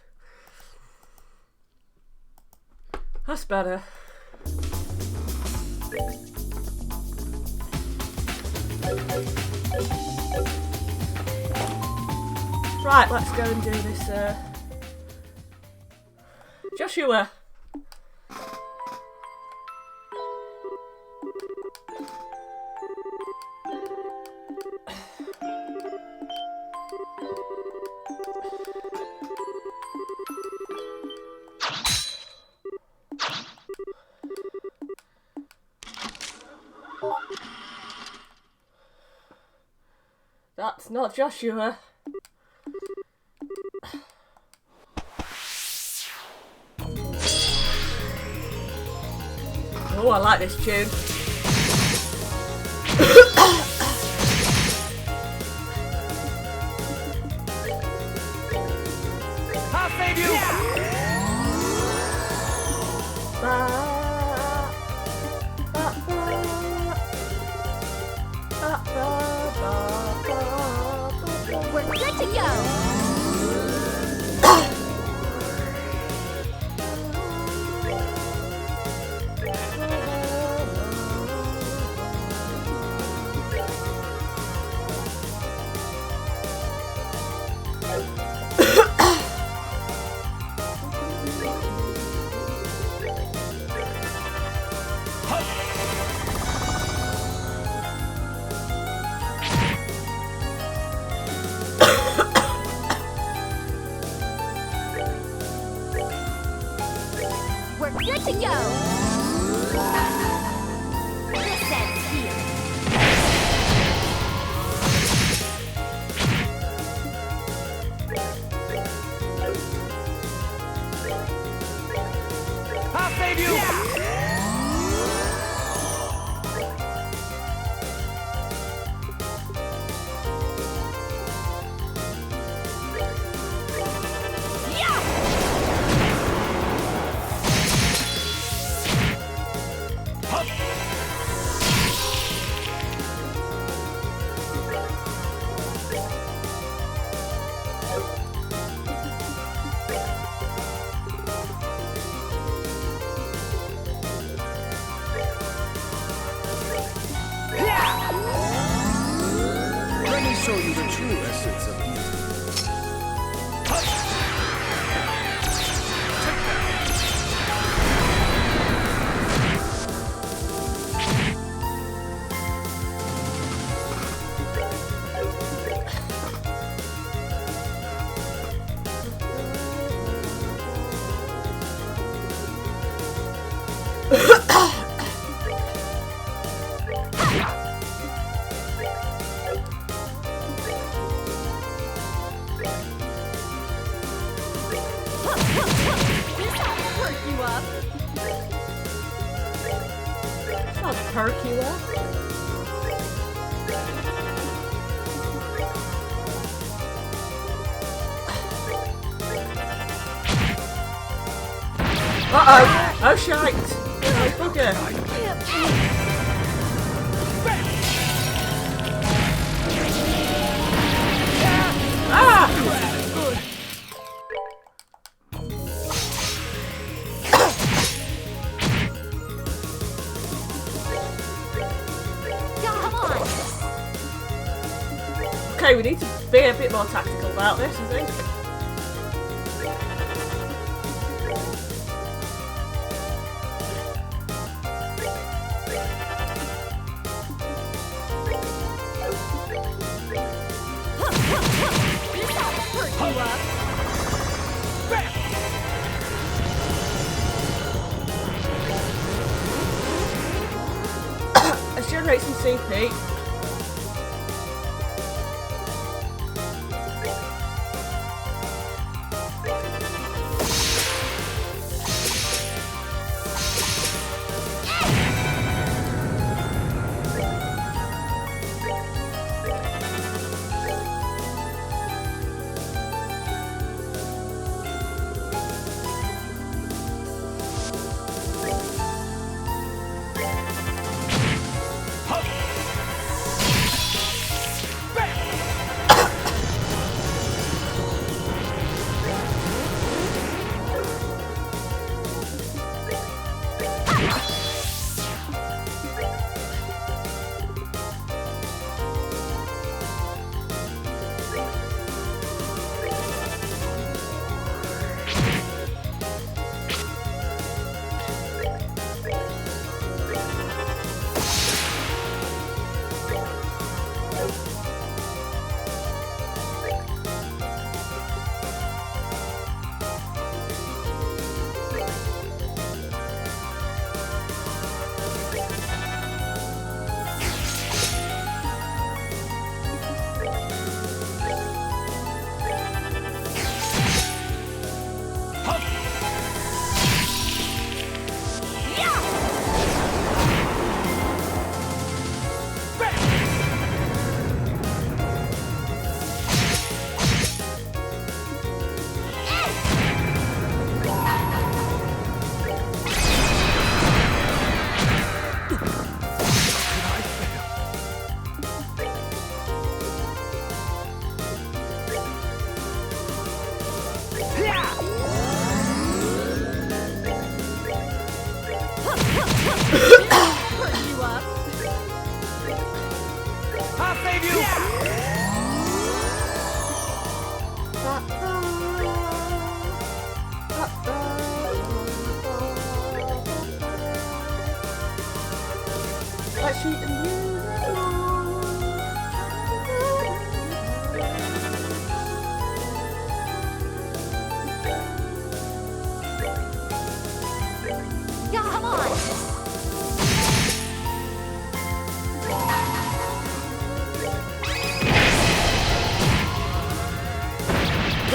[SPEAKER 1] That's better. Right, let's go and do this, Joshua. That's not Joshua. Oh, I like this tune.
[SPEAKER 4] I'll save you!
[SPEAKER 2] We're good to go. We're good to go. This ends here.
[SPEAKER 4] I'll save you!
[SPEAKER 3] Let me show you the true essence of beauty.
[SPEAKER 1] I'll perk you up. Uh-oh! Oh, shite! Oh, bugger! Ah! Okay, we need to be a bit more tactical about this, I think. Let's generate some CP.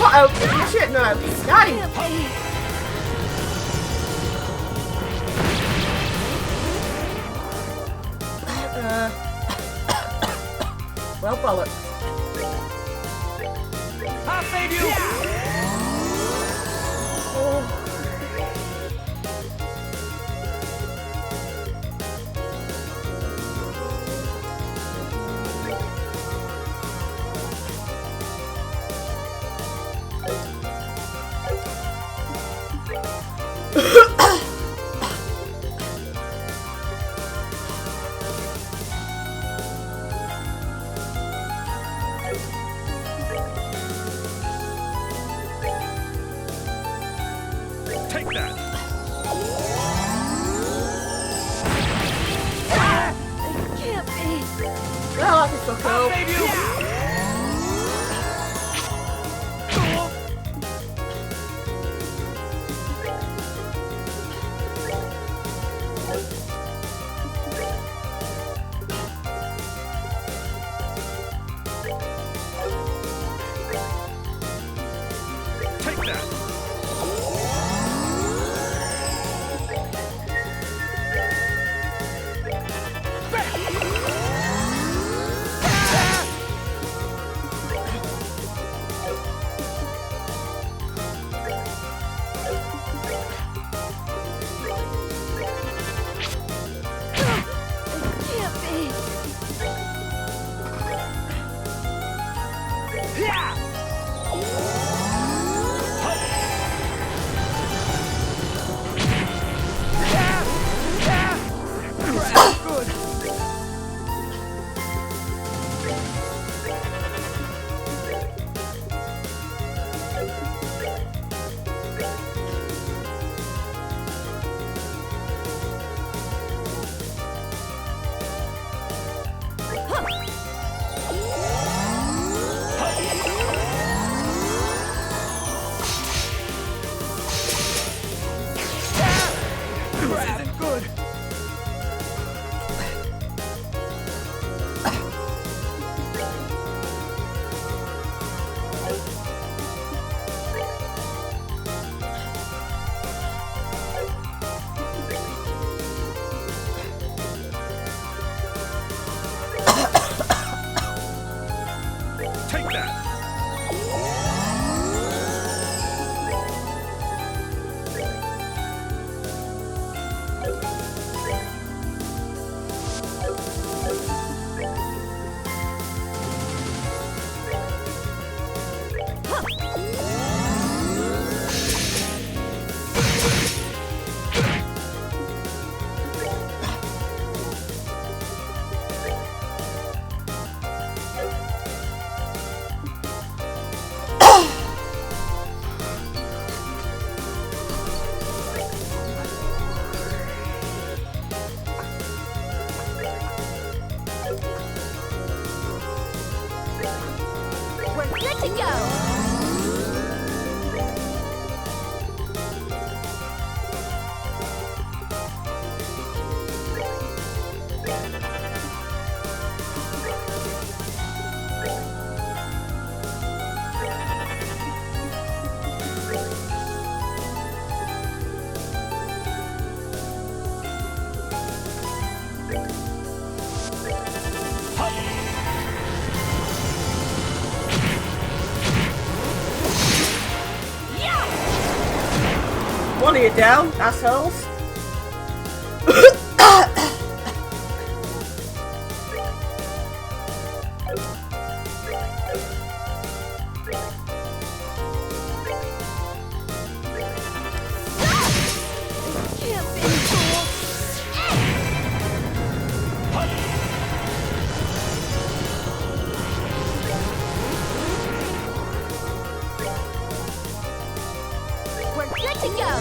[SPEAKER 1] Oh, shit, no. Die! Well, bollocks.
[SPEAKER 4] I'll save you!
[SPEAKER 1] Oh.
[SPEAKER 3] Take that!
[SPEAKER 2] It can't be.
[SPEAKER 1] Well, that is so cool.
[SPEAKER 4] I'll save you!
[SPEAKER 3] Take that!
[SPEAKER 2] It can't be.
[SPEAKER 3] Take that!
[SPEAKER 2] We're good to go.
[SPEAKER 1] One of you down, assholes.
[SPEAKER 2] Can't be cool. We're good to go.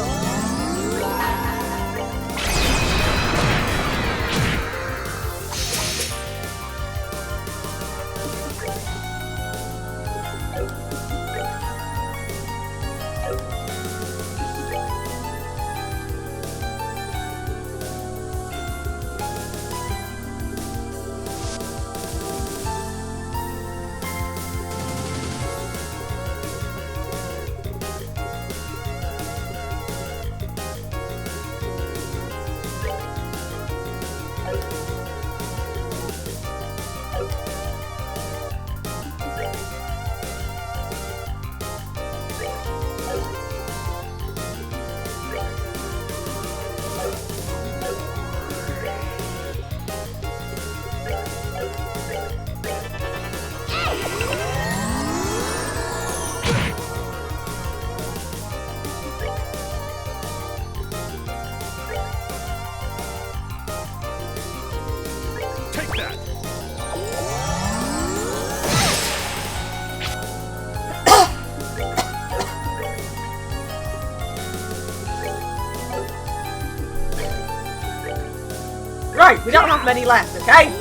[SPEAKER 1] We don't have many left, okay?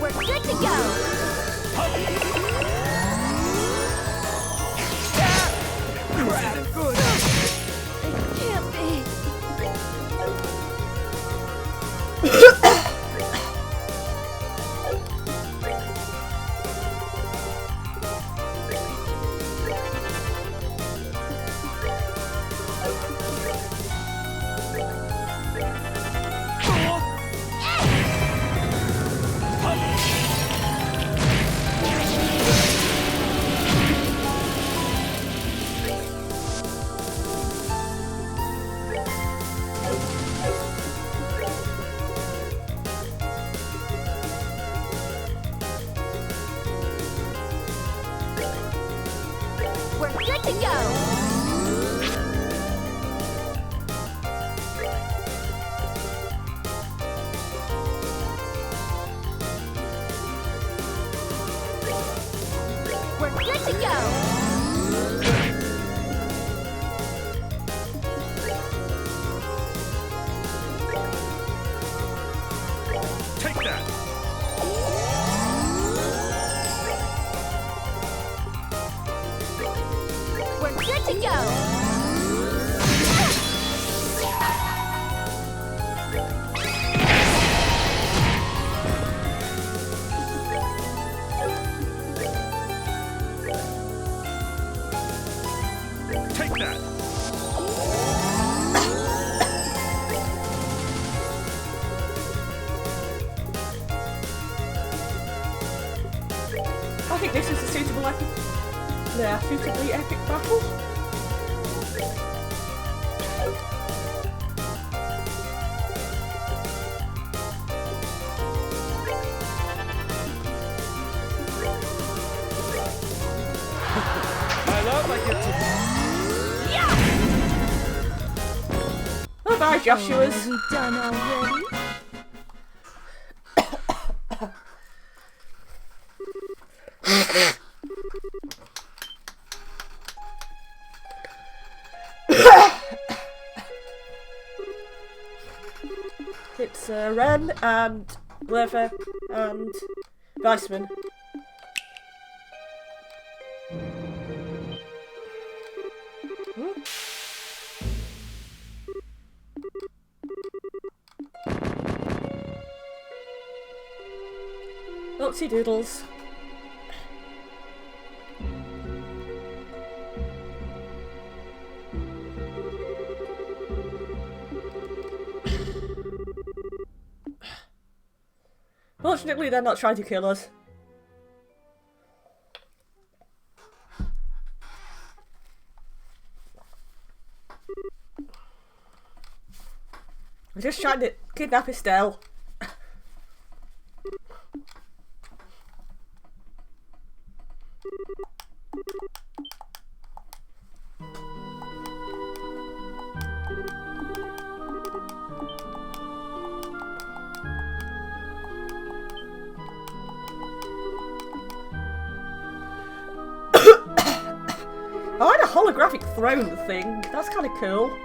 [SPEAKER 2] We're good to go. It can't be. We're good to go. We're good to go.
[SPEAKER 3] Take that!
[SPEAKER 2] We're good to go.
[SPEAKER 3] Take that!
[SPEAKER 1] I think this is a suitably epic battle.
[SPEAKER 3] My love, I get to...
[SPEAKER 1] Oh, bye, Joshua's.
[SPEAKER 2] Are we done already?
[SPEAKER 1] It's Ren and Lever and Weissman. Oopsie doodles. Fortunately, they're not trying to kill us. We're just trying to kidnap Estelle. I like a holographic throne thing. That's kind of cool.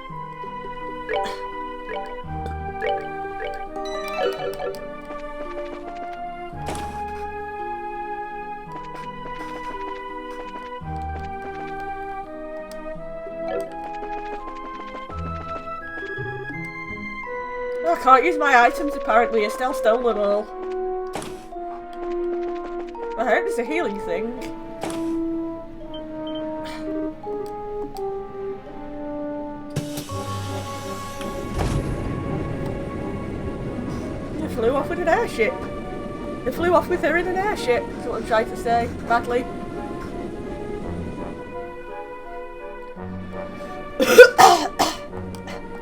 [SPEAKER 1] I can't use my items apparently. Estelle stole them all. I heard it's a healing thing. They flew off with an airship. They flew off with her in an airship. That's what I'm trying to say. Badly.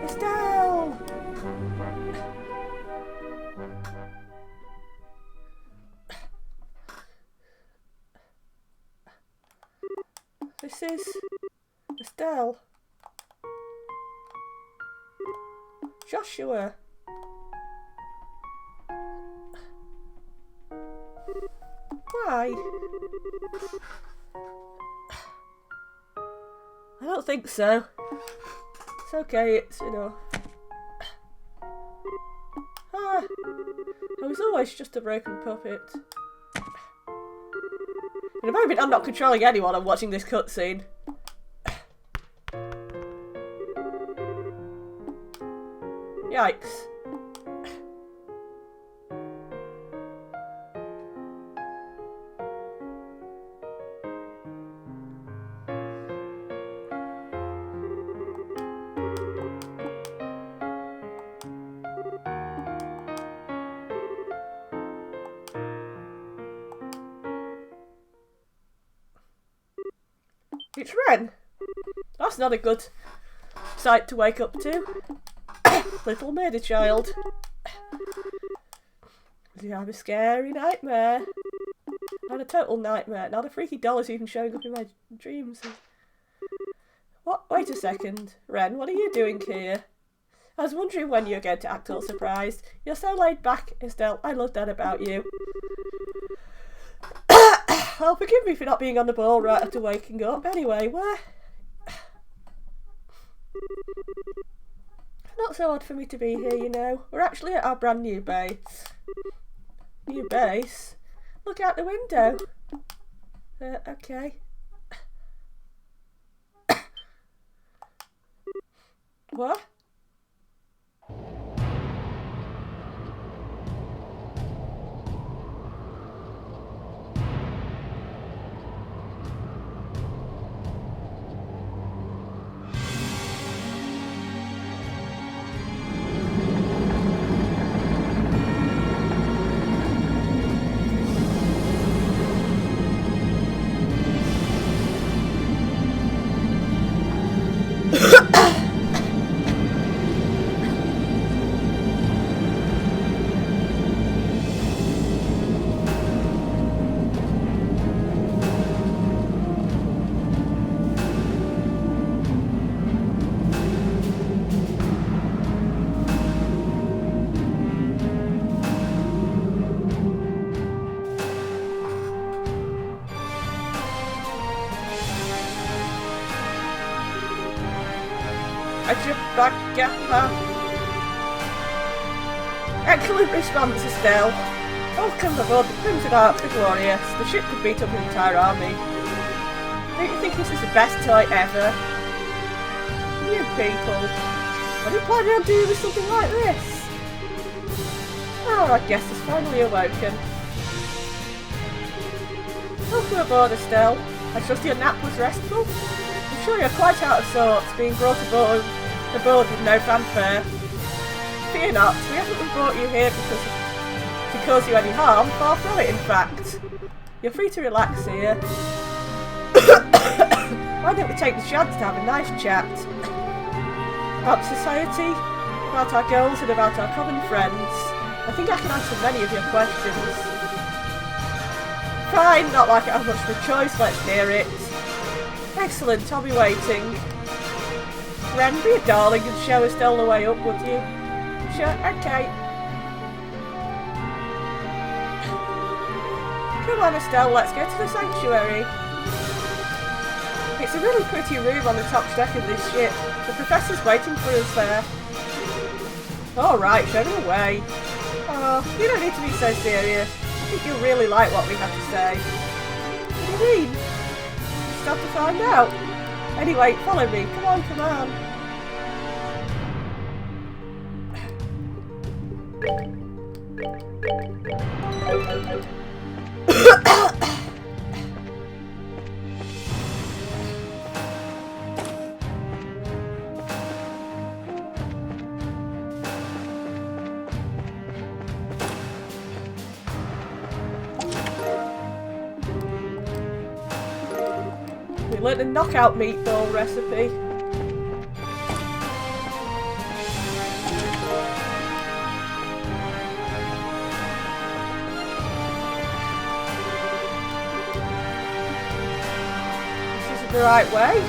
[SPEAKER 1] Estelle! This is Estelle. Joshua. Why? I don't think so. It's okay, it's enough. Ah, I was always just a broken puppet. In a moment I'm not controlling anyone, I'm watching this cutscene. Yikes. It's Ren. That's not a good sight to wake up to. Little murder child. Did you have a scary nightmare? I had a total nightmare. Now the freaky doll is even showing up in my dreams. What? Wait a second. Ren, what are you doing here? I was wondering when you were going to act all surprised. You're so laid back, Estelle. I love that about you. Oh, forgive me for not being on the ball right after waking up. Anyway, where? Not so odd for me to be here, you know. We're actually at our brand new base. New base? Look out the window. Okay. What? Excellent response, Estelle. Welcome aboard the Crimson Ark, the Glorious. The ship could beat up an entire army. Don't you think this is the best toy ever? You people. What do you plan on doing with something like this? Oh, I guess it's finally awoken. Welcome aboard, Estelle. I trust your nap was restful? I'm sure you're quite out of sorts, being brought aboard with no fanfare. Fear not, we haven't brought you here to cause you any harm, far from it in fact. You're free to relax here. Why don't we take the chance to have a nice chat? About society, about our goals and about our common friends. I think I can answer many of your questions. Fine, not like I have much of a choice, let's hear it. Excellent, I'll be waiting. Ren, be a darling and show Estelle the way up, would you? Sure, okay. Come on, Estelle, let's go to the sanctuary. It's a really pretty room on the top deck of this ship. The professor's waiting for us there. Alright, show me the way. Oh, you don't need to be so serious. I think you'll really like what we have to say. What do you mean? Just have to find out. Anyway, follow me. Come on, come on. We learned a knockout meatball recipe. the right way.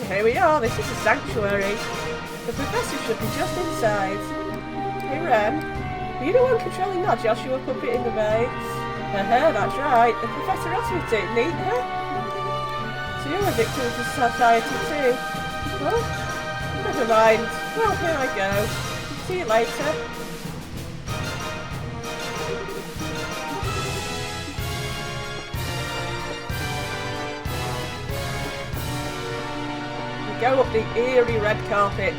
[SPEAKER 1] Here we are, this is a sanctuary. The professor should be just inside. Hey Ren, are you the one controlling that Joshua puppet in the maze? That's right. The professor asked me to meet her. So you're a victim of the society too. Well, never mind. Well, here I go. See you later. Go up the eerie red carpet.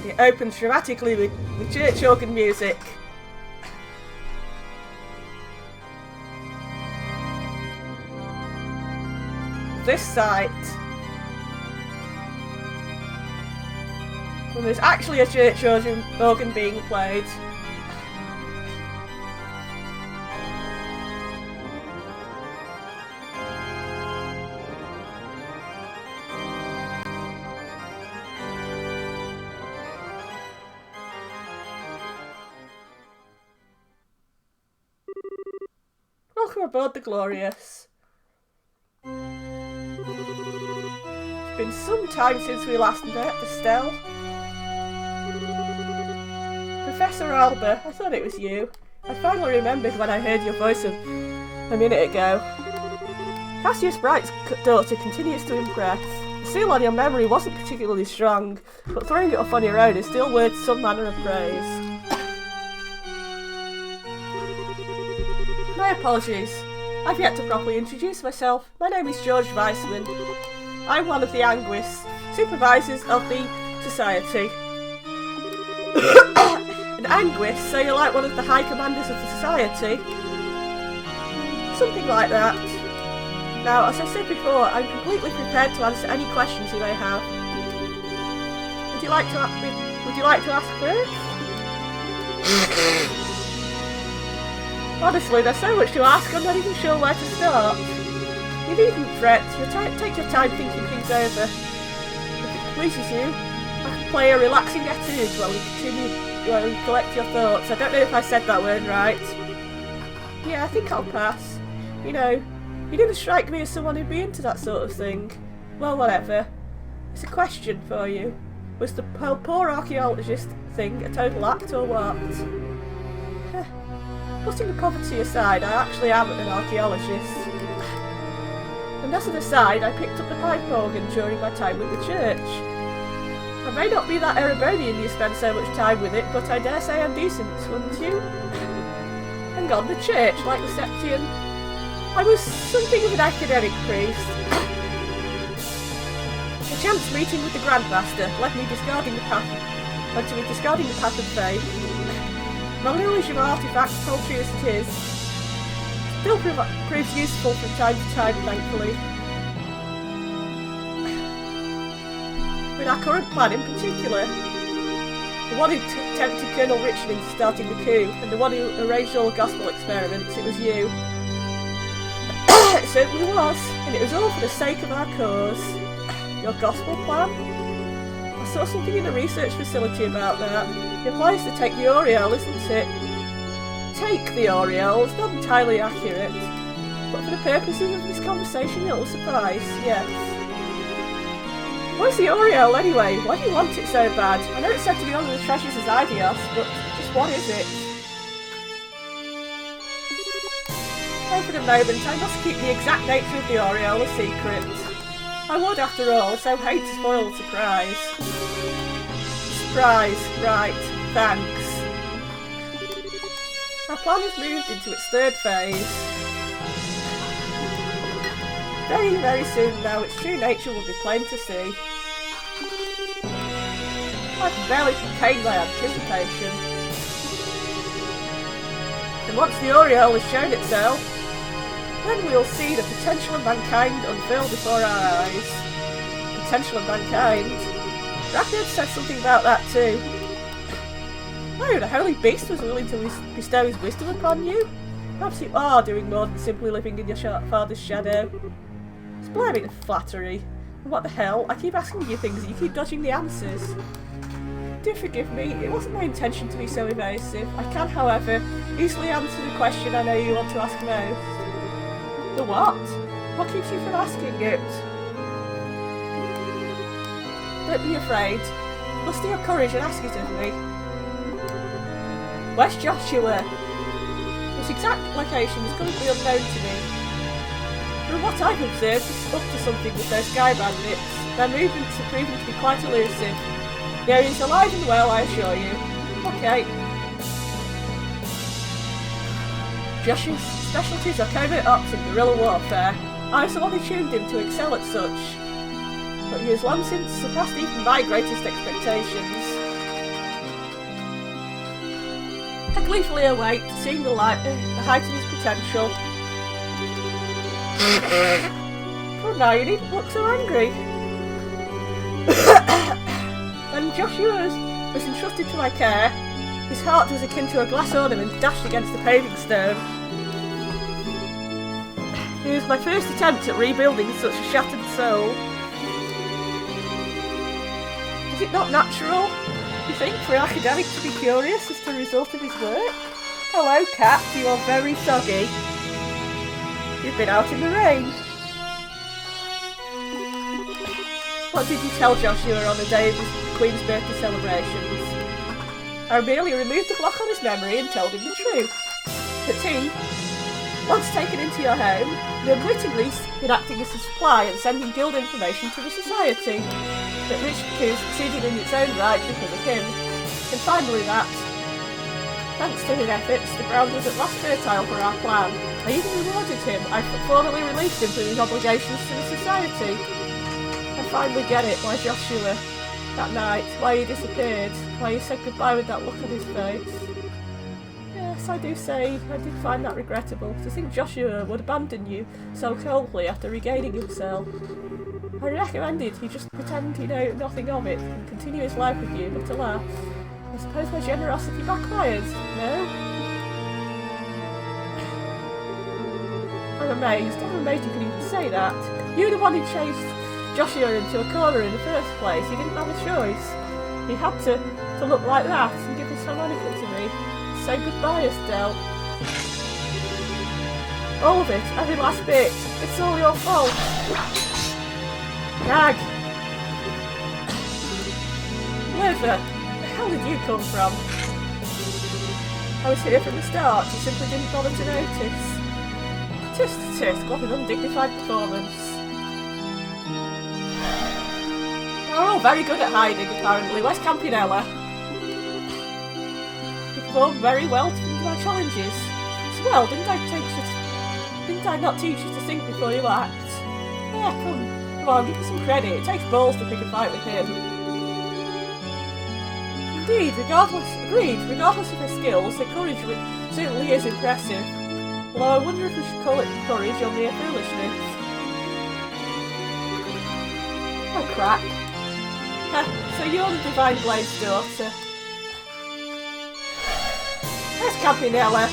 [SPEAKER 1] It opens dramatically with church organ music. This site. Well, there's actually a church organ being played. Welcome aboard the Glorious. It's been some time since we last met, Estelle. Professor Alba, I thought it was you. I finally remembered when I heard your voice a minute ago. Cassius Bright's daughter continues to impress. The seal on your memory wasn't particularly strong, but throwing it off on your own is still worth some manner of praise. My apologies. I've yet to properly introduce myself. My name is George Weissman. I'm one of the Anguis, supervisors of the Society. An Anguis, so you're like one of the High Commanders of the Society? Something like that. Now, as I said before, I'm completely prepared to answer any questions you may have. Would you like to ask first? Honestly, there's so much to ask, I'm not even sure where to start. You needn't fret, take your time thinking things over. If it pleases you, I can play a relaxing etude while you collect your thoughts. I don't know if I said that word right. Yeah, I think I'll pass. You know, you didn't strike me as someone who'd be into that sort of thing. Well, whatever. It's a question for you. Was the poor archaeologist thing a total act or what? Putting the poverty aside, I actually am an archaeologist. And as an aside, I picked up the pipe organ during my time with the church. I may not be that Erebonian you spend so much time with it, but I dare say I'm decent, wouldn't you? Hang on, the church, like the Septian. I was something of an academic priest. A chance meeting with the Grandmaster left me discarding the path of faith. My knowledge of artifacts, paltry as it is, still proves useful from time to time, thankfully. With our current plan in particular, the one who tempted Colonel Richard into starting the coup, and the one who arranged all the gospel experiments, it was you. It certainly was, and it was all for the sake of our cause. Your gospel plan? I saw something in the research facility about that. The plan is to take the Aureole, isn't it? Take the Aureole, it's not entirely accurate. But for the purposes of this conversation, it'll suffice, yes. What is the Aureole anyway? Why do you want it so bad? I know it's said to be one of the treasures as Idios, but just what is it? And for the moment, I must keep the exact nature of the Aureole a secret. I would, after all, so hate to spoil the surprise. surprise. Right, thanks. Our plan has moved into its third phase. Very, very soon now, its true nature will be plain to see. I can barely contain my anticipation. And once the aureole has shown itself, then we'll see the potential of mankind unfurl before our eyes. Potential of mankind? Rackard said something about that too. Oh, the holy beast was willing to bestow his wisdom upon you? Perhaps you are doing more than simply living in your father's shadow. It's blaming flattery. And what the hell? I keep asking you things and you keep dodging the answers. Do forgive me, it wasn't my intention to be so evasive. I can, however, easily answer the question I know you want to ask most. The what? What keeps you from asking it? Don't be afraid. Muster your courage and ask it of me. Where's Joshua? His exact location is currently unknown to me. From what I've observed, he's up to something with those sky bandits. Their movements have proven to be quite elusive. Yeah, he's alive and well, I assure you. Okay. Joshua's specialties are covert ops and guerrilla warfare. I solely tuned him to excel at such. But he has long since surpassed even my greatest expectations. I gleefully await seeing the height of his potential. Oh no, you needn't look so angry. When Joshua was entrusted to my care, his heart was akin to a glass ornament dashed against the paving stone. It was my first attempt at rebuilding such a shattered soul. Is it not natural, you think, for an academic to be curious as to the result of his work? Hello, Cat, you are very soggy. You've been out in the rain. What did you tell Joshua on the day of the Queen's birthday celebrations? I merely removed the block on his memory and told him the truth. That he, once taken into your home, had unwittingly been acting as a supply and sending guild information to the society. That Rich Coup succeeded in its own right because of him. And finally that, thanks to his efforts, the ground was at last fertile for our plan. I even rewarded him. I formally released him from his obligations to the society. I finally get it, why Joshua, that night, why he disappeared, why he said goodbye with that look on his face. Yes, I do say, I did find that regrettable, to think Joshua would abandon you so coldly after regaining himself. I recommended he just pretend he knew nothing of it and continue his life with you, but alas, I suppose my generosity backfired, no? I'm amazed you could even say that. You were the one who chased Joshua into a corner in the first place. He didn't have a choice. He had to look like that and give his harmonica to me. Say goodbye, Estelle. All of it, every last bit. It's all your fault. Nag! Liver, where the hell did you come from? I was here from the start, you simply didn't bother to notice. Tisk, what an undignified performance. You're all very good at hiding, apparently. Where's Campinella? You performed very well to my challenges. Well, didn't I not teach you to think before you act? Yeah, come on, give me some credit. It takes balls to pick a fight with him. Indeed, regardless of her skills, her courage certainly is impressive. Although I wonder if we should call it courage or mere foolishness. Oh crap. So you're the Divine Blade's daughter. There's Campinella.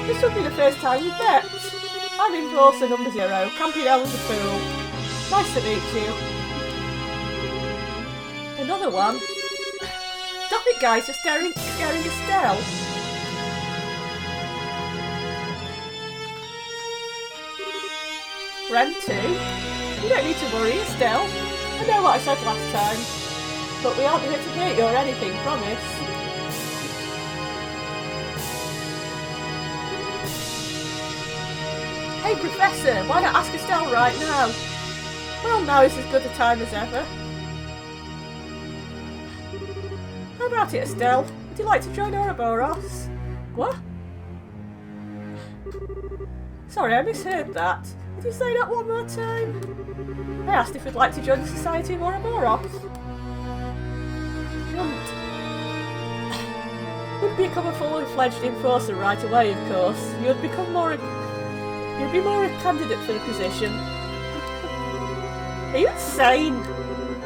[SPEAKER 1] This would be the first time we've met. I'm Enforcer number 0. Campinella's a fool. Nice to meet you. Another one? Stop it, guys, you're scaring Estelle. Ren too? You don't need to worry, Estelle. I know what I said last time. But we aren't here to hurt you or anything, promise. Hey Professor, why not ask Estelle right now? Well, now is as good a time as ever. How about it, Estelle? Would you like to join Ouroboros? What? Sorry, I misheard that. Would you say that one more time? I asked if you'd like to join the Society of Ouroboros. You wouldn't become a fully-fledged enforcer right away, of course. You'd be more a candidate for the position. Are you insane?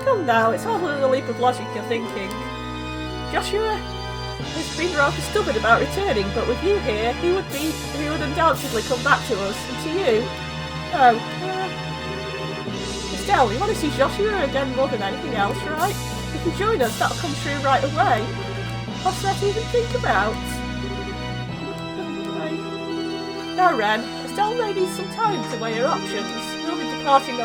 [SPEAKER 1] Come now, it's hardly a leap of logic you're thinking. Joshua has been rather stubborn about returning, but with you here, he would undoubtedly come back to us, and to you. Oh, Estelle, you want to see Joshua again more than anything else, right? If you join us, that'll come true right away. What's that to even think about? Now, Ren, Estelle may need some time to weigh her options. We'll be departing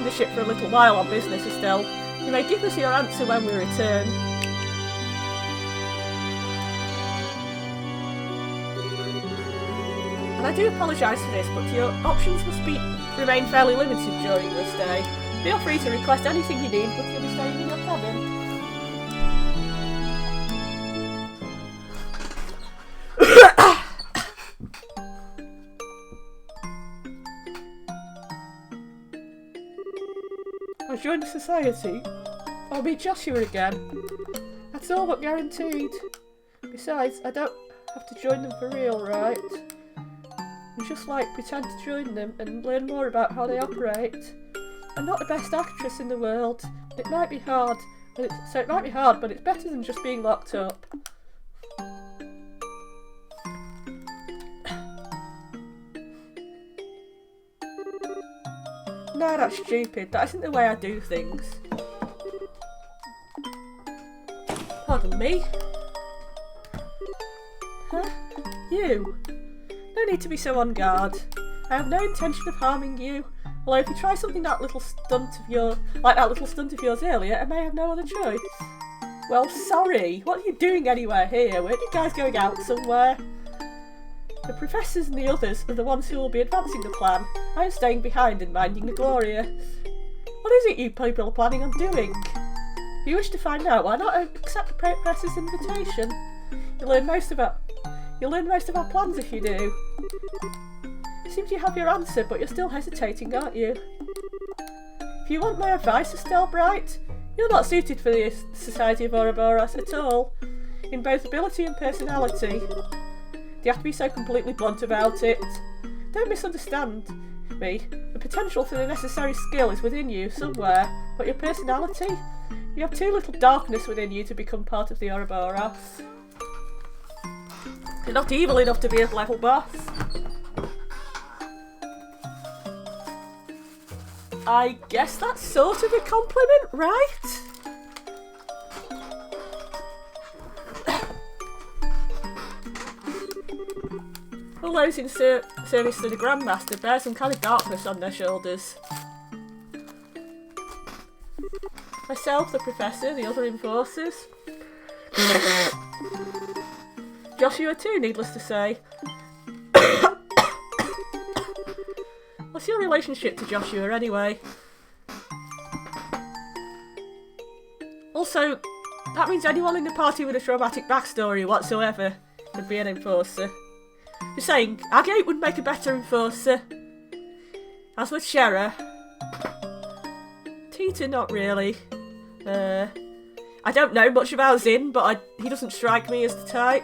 [SPEAKER 1] the ship for a little while on business, Estelle. You may give us your answer when we return. And I do apologise for this, but your options must remain fairly limited during your stay. Feel free to request anything you need, but you'll be staying in your cabin. I joined the society. I'll meet Joshua again. That's all but guaranteed. Besides, I don't have to join them for real, right? You just pretend to join them and learn more about how they operate. I'm not the best actress in the world. It might be hard, but it's better than just being locked up. No, that's stupid. That isn't the way I do things. Pardon me? Huh? You? No need to be so on guard. I have no intention of harming you. Although if you try something like that little stunt of yours earlier, I may have no other choice. Well, sorry. What are you doing anywhere here? Weren't you guys going out somewhere? The professors and the others are the ones who will be advancing the plan. I am staying behind and minding the Gloria. What is it you people are planning on doing? If you wish to find out, why not accept the professor's invitation? You'll learn most of our plans if you do. It seems you have your answer, but you're still hesitating, aren't you? If you want my advice, Estelle Bright, you're not suited for the Society of Ouroboros at all, in both ability and personality. You have to be so completely blunt about it. Don't misunderstand me. The potential for the necessary skill is within you somewhere, but your personality? You have too little darkness within you to become part of the Ouroboros. You're not evil enough to be a level boss. I guess that's sort of a compliment, right? All those in service to the Grandmaster bear some kind of darkness on their shoulders. Myself, the Professor, the other enforcers. Joshua too, needless to say. What's your relationship to Joshua anyway? Also, that means anyone in the party with a traumatic backstory whatsoever could be an enforcer. Just saying, Agate would make a better enforcer. As with Shera. Tita, not really. I don't know much about Zin, but he doesn't strike me as the type.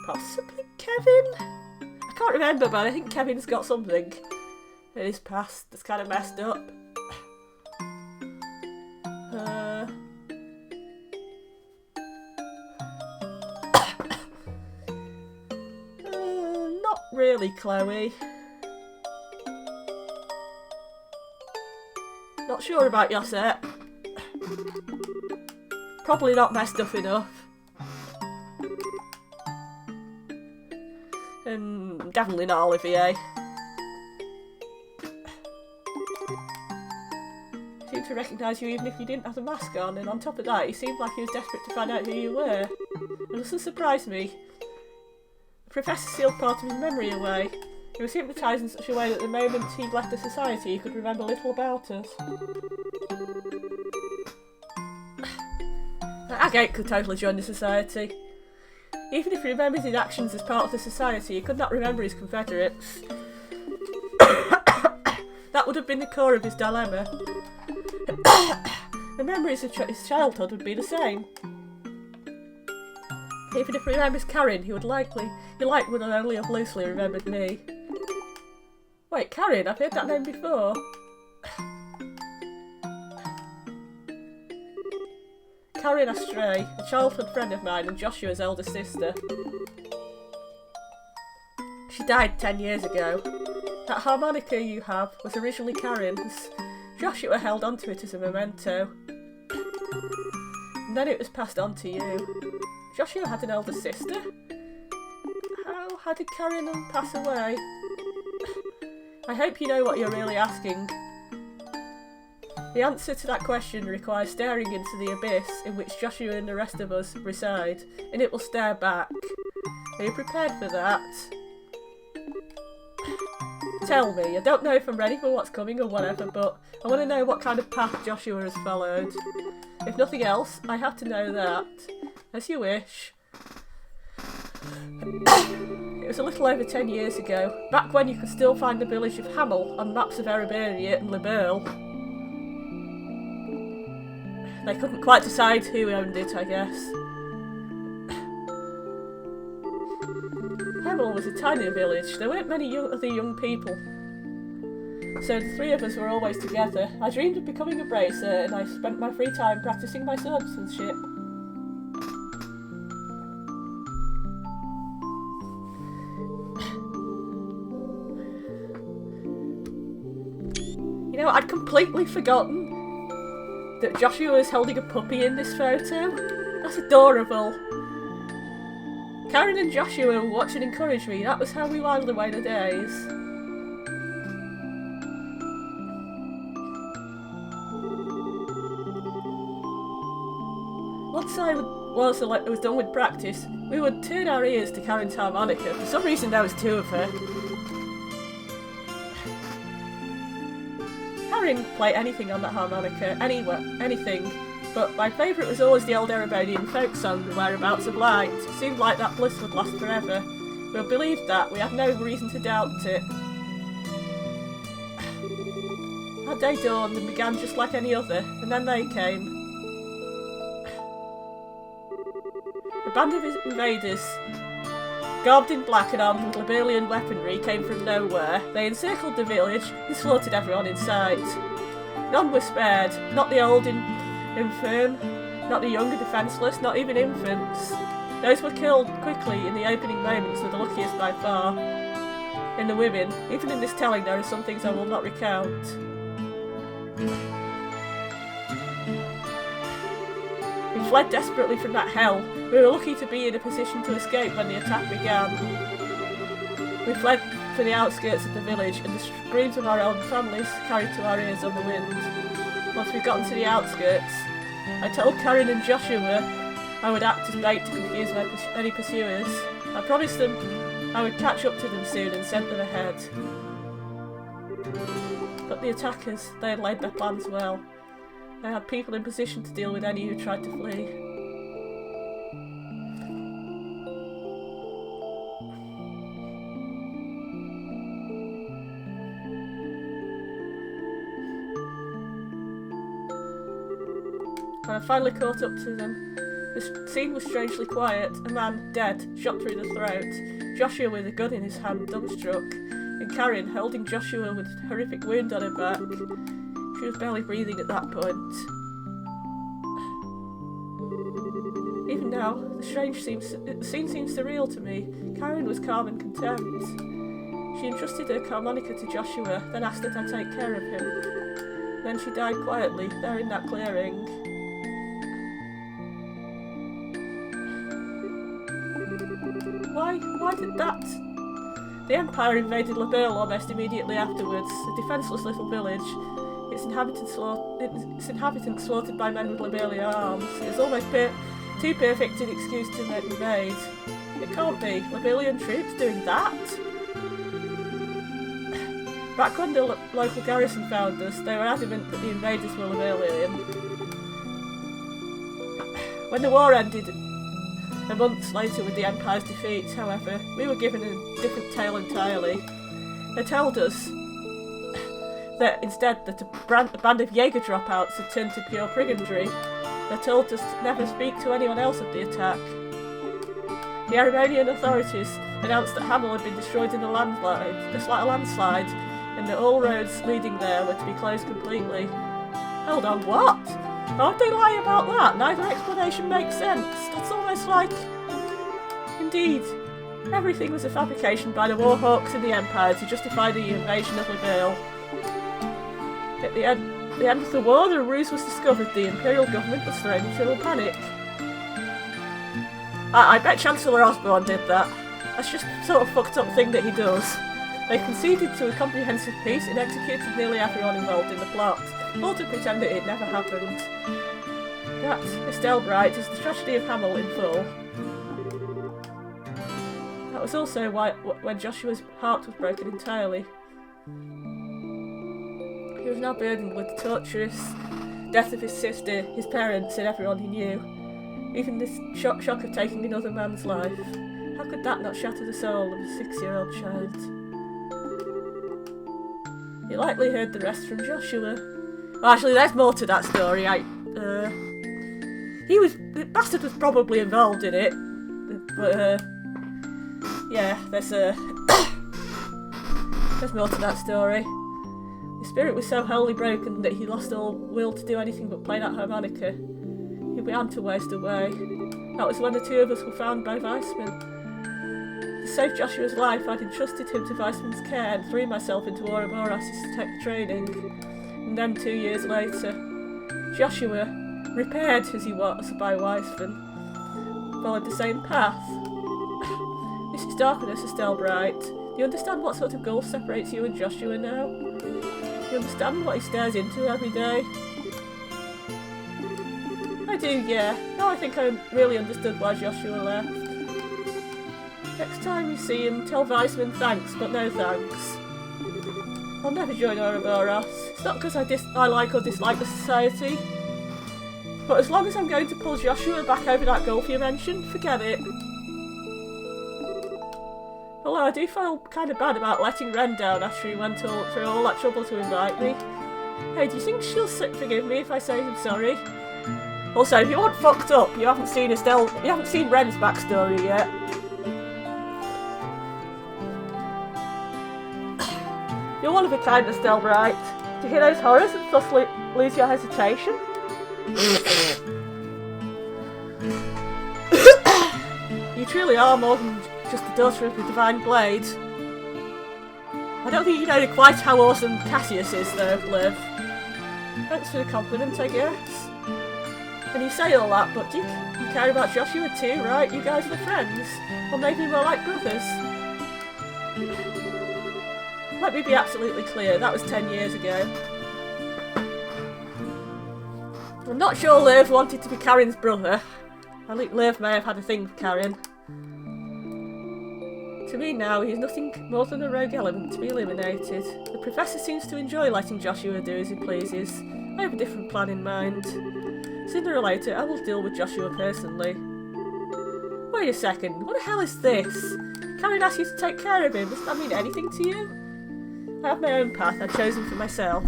[SPEAKER 1] Possibly Kevin? I can't remember, but I think Kevin's got something in his past that's kind of messed up. Not really, Chloe. Not sure about your set. Probably not messed up enough. And definitely not Olivier. He seemed to recognise you even if you didn't have the mask on, and on top of that, he seemed like he was desperate to find out who you were. It doesn't surprise me. The Professor sealed part of his memory away. He was hypnotised in such a way that the moment he'd left the society, he could remember little about us. Agate could totally join the society. Even if he remembers his actions as part of the society, he could not remember his confederates. That would have been the core of his dilemma. The memories of his childhood would be the same. Even if he remembers Karen, he would only have loosely remembered me. Wait, Karen? I've heard that name before. Karen Astray, a childhood friend of mine and Joshua's elder sister. She died 10 years ago. That harmonica you have was originally Karen's. Joshua held onto it as a memento. And then it was passed on to you. Joshua had an elder sister? How did Karen pass away? I hope you know what you're really asking. The answer to that question requires staring into the abyss in which Joshua and the rest of us reside, and it will stare back. Are you prepared for that? Tell me, I don't know if I'm ready for what's coming or whatever, but I want to know what kind of path Joshua has followed. If nothing else, I have to know that. As you wish. It was a little over 10 years ago, back when you could still find the village of Hamel on maps of Erebania and Liberl. They couldn't quite decide who owned it, I guess. Hamel was a tiny village. There weren't many other young people. So the three of us were always together. I dreamed of becoming a bracer, and I spent my free time practicing my swordsmanship. You know, I'd completely forgotten that Joshua was holding a puppy in this photo. That's adorable. Karen and Joshua would watch and encourage me. That was how we whiled away the days. Once I was done with practice, we would turn our ears to Karen's harmonica. For some reason there was two of her. Karen could play anything on that harmonica, anything, but my favourite was always the old Erebanian folk song, The Whereabouts of Light. It seemed like that bliss would last forever. We believed that, we had no reason to doubt it. That day dawned and began just like any other, and then they came. A band of invaders, garbed in black and armed with Liberlian weaponry, came from nowhere. They encircled the village and slaughtered everyone in sight. None were spared, not the old and infirm, not the young and defenceless, not even infants. Those were killed quickly in the opening moments were the luckiest by far. In the women, even in this telling, there are some things I will not recount. We fled desperately from that hell. We were lucky to be in a position to escape when the attack began. We fled for the outskirts of the village, and the screams of our own families carried to our ears on the wind. Once we'd gotten to the outskirts, I told Karen and Joshua I would act as bait to confuse any pursuers. I promised them I would catch up to them soon and sent them ahead. But the attackers, they had laid their plans well. They had people in position to deal with any who tried to flee. When I finally caught up to them, the scene was strangely quiet. A man, dead, shot through the throat, Joshua with a gun in his hand, dumbstruck, and Karen holding Joshua with a horrific wound on her back. She was barely breathing at that point. Even now, the scene seems surreal to me. Karen was calm and content. She entrusted her harmonica to Joshua, then asked that I take care of him. Then she died quietly, there in that clearing. Why did that? The Empire invaded Liberl almost immediately afterwards, a defenceless little village. Its inhabitants slaughtered by men with Liberlian arms. It was almost too perfect an excuse to be made. It can't be. Liberlian troops doing that? Back when the local garrison found us, they were adamant that the invaders were Lemurian. When the war ended, a month later with the Empire's defeat, however, we were given a different tale entirely. They told us that instead that a band of Jaeger dropouts had turned to pure brigandry. They told us to never speak to anyone else of the attack. The Aromanian authorities announced that Hamel had been destroyed in a landslide, and that all roads leading there were to be closed completely. Hold on, what? Why would they lie about that? Neither explanation makes sense. That's almost like... Indeed. Everything was a fabrication by the Warhawks in the Empire to justify the invasion of Liberl. At the end of the war, the ruse was discovered. The Imperial government was thrown into a panic. I bet Chancellor Osborne did that. That's just the sort of fucked up thing that he does. They conceded to a comprehensive peace and executed nearly everyone involved in the plot, all to pretend that it never happened. That, Estelle Bright, is the tragedy of Hamel in full. That was also when Joshua's heart was broken entirely. He was now burdened with the torturous death of his sister, his parents, and everyone he knew. Even this shock of taking another man's life. How could that not shatter the soul of a 6-year-old child? You likely heard the rest from Joshua. Well, actually, there's more to that story. The bastard was probably involved in it, but yeah, there's more to that story. His spirit was so wholly broken that he lost all will to do anything but play that harmonica. He began to waste away. That was when the two of us were found by Weissman. To save Joshua's life, I'd entrusted him to Weissman's care and threw myself into Ouroboros' tech training. And then 2 years later, Joshua, repaired as he was by Weissman, followed the same path. This is darkness, Estelle Bright. Do you understand what sort of gulf separates you and Joshua now? Do you understand what he stares into every day? I do, yeah. Now I think I really understood why Joshua left. Next time you see him, tell Weissman thanks, but no thanks. I'll never join Ouroboros. It's not because I like or dislike the society, but as long as I'm going to pull Joshua back over that gulf you mentioned, forget it. Although I do feel kind of bad about letting Ren down after he went through all that trouble to invite me. Hey, do you think she'll forgive me if I say I'm sorry? Also, if you want fucked up, you haven't seen Ren's backstory yet. You're one of a kind, Estelle Bright. To hear those horrors and thus lose your hesitation? You truly are more than just the daughter of the Divine Blade. I don't think you know quite how awesome Cassius is, though, Liv. Thanks for the compliment, I guess. And you say all that, but you care about Joshua too, right? You guys are friends. Or maybe more like brothers. Let me be absolutely clear, that was 10 years ago. I'm not sure Liv wanted to be Karen's brother. I think Liv may have had a thing for Karen. To me now, he's nothing more than a rogue element to be eliminated. The Professor seems to enjoy letting Joshua do as he pleases. I have a different plan in mind. Sooner or later, I will deal with Joshua personally. Wait a second, what the hell is this? Karen asked you to take care of him, does that mean anything to you? I have my own path I've chosen for myself.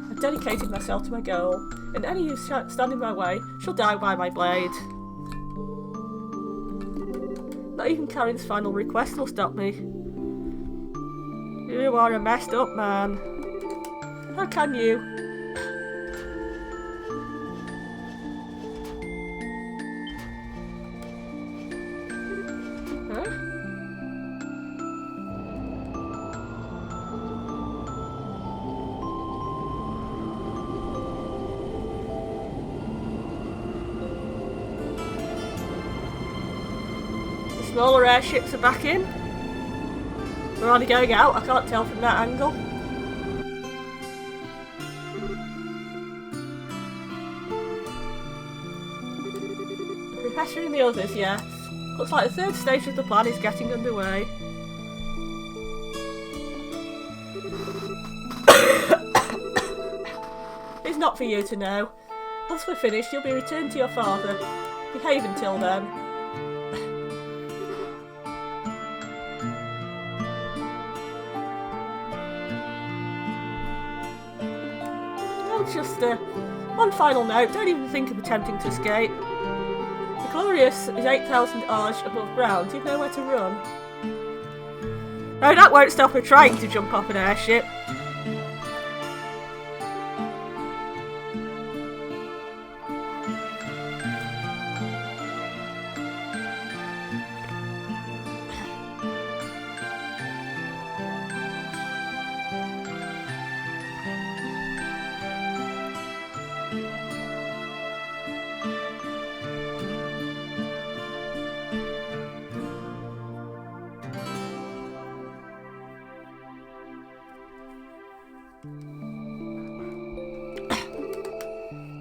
[SPEAKER 1] I've dedicated myself to my goal, and any who stand in my way shall die by my blade. Not even Karen's final request will stop me. You are a messed up man. How can you? Huh? The smaller airships are back in. We're only going out, I can't tell from that angle. The Professor and the others, yes. Looks like the third stage of the plan is getting underway. not for you to know. Once we're finished, you'll be returned to your father. Behave until then. Oh, just one final note. Don't even think of attempting to escape. The Glorious is 8,000 arch above ground. You know where to run. No, that won't stop her trying to jump off an airship.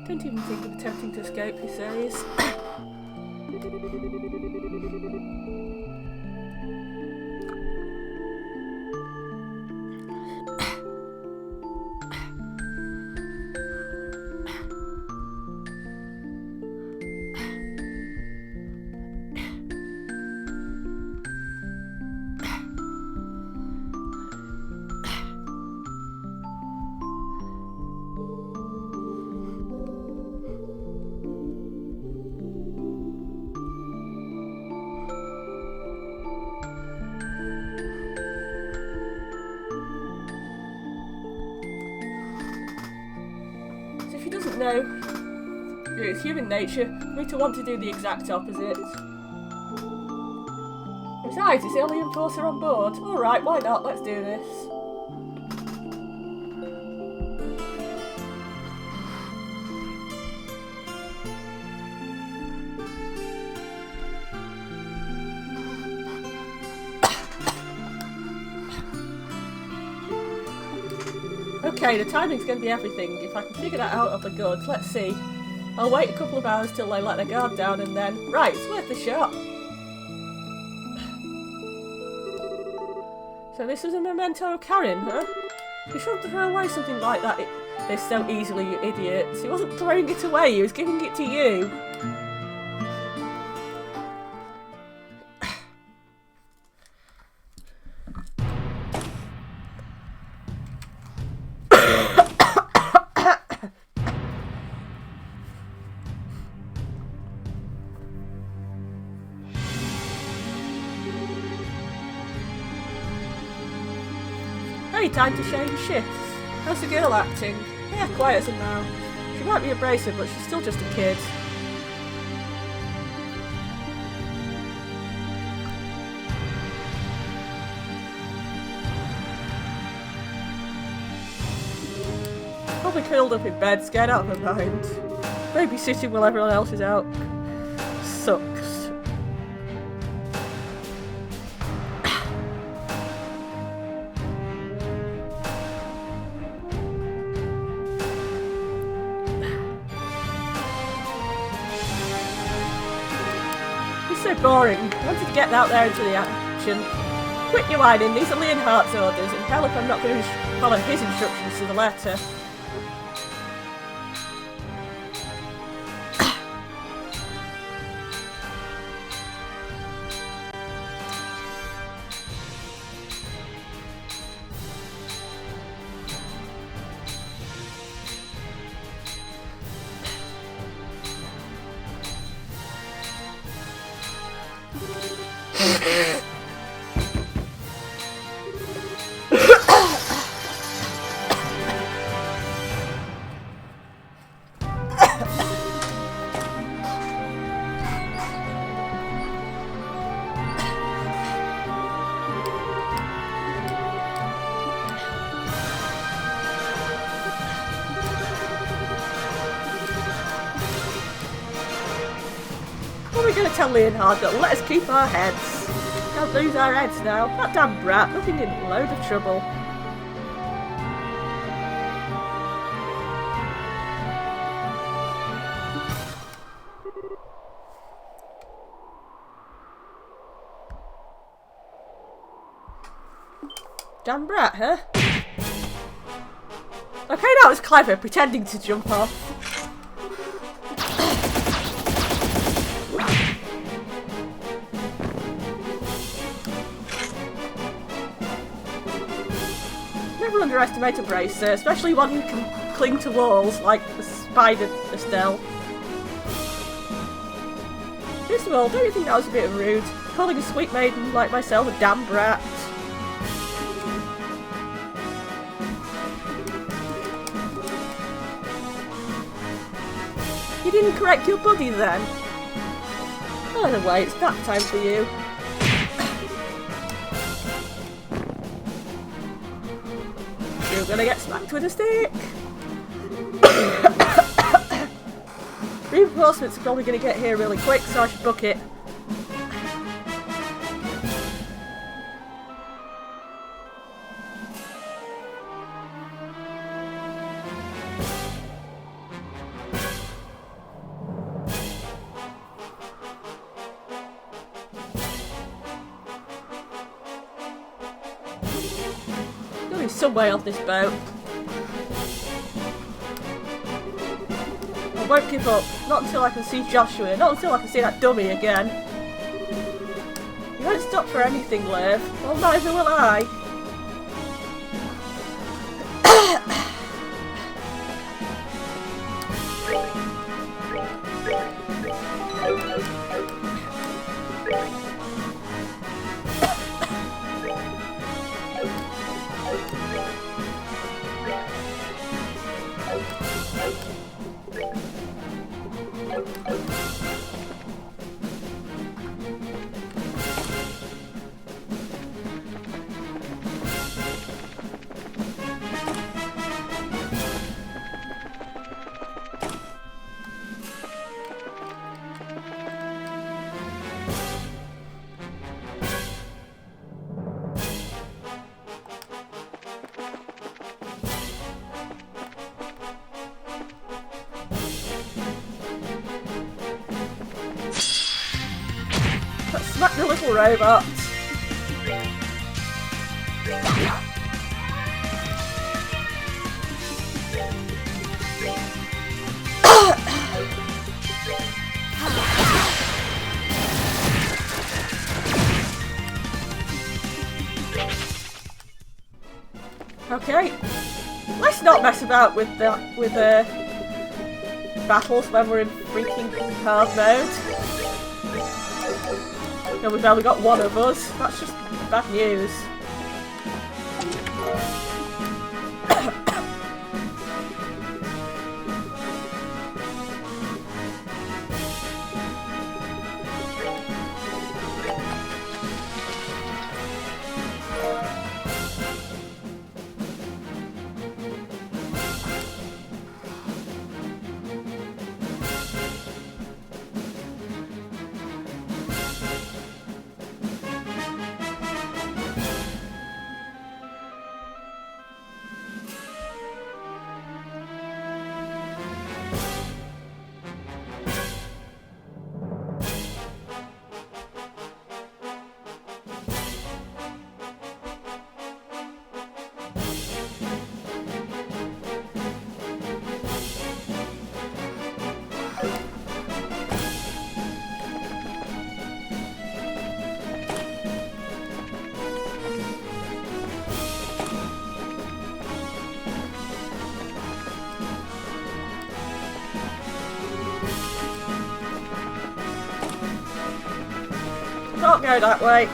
[SPEAKER 1] Don't even think of attempting to escape, he says. No, it's human nature for me to want to do the exact opposite. Besides, it's the only enforcer on board. Alright, why not? Let's do this. Okay, the timing's going to be everything. If I can figure that out, I'll be good. Let's see. I'll wait a couple of hours till they let their guard down and then... Right, it's worth a shot. So this was a memento of Karen, huh? You shouldn't throw away something like that this so easily, you idiots. He wasn't throwing it away, he was giving it to you. Time to change shifts. How's the girl acting? Yeah, quiet as a mouse. She might be abrasive, but she's still just a kid. Probably curled up in bed, scared out of her mind. Babysitting while everyone else is out. Sucks. So boring. I wanted to get out there into the action. Quit your whining, these are Leonhardt's orders, and hell if I'm not going to follow his instructions to the letter. We're going to tell Leonhard that let us keep our heads. Don't lose our heads now. That damn brat, nothing in a load of trouble. Damn brat, huh? Okay, Okay, that was clever, pretending to jump off. Never underestimate a bracer, especially one who can cling to walls like a spider Estelle. First of all, don't you think that was a bit rude? Calling a sweet maiden like myself a damn brat? You didn't correct your buddy then? By the way, it's that time for you. You're gonna get smacked with a stick! Reinforcements are probably gonna get here really quick, so I should book it. There's some way off this boat. I won't give up. Not until I can see Joshua. Not until I can see that dummy again. You won't stop for anything, Liv. Well, neither will I. Smack the little robot. Okay, let's not mess about with the battles when we're in freaking hard mode. No, we've only got one of us. That's just bad news. Can't go that way.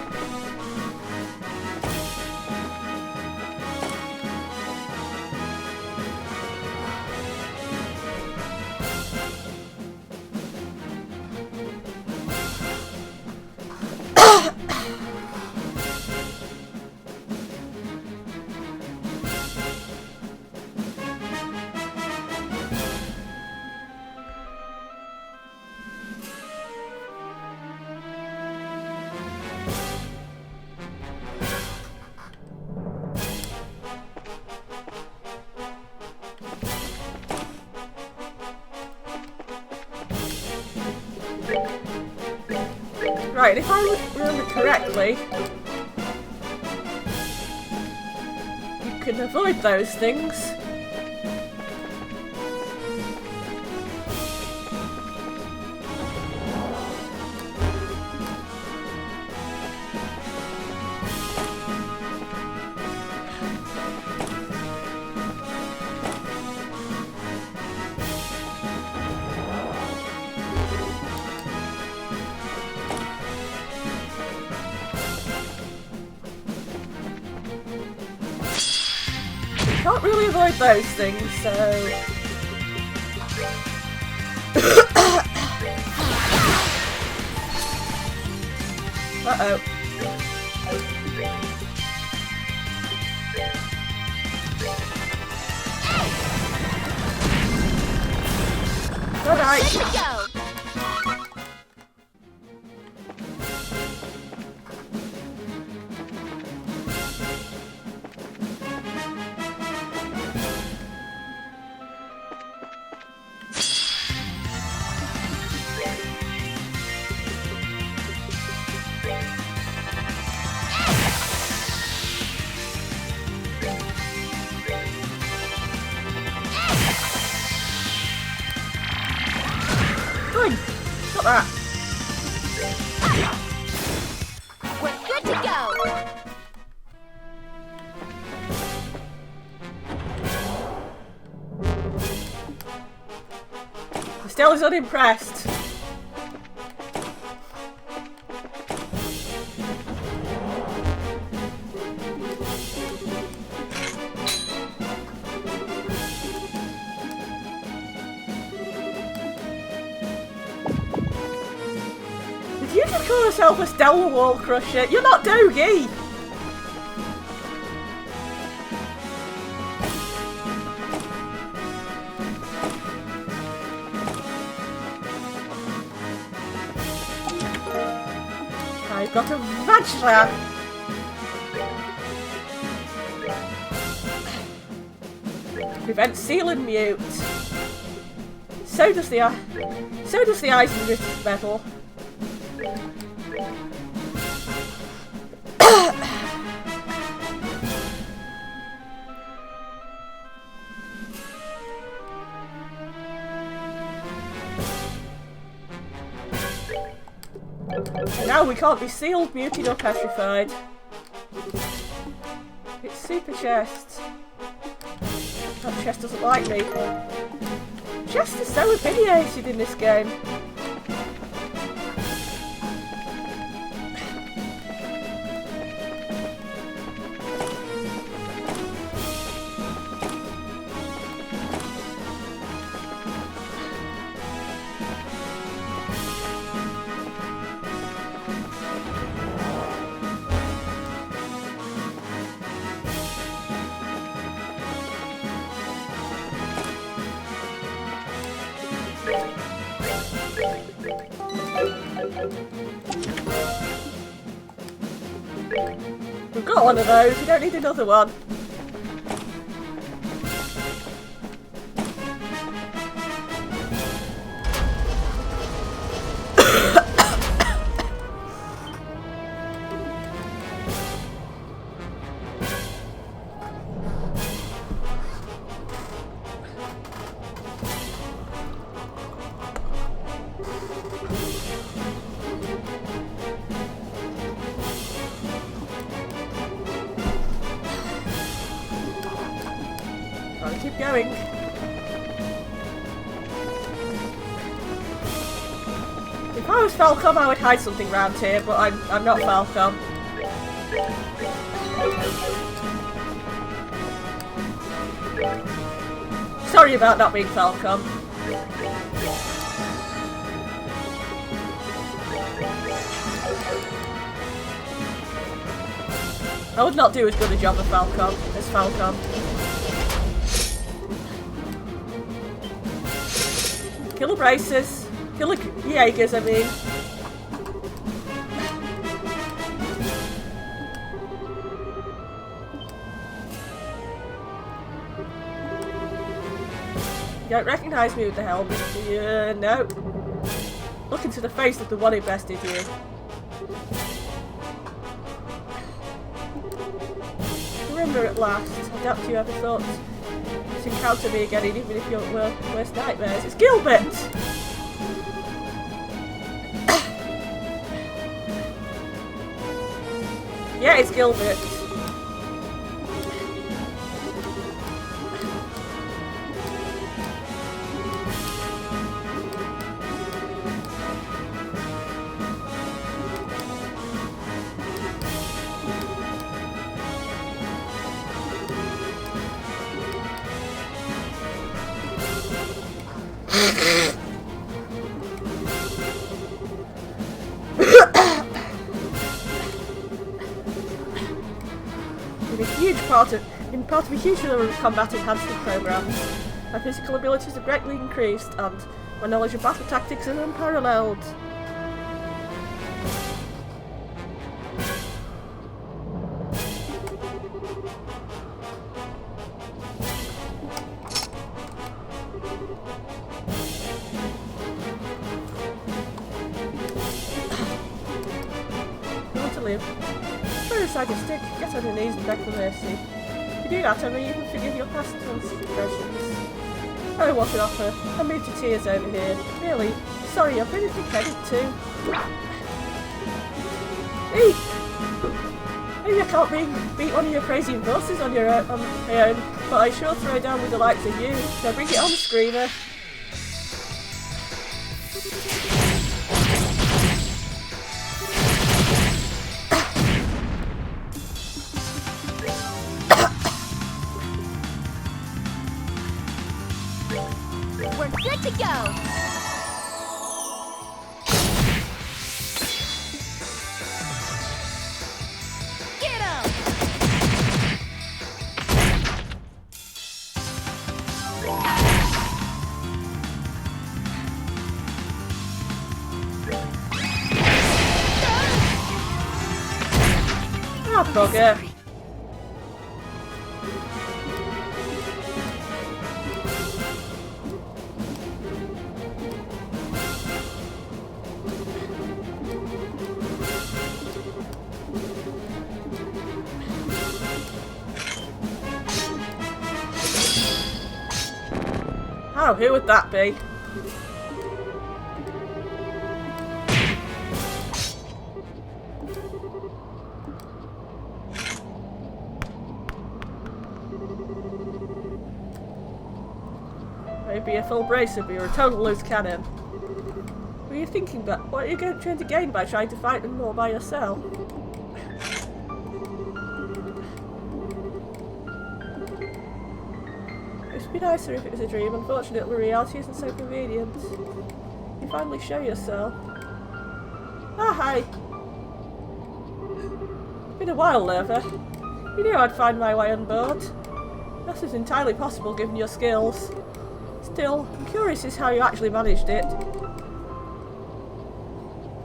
[SPEAKER 1] Right, if I remember correctly, you can avoid those things Can't really avoid those things, so... Uh-oh. Alright.
[SPEAKER 2] Good to go.
[SPEAKER 1] Good. Got that.
[SPEAKER 2] We're good to go.
[SPEAKER 1] Still is unimpressed. Did you just call yourself a Stellar Wall Crusher? You're not Doogie! I've got a Vajra! Prevent seal and mute. So does the Eisen Rift Metal. Now we can't be sealed, muted or petrified. It's super chest. That chest doesn't like me. Chest is so opinionated in this game. We've got one of those, we don't need another one. Gotta keep going. If I was Falcom, I would hide something around here, but I'm not Falcom. Sorry about not being Falcom. I would not do as good a job of Falcom as Falcom. Killer braces. Killer Jaegers, I mean. You don't recognise me with the helmet, do you? No. Look into the face of the one who bested you. Remember at last. I doubt you ever thought to encounter me again, even if you're worst nightmares. It's Gilbert! Yeah, it's Gilbert. part of a huge number of combat enhancement programs. My physical abilities have greatly increased, and my knowledge of battle tactics is unparalleled. You want to live? Throw aside your stick, get on your knees and beg for mercy. If you do that, I may even forgive your past transgressions. Oh, what an offer. I'm moved to tears over here. Really? Sorry, I've been a dickheaded too. Hey! Maybe I can't beat one of your crazy bosses on my own, but I sure throw down with the likes of you. So bring it on, Screamer.
[SPEAKER 2] We're good to go! Get him!
[SPEAKER 1] Ah, bugger. Oh, who would that be? Maybe a full bracer or a total loose cannon. What are you thinking about? What are you trying to gain by trying to fight them more by yourself? It would be nicer if it was a dream. Unfortunately, reality isn't so convenient. You finally show yourself. Ah, hi. Been a while, Lerva. You knew I'd find my way on board. This is entirely possible given your skills. Still, I'm curious as how you actually managed it.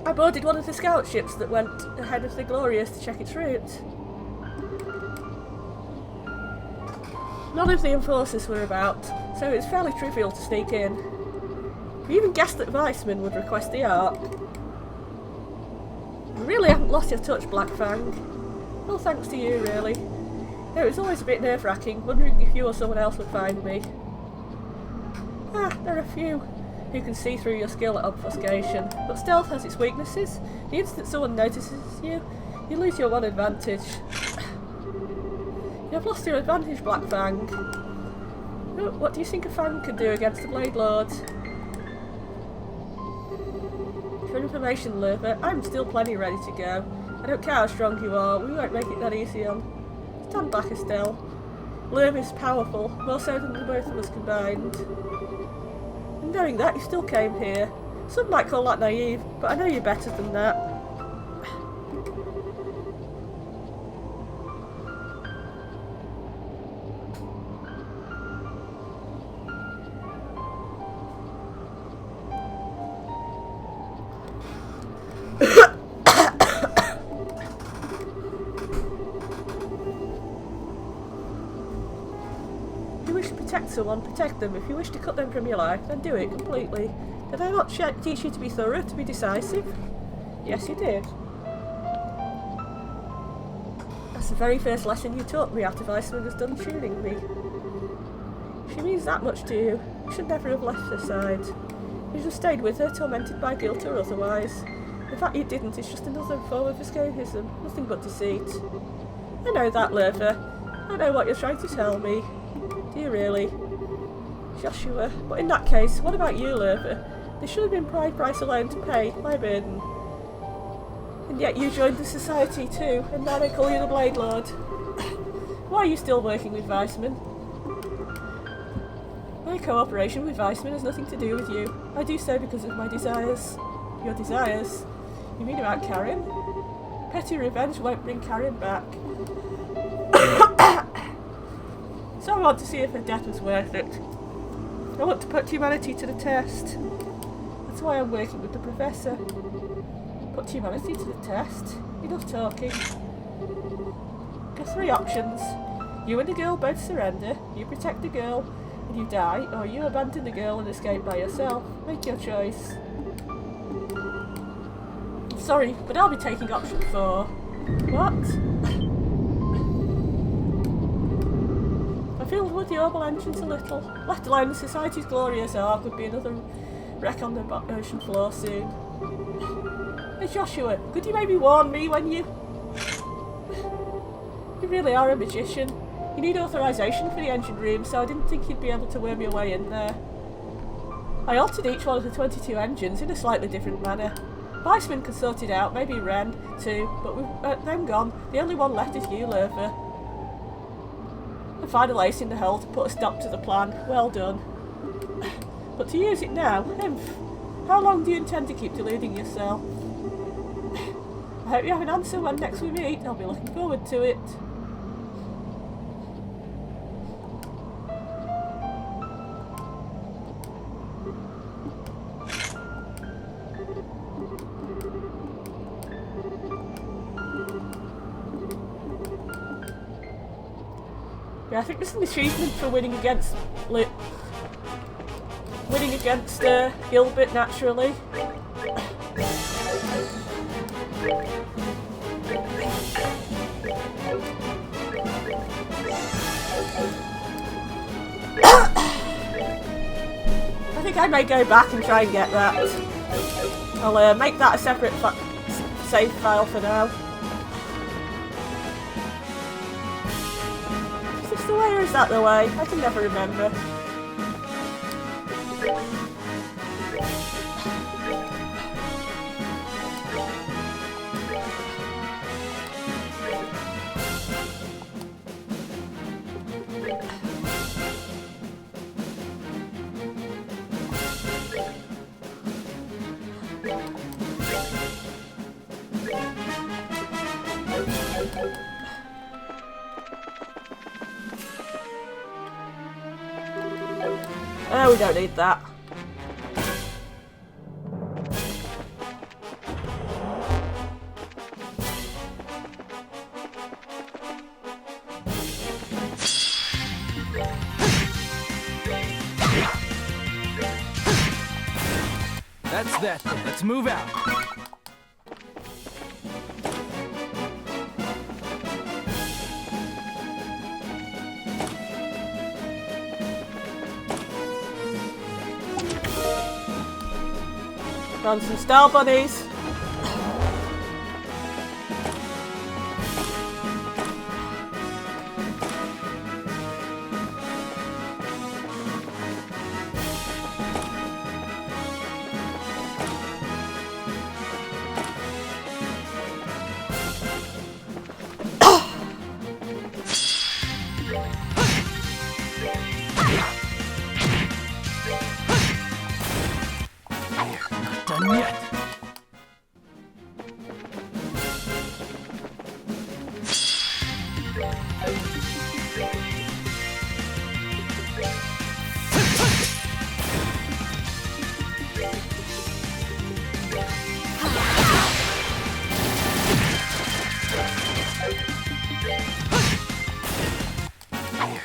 [SPEAKER 1] I boarded one of the scout ships that went ahead of the Glorious to check its route. None of the enforcers were about, so it's fairly trivial to sneak in. We even guessed that Weissman would request the Ark. You really haven't lost your touch, Black Fang. Well, thanks to you, really. Though it was always a bit nerve-wracking, wondering if you or someone else would find me. Ah, there are a few who can see through your skill at obfuscation, but stealth has its weaknesses. The instant someone notices you, you lose your one advantage. You have lost your advantage, Black Fang. Oh, what do you think a Fang can do against the Blade Lord? For information, Lurper, I'm still plenty ready to go. I don't care how strong you are, we won't make it that easy on. Stand back, Estelle. Lurper is powerful, more so than the both of us combined. And knowing that, you still came here. Some might call that naive, but I know you're better than that. Someone, protect them. If you wish to cut them from your life, then do it completely. Did I not teach you to be thorough, to be decisive? Yes, you did. That's the very first lesson you taught me after Weissman was done tuning me. She means that much to you. You should never have left her side. You should have stayed with her, tormented by guilt or otherwise. The fact you didn't is just another form of escapism, nothing but deceit. I know that, Lerva. I know what you're trying to tell me. Do you really? Joshua, but in that case, what about you, Lerva? There should have been price alone to pay, my burden. And yet you joined the society too, and now they call you the Blade Lord. Why are you still working with Weissman? My cooperation with Weissman has nothing to do with you. I do so because of my desires. Your desires? You mean about Karen? Petty revenge won't bring Karen back. want to see if her death was worth it. I want to put humanity to the test. That's why I'm working with the professor. Put humanity to the test? Enough talking. Got 3 options. You and the girl both surrender, you protect the girl and you die, or you abandon the girl and escape by yourself. Make your choice. Sorry, but I'll be taking option 4. What? I feel with the orbital engines a little. Left alone, the Society's glorious ark would be another wreck on the ocean floor soon. Hey Joshua, could you maybe warn me when you... You really are a magician. You need authorization for the engine room, so I didn't think you'd be able to worm your way in there. I altered each one of the 22 engines in a slightly different manner. Weissman could sort it out, maybe Ren too, but with them gone, the only one left is you, Lurfer. A final ace in the hole to put a stop to the plan. Well done. But to use it now, how long do you intend to keep deluding yourself? I hope you have an answer when next we meet. I'll be looking forward to it. Yeah, I think this is an achievement for winning against Gilbert naturally. I think I may go back and try and get that. I'll make that a separate save file for now. Is this the way or is that the way? I can never remember. Oh, we don't need that.
[SPEAKER 5] That's that then. Let's move out.
[SPEAKER 1] Found some star bunnies.
[SPEAKER 5] Done yet.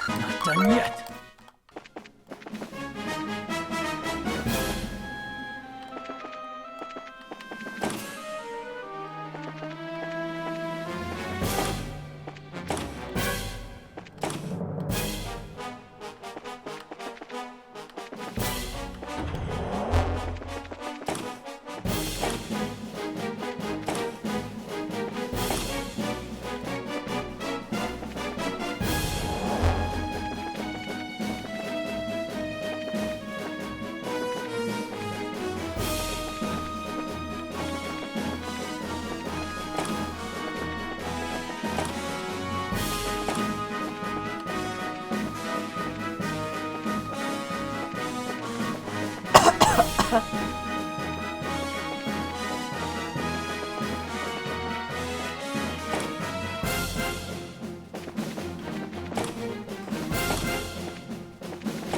[SPEAKER 5] Not done yet.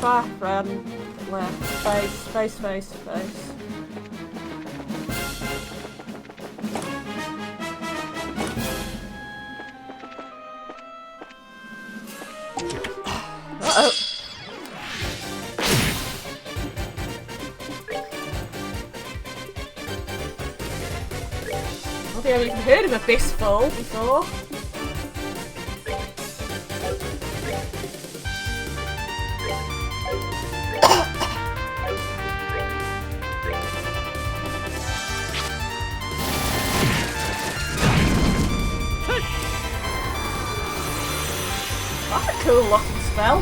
[SPEAKER 1] Goodbye, friend. Left. Face, face, face, face. Uh-oh. I don't think I've even heard of a Fistful before. That's a cool locking spell.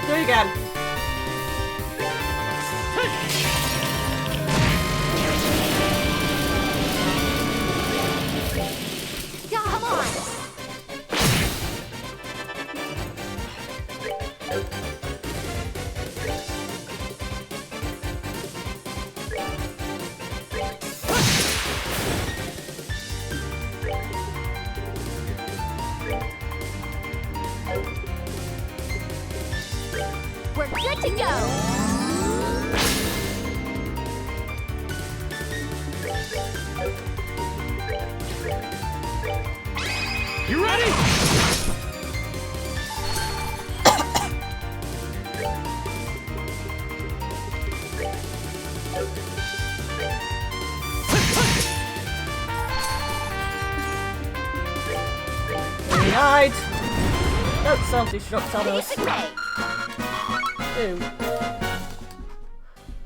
[SPEAKER 1] Do it again.
[SPEAKER 2] Come on! We're good to go!
[SPEAKER 5] You ready?
[SPEAKER 1] Denied. Don't self-destruct on us.
[SPEAKER 2] Piece of cake!
[SPEAKER 1] Ooh.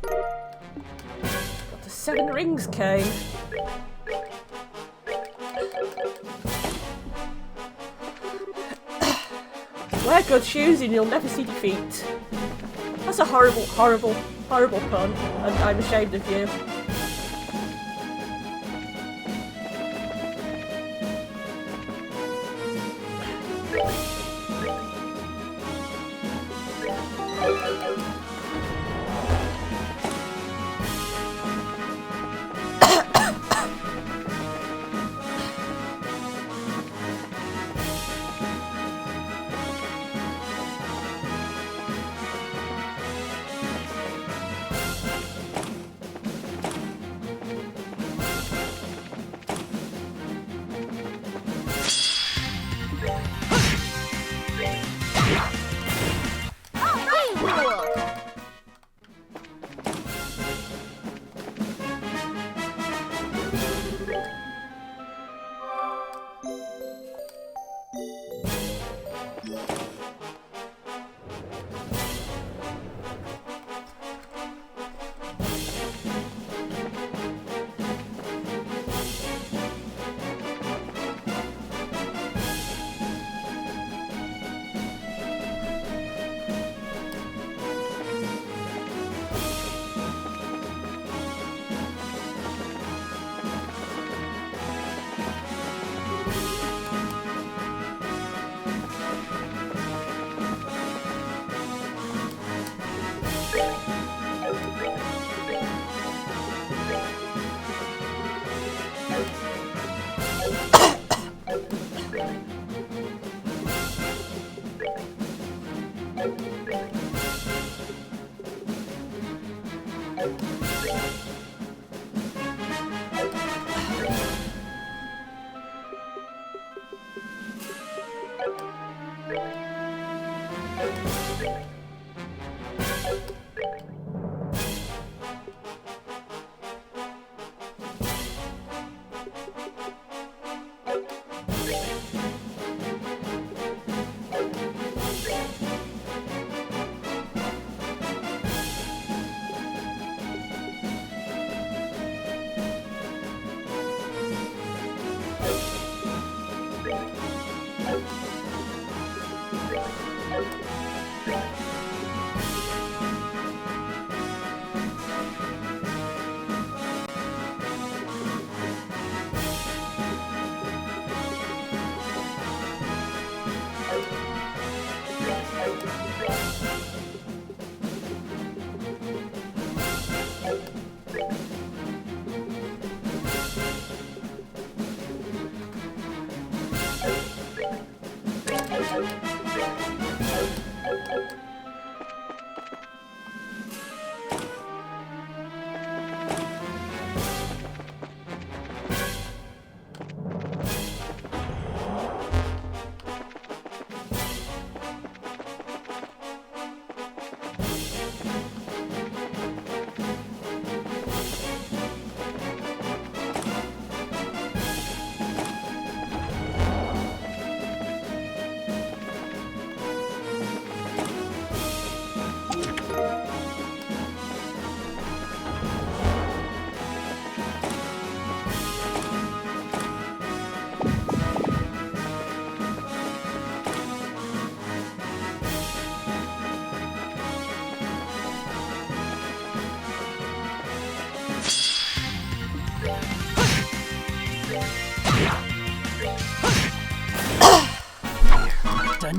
[SPEAKER 1] Got the 7 rings came. Wear good shoes and you'll never see defeat. That's a horrible, horrible, horrible pun, and I'm ashamed of you.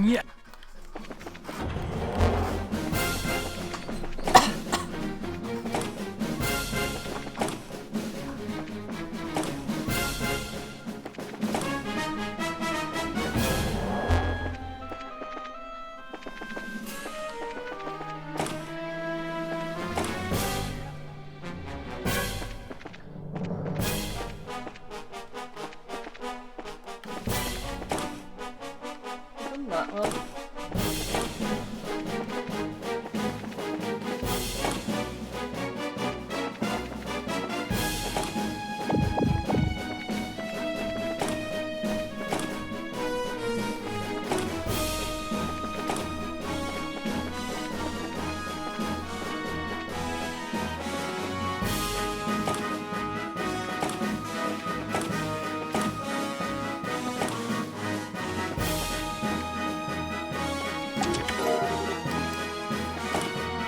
[SPEAKER 5] Yeah.
[SPEAKER 1] Done that one.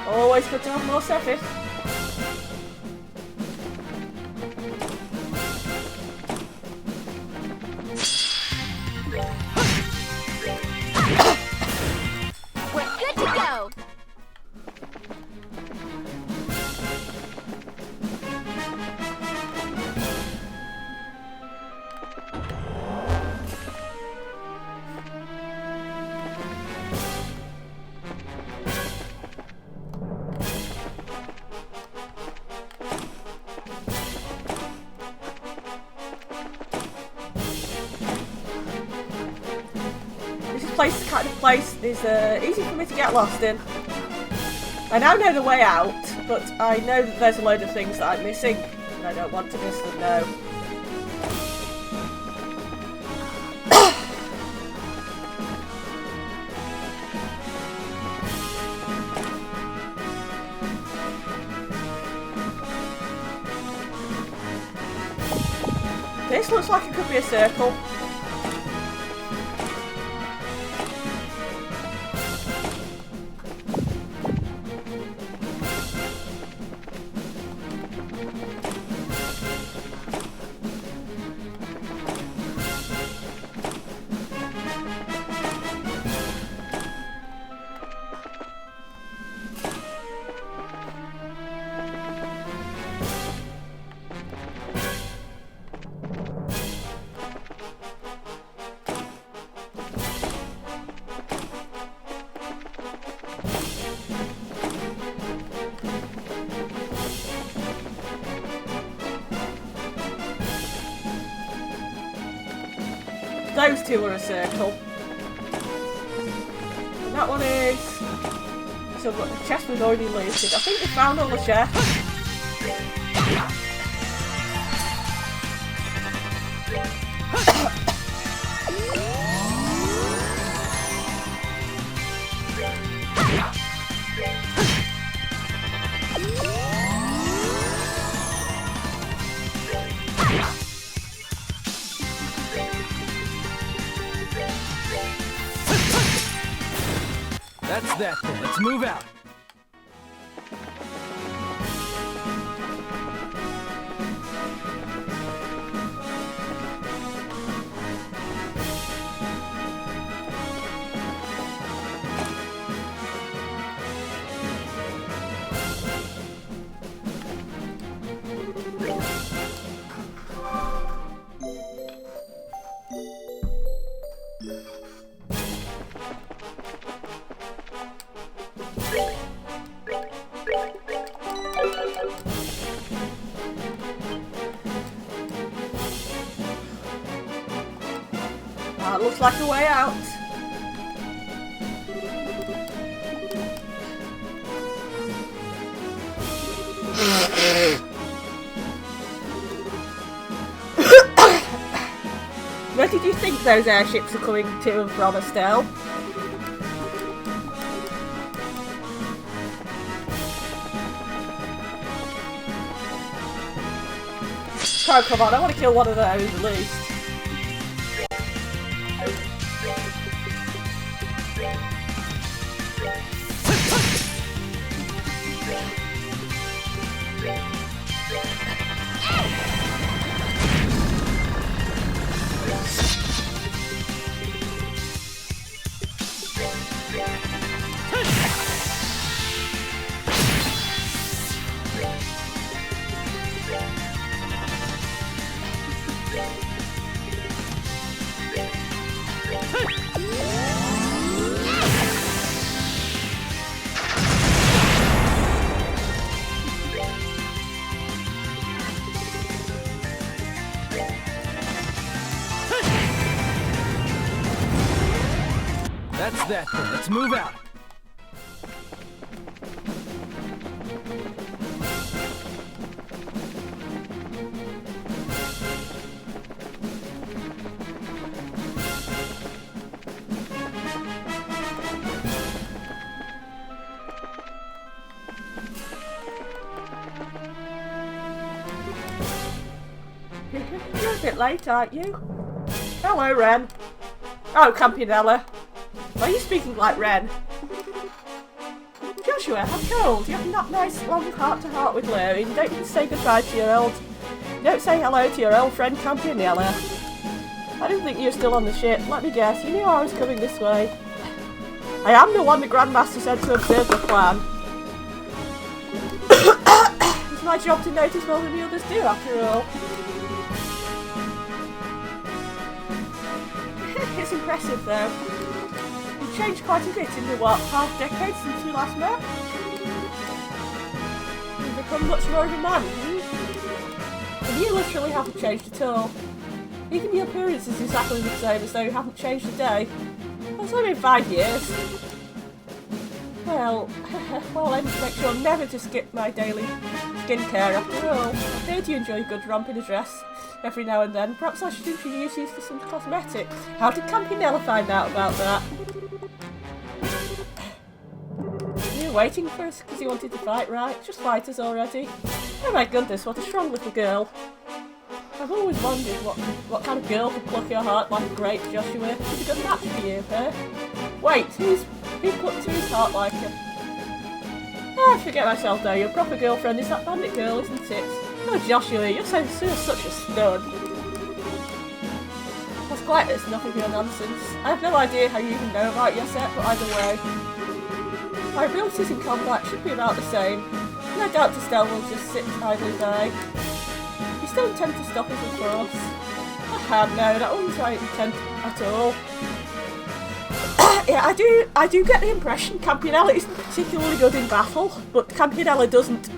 [SPEAKER 1] Always good to have more surface.
[SPEAKER 2] We're good to go.
[SPEAKER 1] This place is the kind of place is easy for me to get lost in. I now know the way out, but I know that there's a load of things that I'm missing, and I don't want to miss them now. This looks like it could be a circle. Those two are a circle. And that one is... So the chest was already looted. I think we found all the chests.
[SPEAKER 5] That's that then. Let's move out.
[SPEAKER 1] That looks like a way out. Where did you think those airships are coming to and from, Estelle? Oh, come on, I want to kill one of those at least.
[SPEAKER 5] That's that then. Let's move out.
[SPEAKER 1] You're a bit late, aren't you? Hello, Ren. Oh, Campionella. Why are you speaking like Ren? Joshua, how cold. You have that nice long heart-to-heart with Lou, and you don't even say goodbye to your old... You don't say hello to your old friend Campionella. I didn't think you were still on the ship. Let me guess, you knew I was coming this way. I am the one the Grandmaster said to observe the plan. It's my job to notice more than the others do, after all. It's impressive, though. You've changed quite a bit in the, what, half-decade since we last met? You've become much more of a man, And you literally haven't changed at all. Even your appearance is exactly the same, as though you haven't changed a day. That's only been 5 years. Well, I need to make sure never to skip my daily skincare after all. I heard you enjoy a good romp in a dress every now and then. Perhaps I should introduce you to some cosmetic. How did Campionella find out about that? You were waiting for us because you wanted to fight, right? Just fight us already. Oh my goodness, what a strong little girl. I've always wondered what kind of girl could pluck your heart like a grape, Joshua. She's a good match for you, huh? Wait, who plucked his heart like her? Ah, I forget myself though, your proper girlfriend is that bandit girl, isn't it? Oh Joshua, you're such a stud. That's quite enough of your nonsense. I have no idea how you even know about your set, but either way. My abilities in combat should be about the same. No doubt Estelle will just sit idly by. You still intend to stop us, of course? No, that wasn't my intent at all. Yeah, I do get the impression Campionella isn't particularly good in battle, but Campionella doesn't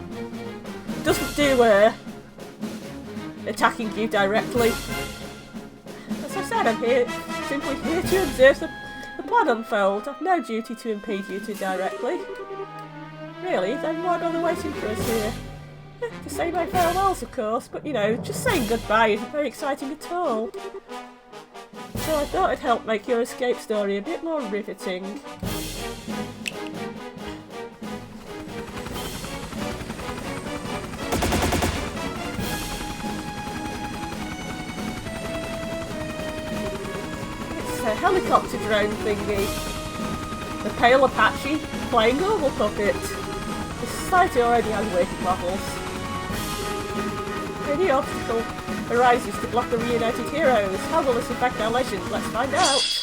[SPEAKER 1] do attacking you directly. As I said, I'm simply here to observe the plan unfold. I've no duty to impede you two directly. Really, then why bother waiting for us here? To say my farewells, of course, but you know, just saying goodbye isn't very exciting at all. So I thought it'd help make your escape story a bit more riveting. It's a helicopter drone thingy. The pale Apache playing Oval Puppet. The society already has wicked models. Any obstacle arises to block the reunited heroes. How will this affect our legend? Let's find out.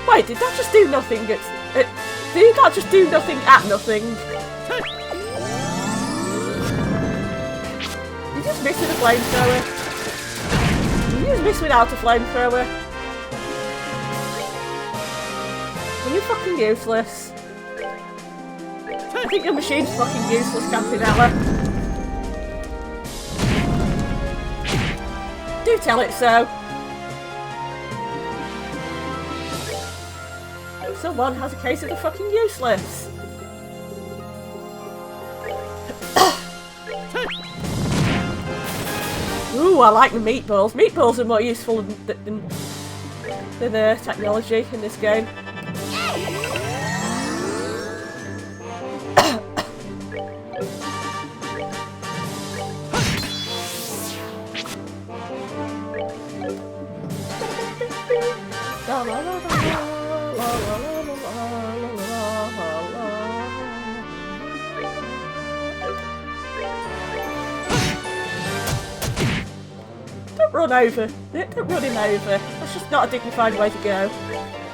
[SPEAKER 1] Wait, did that just do nothing? Did that just do nothing at nothing? You just missed with a flamethrower. You just missed without a flamethrower. Are you fucking useless? I think your machine's fucking useless, Campionella. Do tell it so. Someone has a case of the fucking useless. Ooh, I like the meatballs. Meatballs are more useful than with the technology in this game. Don't run over. Don't run him over. That's just not a dignified way to go.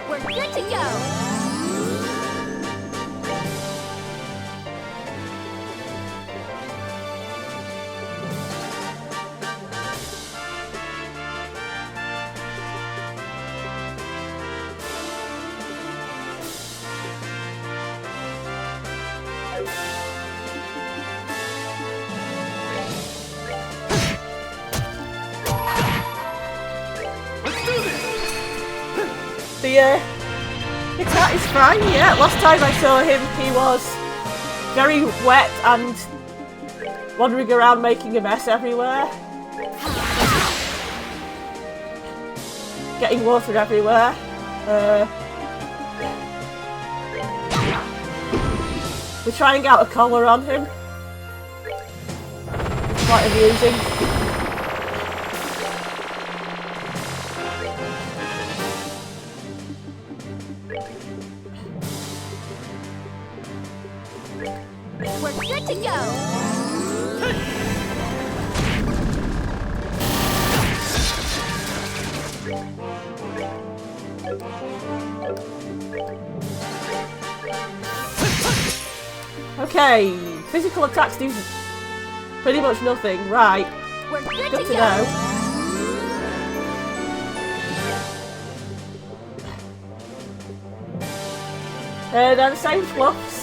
[SPEAKER 2] We're good to go.
[SPEAKER 1] The cat is fine, yeah. Last time I saw him, he was very wet and wandering around making a mess everywhere. Getting water everywhere. We're trying out a collar on him. It's quite amusing.
[SPEAKER 2] We're good to go.
[SPEAKER 1] Okay, physical attacks do pretty much nothing. Right,
[SPEAKER 2] We're good
[SPEAKER 1] good to
[SPEAKER 2] go.
[SPEAKER 1] know. They're the same fluffs.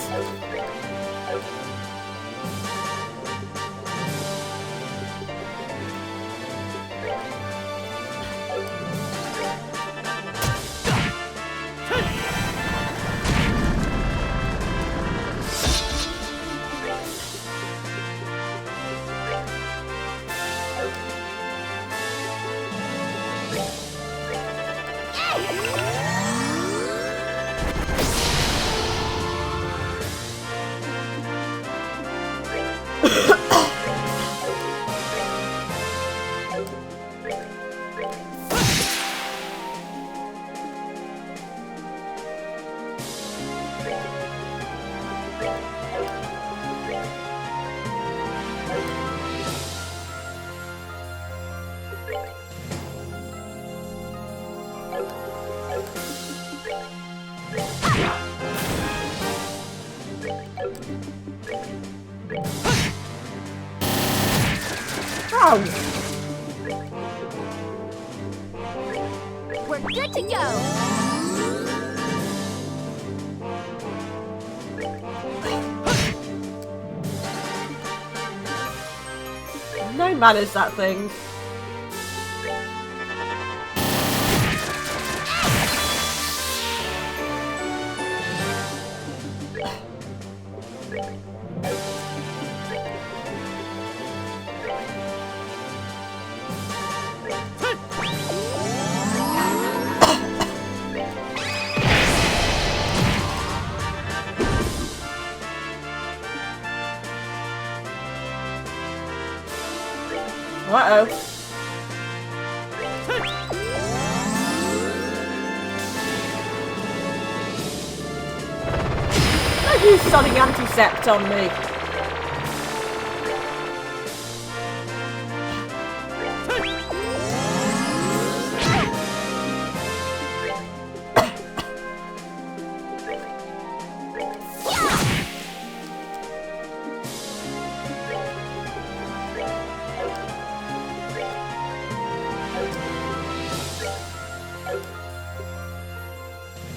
[SPEAKER 1] Ow!
[SPEAKER 2] We're good to go.
[SPEAKER 1] No manners, that thing. Uh-oh. Don't use Sonic Anticept on me.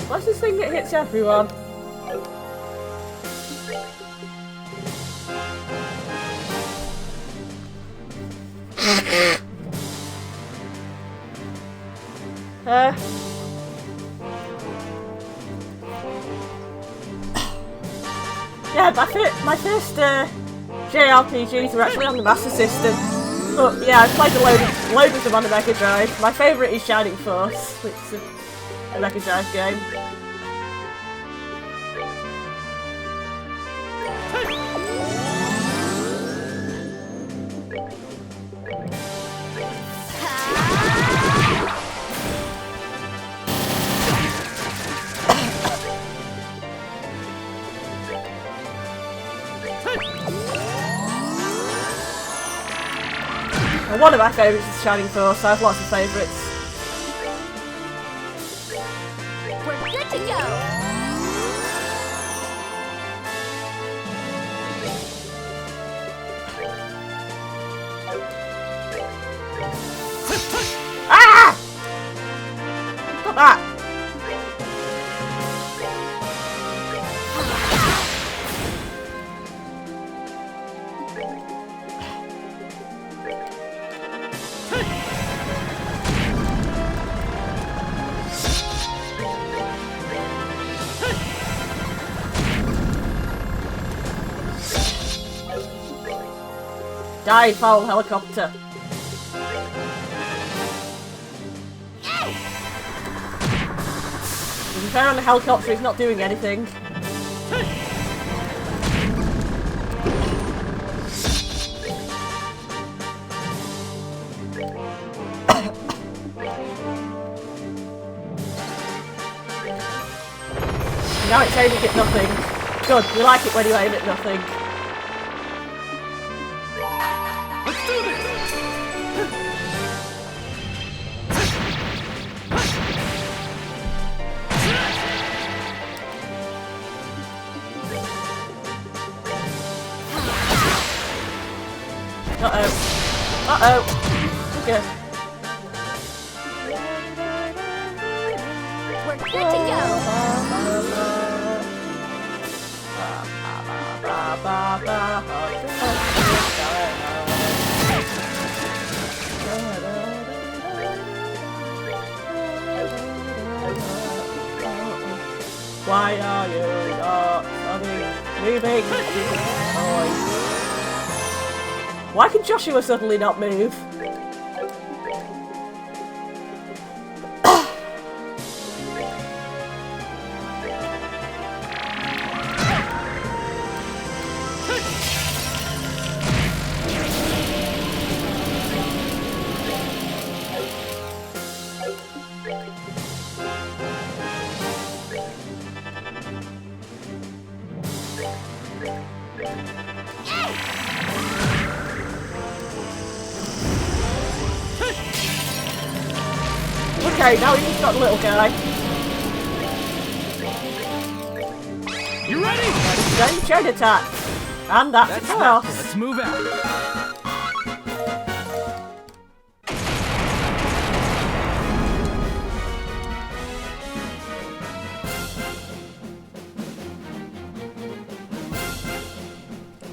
[SPEAKER 1] What's this thing that hits everyone? Yeah, my first JRPGs were actually on the Master System. But yeah, I've played a load of them on the Mega Drive. My favourite is Shining Force, which is a Mega Drive game. And one of my favourites is Shining Force, so I have lots of favourites.
[SPEAKER 2] We're good to go.
[SPEAKER 1] Ah! Stop that! Die, foul helicopter. To be fair on the helicopter, he's not doing anything. Now it's aiming at nothing. Good, you like it when you aim at nothing.
[SPEAKER 5] Let's do this!
[SPEAKER 1] Uh-oh. Uh-oh. Okay.
[SPEAKER 2] We're good to go.
[SPEAKER 1] Why are you not moving? Why can Joshua suddenly not move? Okay, now we've just got the little guy.
[SPEAKER 5] You ready?
[SPEAKER 1] Then chain attack. And that's
[SPEAKER 5] That's
[SPEAKER 1] a
[SPEAKER 5] that.
[SPEAKER 1] chaos.
[SPEAKER 5] Let's move out.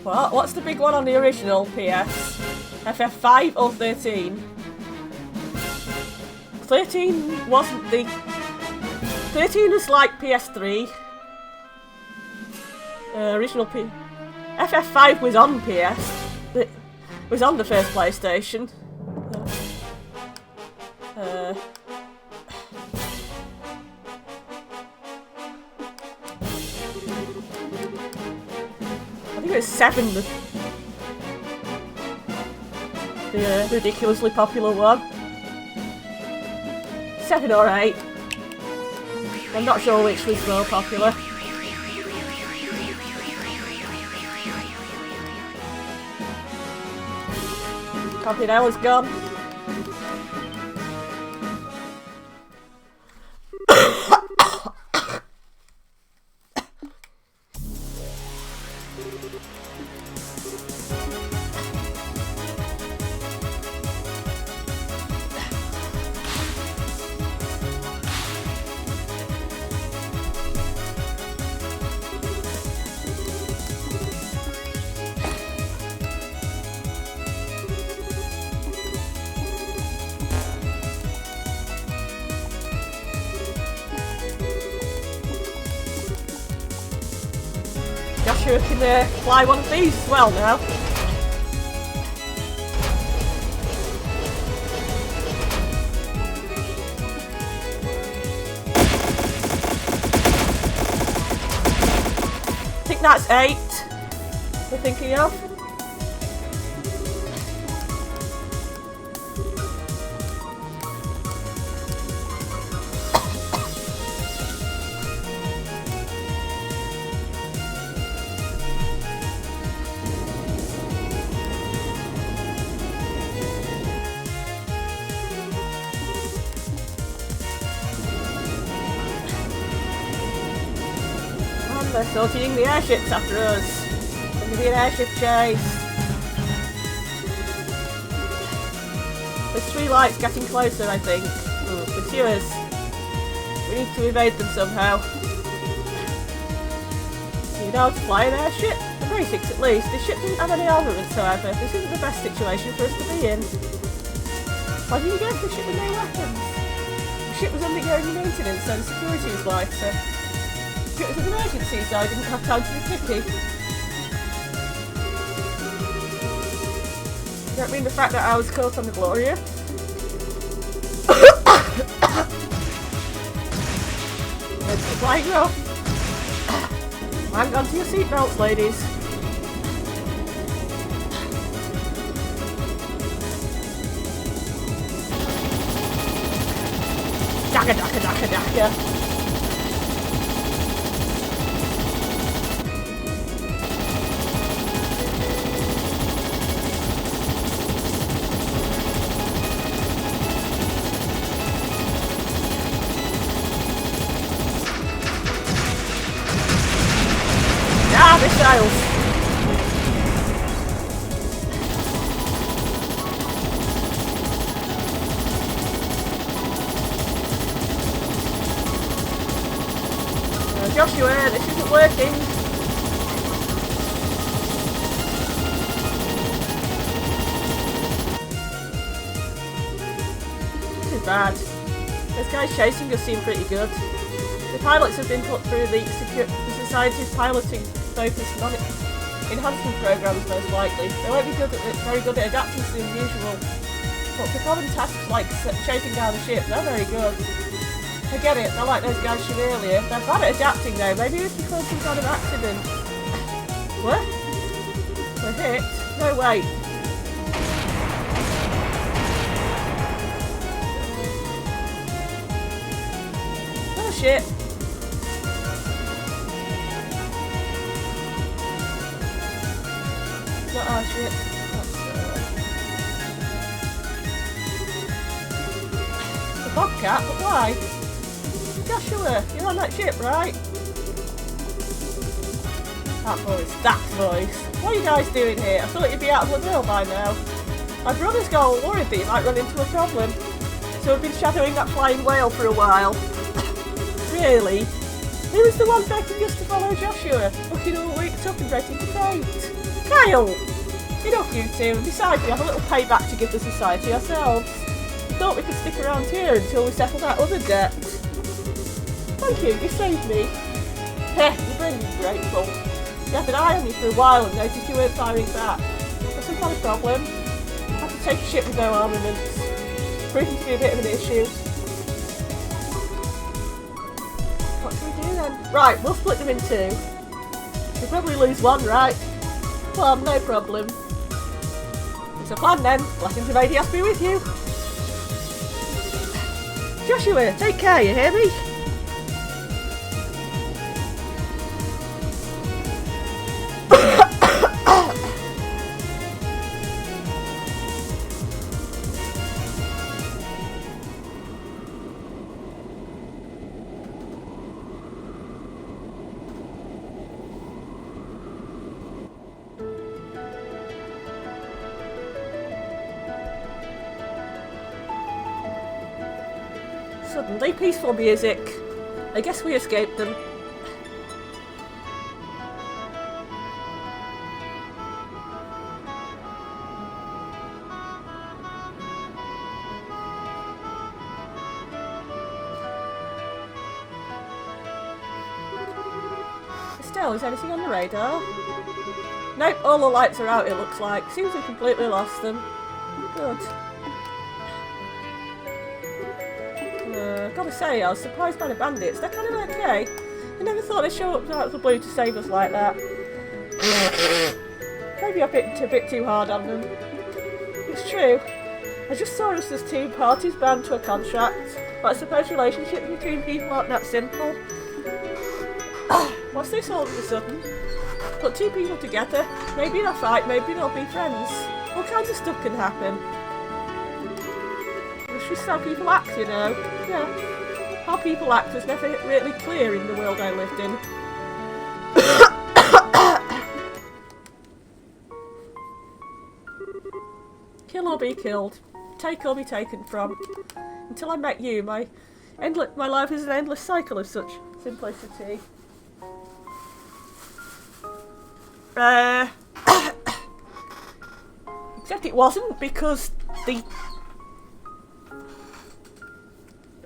[SPEAKER 1] Well, what's the big one on the original PS? FF5 or 13? 13 wasn't the... 13 was like PS3. Original P... FF5 was on PS. It was on the first PlayStation. I think it was 7, the ridiculously popular one. 7 or 8. I'm not sure which was more popular. Copy now is gone. Joshua can fly one of these as well now. think that's 8 we're thinking of. They're sorting the airships after us. There's going to be an airship chase. There's 3 lights getting closer, I think. Pursuers. We need to evade them somehow. Do you know how to fly an airship? The basics at least. This ship didn't have any armaments, however. This isn't the best situation for us to be in. Why did you go for the ship with no weapons? The ship was undergoing maintenance, so the security was lighter. It was an emergency, so I didn't have time to be picky. You don't mean the fact that I was caught on the Gloria? It's flying off. Hang on to your seatbelts, ladies. Daka daka daka daka. Missiles! Joshua, this isn't working. Too bad. Those guys chasing us seem pretty good. The pilots have been put through the Society's piloting focused enhancement programs, most likely. They won't be very good at adapting to the unusual. But for common tasks like chasing down the ship, they're very good. I get it, they're like those guys from earlier. They're bad at adapting though, maybe it's because some kind of accident. What? We're hit? No, wait. Oh shit. Not our ship. That's the Bobcat, but why? Joshua, you're on that ship, right? That voice. What are you guys doing here? I thought you'd be out of Laville by now. My brothers got all worried that you might run into a problem. So we've been shadowing that flying whale for a while. Really? Who was the one begging us to follow Joshua? Looking all worked up and ready to fight. Kyle! Enough you two, and besides we have a little payback to give the society ourselves. We thought we could stick around here until we settle that other debt. Thank you saved me. Heh, you're really grateful. We had an eye on you for a while and noticed you weren't firing back. Was some kind of problem? I had to take a ship with no armaments. Proving to be a bit of an issue. What should we do then? Right, we'll split them in 2. We'll probably lose one, right? Well, no problem. It's a plan then. Blessings of ADS be with you. Joshua, take care, you hear me? Suddenly peaceful music. I guess we escaped them. Still, is anything on the radar? Nope, all the lights are out it looks like. Seems we completely lost them. Good. Gotta say, I was surprised by the bandits. They're kind of okay. I never thought they'd show up out of the blue to save us like that. Maybe I've been a bit too hard on them. It's true. I just saw us as two parties bound to a contract, but I suppose relationships between people aren't that simple. What's this all of a sudden? Put two people together, maybe they'll fight, maybe they'll be friends. All kinds of stuff can happen. It's just how people act, you know. Yeah. How people act was never really clear in the world I lived in. Kill or be killed. Take or be taken from. Until I met you, my life is an endless cycle of such simplicity. Except it wasn't, because the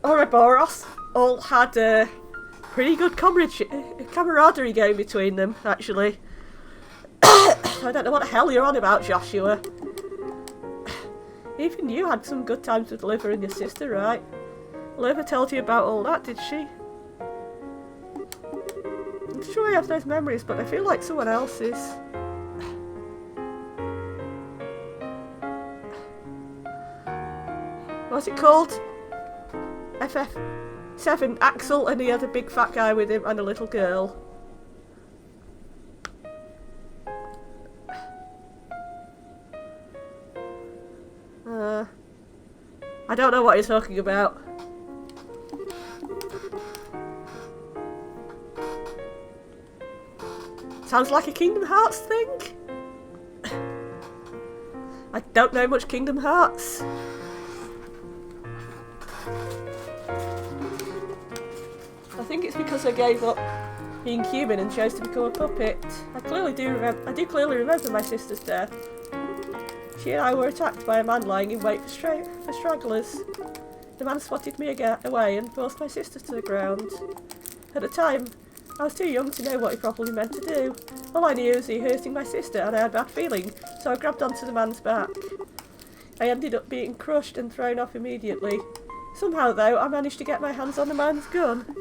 [SPEAKER 1] Ouroboros all had a pretty good camaraderie going between them, actually. I don't know what the hell you're on about, Joshua. Even you had some good times with Liver and your sister, right? Liver told you about all that, did she? I'm sure I have those memories, but I feel like someone else's. What's it called? FF7 Axel, and he had a big fat guy with him and a little girl. I don't know what you're talking about. Sounds like a Kingdom Hearts thing. I don't know much Kingdom Hearts. I think it's because I gave up being human and chose to become a puppet. I do clearly remember my sister's death. She and I were attacked by a man lying in wait for stragglers. The man swatted me away and forced my sister to the ground. At the time, I was too young to know what he properly meant to do. All I knew was he hurting my sister and I had a bad feeling, so I grabbed onto the man's back. I ended up being crushed and thrown off immediately. Somehow, though, I managed to get my hands on the man's gun.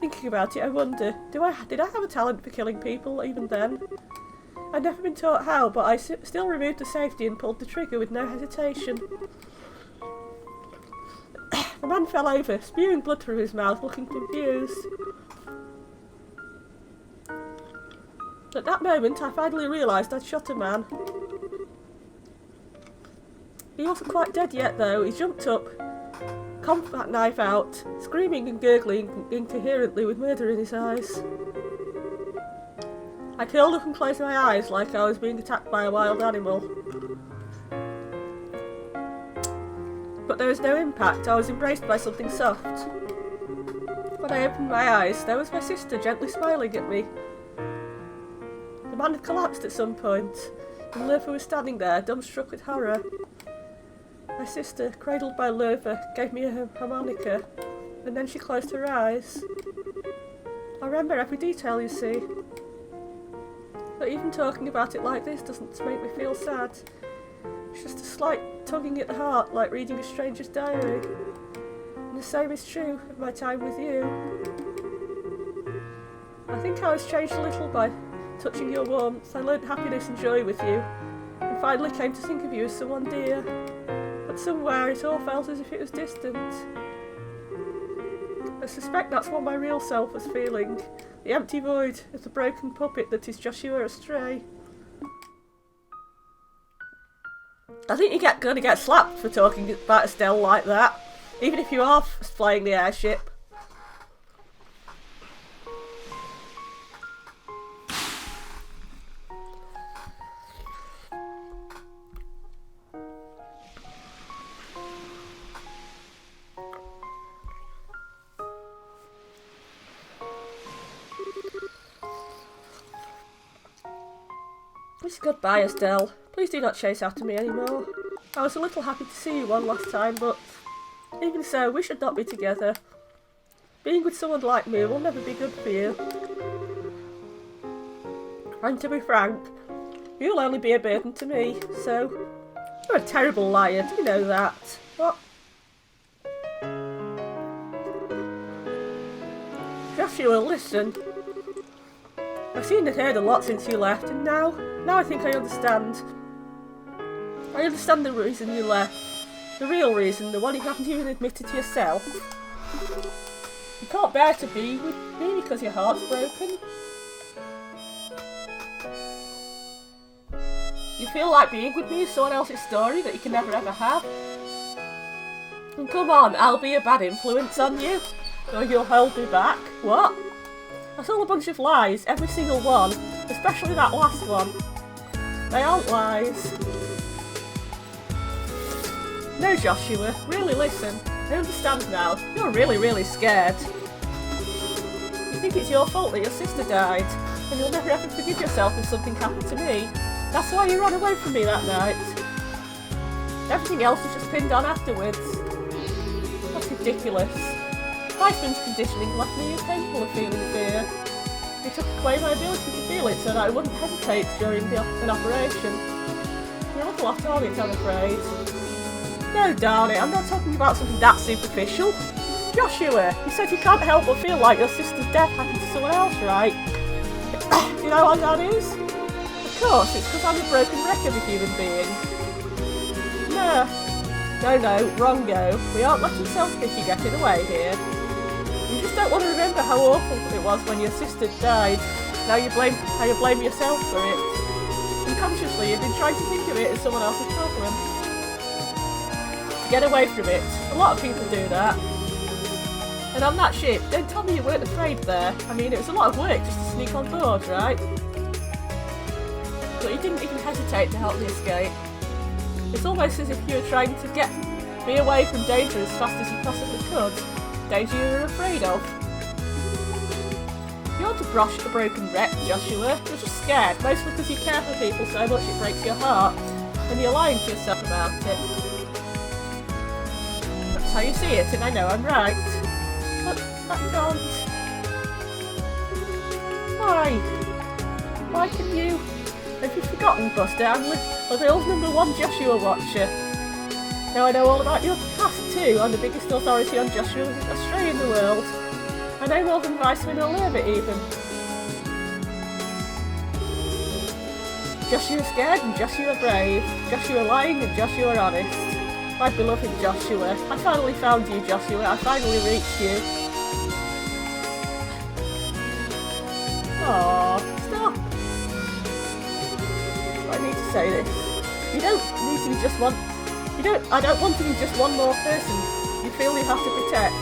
[SPEAKER 1] Thinking about it, I wonder, did I have a talent for killing people even then? I'd never been taught how, but I still removed the safety and pulled the trigger with no hesitation. The man fell over, spewing blood from his mouth, looking confused. At that moment, I finally realised I'd shot a man. He wasn't quite dead yet, though. He jumped up, combat knife out, screaming and gurgling incoherently with murder in his eyes. I curled up and closed my eyes like I was being attacked by a wild animal. But there was no impact. I was embraced by something soft. When I opened my eyes, there was my sister gently smiling at me. The man had collapsed at some point, and Lurfa was standing there, dumbstruck with horror. My sister, cradled by Lurfa, gave me a harmonica, and then she closed her eyes. I remember every detail, you see. But even talking about it like this doesn't make me feel sad. It's just a slight tugging at the heart, like reading a stranger's diary. And the same is true of my time with you. I think I was changed a little by touching your warmth. I learned happiness and joy with you, and finally came to think of you as someone dear. But somewhere it all felt as if it was distant. I suspect that's what my real self was feeling. The empty void of the broken puppet that is Joshua Astray. I think you're going to get slapped for talking about Estelle like that, even if you are flying the airship. Please goodbye, Estelle. Please do not chase after me anymore. I was a little happy to see you one last time, but even so, we should not be together. Being with someone like me will never be good for you. And to be frank, you'll only be a burden to me, so... You're a terrible liar, do you know that? What? Joshua, listen. I've seen and heard a lot since you left, and now I think I understand. I understand the reason you left. The real reason, the one you haven't even admitted to yourself. You can't bear to be with me because your heart's broken. You feel like being with me is someone else's story that you can never ever have. And come on, I'll be a bad influence on you. Or you'll hold me back. What? That's all a bunch of lies, every single one. Especially that last one. They aren't lies. No, Joshua, really listen. I understand now. You're really, really scared. You think it's your fault that your sister died, and you'll never ever forgive yourself if something happened to me. That's why you ran away from me that night. Everything else was just pinned on afterwards. That's ridiculous. Weissman's conditioning left me incapable of feeling fear. He took away my ability to feel it so that I wouldn't hesitate during an operation. You're an awful off target, I'm afraid. No, darn it, I'm not talking about something that superficial. Joshua, you said you can't help but feel like your sister's death happened to someone else, right? Do you know what that is? Of course, it's because I'm a broken wreck of a human being. No, wrongo. We aren't letting self-pity get in the way here. You just don't want to remember how awful it was when your sister died. Now you blame yourself for it. Unconsciously, you've been trying to think of it as someone else's problem. To get away from it. A lot of people do that. And on that ship, don't tell me you weren't afraid there. I mean, it was a lot of work just to sneak on board, right? But you didn't even hesitate to help me escape. It's almost as if you were trying to get me away from danger as fast as you possibly could. Danger you were afraid of. You aren't a broken wreck, Joshua. You're just scared, mostly because you care for people so much it breaks your heart, and you're lying to yourself about it. That's how you see it, and I know I'm right. But that can't... Why can you... Have you forgotten, Buster? I'm the world's #1 Joshua watcher. Now I know all about your past too. I'm the biggest authority on Joshua's astray in the world. I know more than Weissman or Levitt even. Joshua scared and Joshua brave. Joshua lying and Joshua honest. My beloved Joshua. I finally found you, Joshua. I finally reached you. Aww, stop. I need to say this. You don't need to be just one... I don't want to be just one more person you feel you have to protect.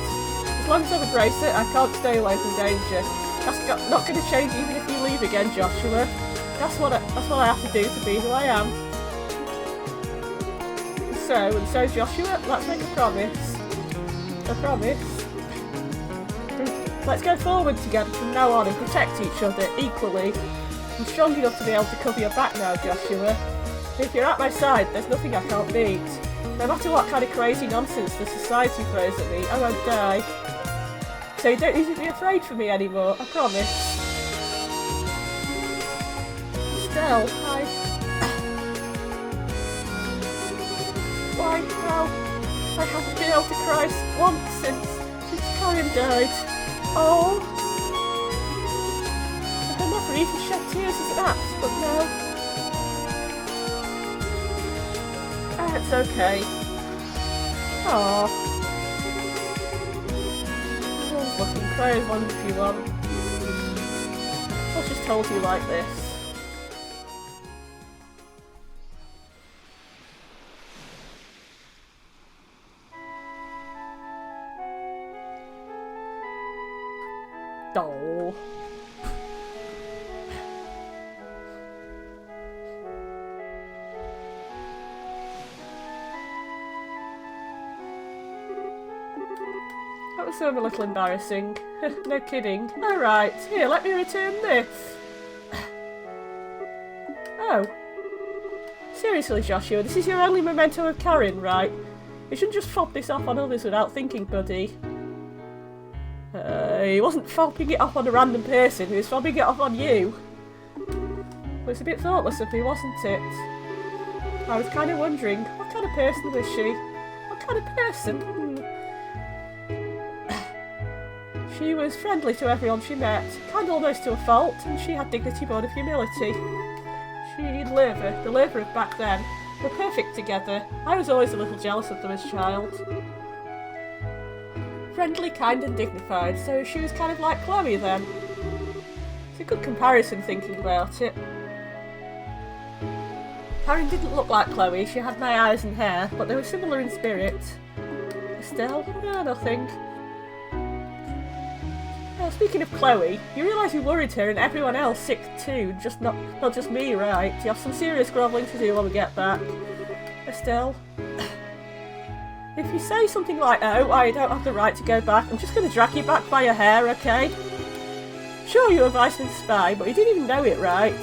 [SPEAKER 1] As long as I've embraced it, I can't stay away from danger. That's not going to change even if you leave again, Joshua. That's what I have to do to be who I am. And so Joshua, let's make a promise. A promise. Let's go forward together from now on and protect each other equally. I'm strong enough to be able to cover your back now, Joshua. If you're at my side, there's nothing I can't beat. No matter what kind of crazy nonsense the society throws at me, I won't die. So you don't need to be afraid for me anymore, I promise. Still, Why, now, I haven't been able to cry once since Karen died. Oh. I never even shed tears as an act, but now... It's okay. Aww. Everyone's looking. Cry as long as you want. I was just told you like this. Oh. That was a little embarrassing. No kidding. Alright, here, let me return this. Oh. Seriously, Joshua, this is your only memento of Karen, right? You shouldn't just fob this off on others without thinking, buddy. He wasn't fobbing it off on a random person, he was fobbing it off on you. Well, it's a bit thoughtless of me, wasn't it? I was kind of wondering, what kind of person was she? What kind of person? She was friendly to everyone she met, kind of almost to a fault, and she had dignity born of humility. She and Lerva, the Lerva of back then, were perfect together. I was always a little jealous of them as a child. Friendly, kind and dignified, so she was kind of like Chloe then. It's a good comparison thinking about it. Karen didn't look like Chloe, she had my eyes and hair, but they were similar in spirit. Estelle? No, nothing. Speaking of Chloe, you realise you worried her and everyone else sick too, just not just me, right? You have some serious grovelling to do when we get back. Estelle? If you say something like, oh, I don't have the right to go back, I'm just going to drag you back by your hair, okay? Sure, you're a Viceman's spy, but you didn't even know it, right?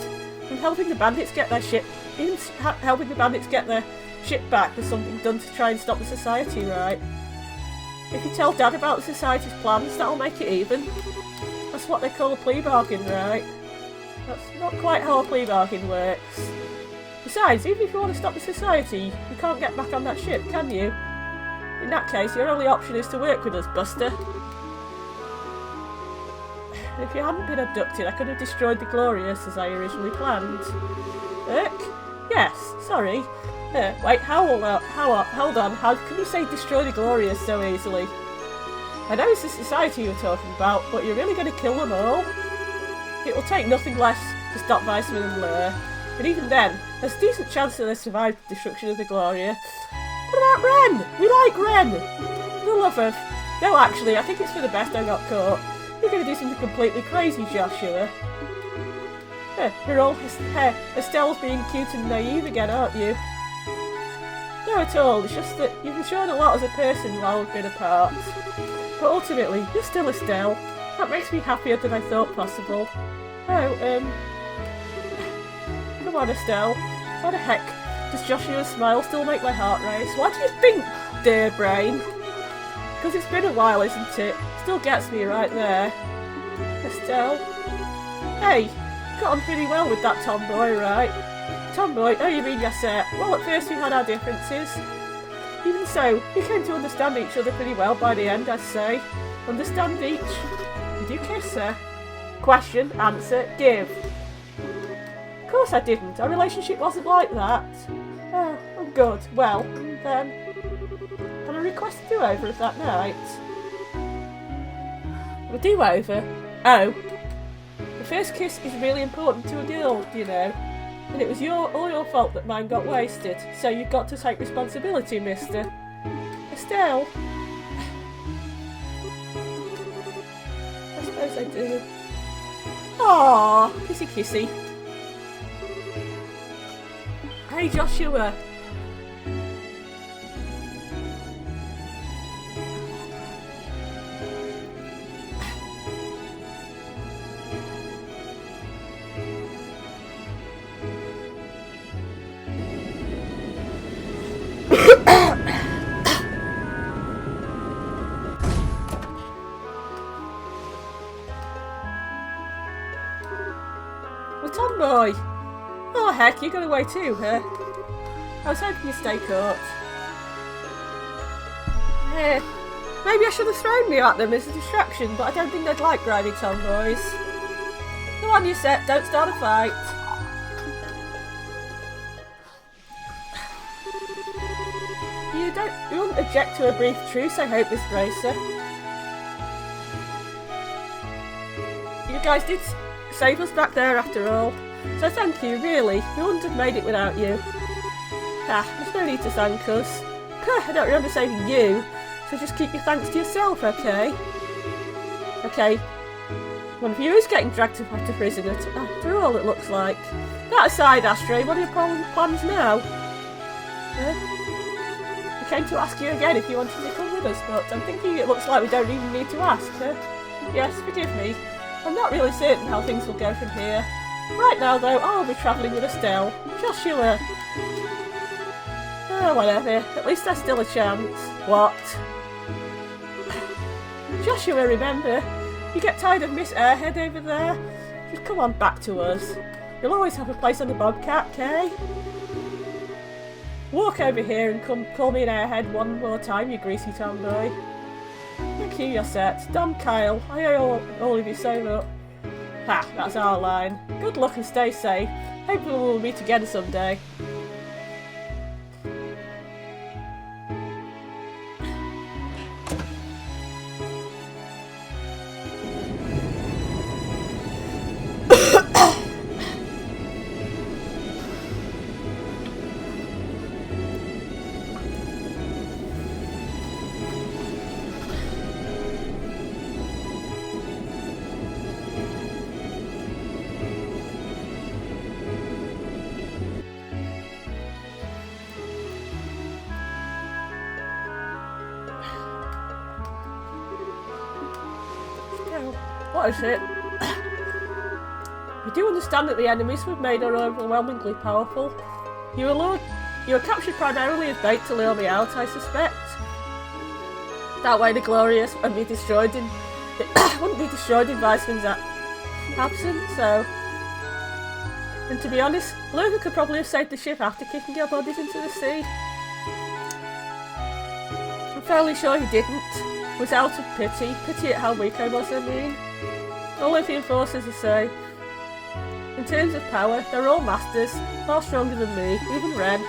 [SPEAKER 1] And helping the bandits get their shit... Even helping the bandits get their shit back was something done to try and stop the society, right? If you tell Dad about the society's plans, that'll make it even. That's what they call a plea bargain, right? That's not quite how a plea bargain works. Besides, even if you want to stop the society, you can't get back on that ship, can you? In that case, your only option is to work with us, Buster. If you hadn't been abducted, I could have destroyed the Glorious as I originally planned. Yes, sorry. Wait, hold on. How can you say destroy the Glorious so easily? I know it's the society you're talking about, but you're really going to kill them all? It will take nothing less to stop Viceman and Lure. But even then, there's a decent chance that they survive the destruction of the Gloria. What about Ren? We like Ren! For the love of... No, actually, I think it's for the best I got caught. You're going to do something completely crazy, Joshua. You're all Estelle's being cute and naive again, aren't you? No, at all. It's just that you've matured a lot as a person while we've been apart. But ultimately, you're still Estelle. That makes me happier than I thought possible. Oh, come on, Estelle. Why the heck does Joshua's smile still make my heart race? Why do you think, dear brain? Because it's been a while, isn't it? Still gets me right there. Estelle? Hey, got on pretty well with that tomboy, right? Tomboy? Oh, you mean Yasser? Well, at first we had our differences. Even so, we came to understand each other pretty well by the end, I'd say. Understand each. Did you kiss her? Question, answer, give. Of course I didn't. Our relationship wasn't like that. Oh, I'm good. Well, then... Can I request a do-over of that night? A do-over? Oh. The first kiss is really important to a girl, you know. And it was all your fault that mine got wasted. So you've got to take responsibility, mister. Estelle? I suppose I do. Aww, kissy kissy. Hey Joshua. Tomboy! Oh heck, you got away too, huh? I was hoping you'd stay caught. Maybe I should have thrown me at them as a distraction, but I don't think they'd like grimy tomboys. Come on, you set, don't start a fight. You wouldn't object to a brief truce, I hope, Miss Bracer. You guys did save us back there after all. So thank you, really. We wouldn't have made it without you. There's no need to thank us. I don't remember saving you, so just keep your thanks to yourself, okay? Okay. One of you is getting dragged off to prison after all, it looks like. That aside, Astray, what are your plans now? I came to ask you again if you wanted to come with us, but I'm thinking it looks like we don't even need to ask, Yes, forgive me. I'm not really certain how things will go from here. Right now, though, I'll be travelling with Estelle. Joshua. Oh, whatever. At least there's still a chance. What? Joshua, remember? You get tired of Miss Airhead over there? Just come on back to us. You'll always have a place on the Bobcat, okay? Walk over here and come call me an airhead one more time, you greasy tomboy. Thank you, you're set. Don Kyle, I owe all of you so much. Ha, that's our line. Good luck and stay safe. Hopefully we'll meet again someday. What is it? We do understand that the enemies we've made are overwhelmingly powerful. You were captured primarily as bait to lure me out, I suspect. That way the Glorious wouldn't be destroyed in Weissman's absence, so... And to be honest, Luca could probably have saved the ship after kicking our bodies into the sea. I'm fairly sure he didn't. It was out of pity. Pity at how weak I was, I mean. All of the enforcers are say. In terms of power, they're all masters, far stronger than me, even Ren.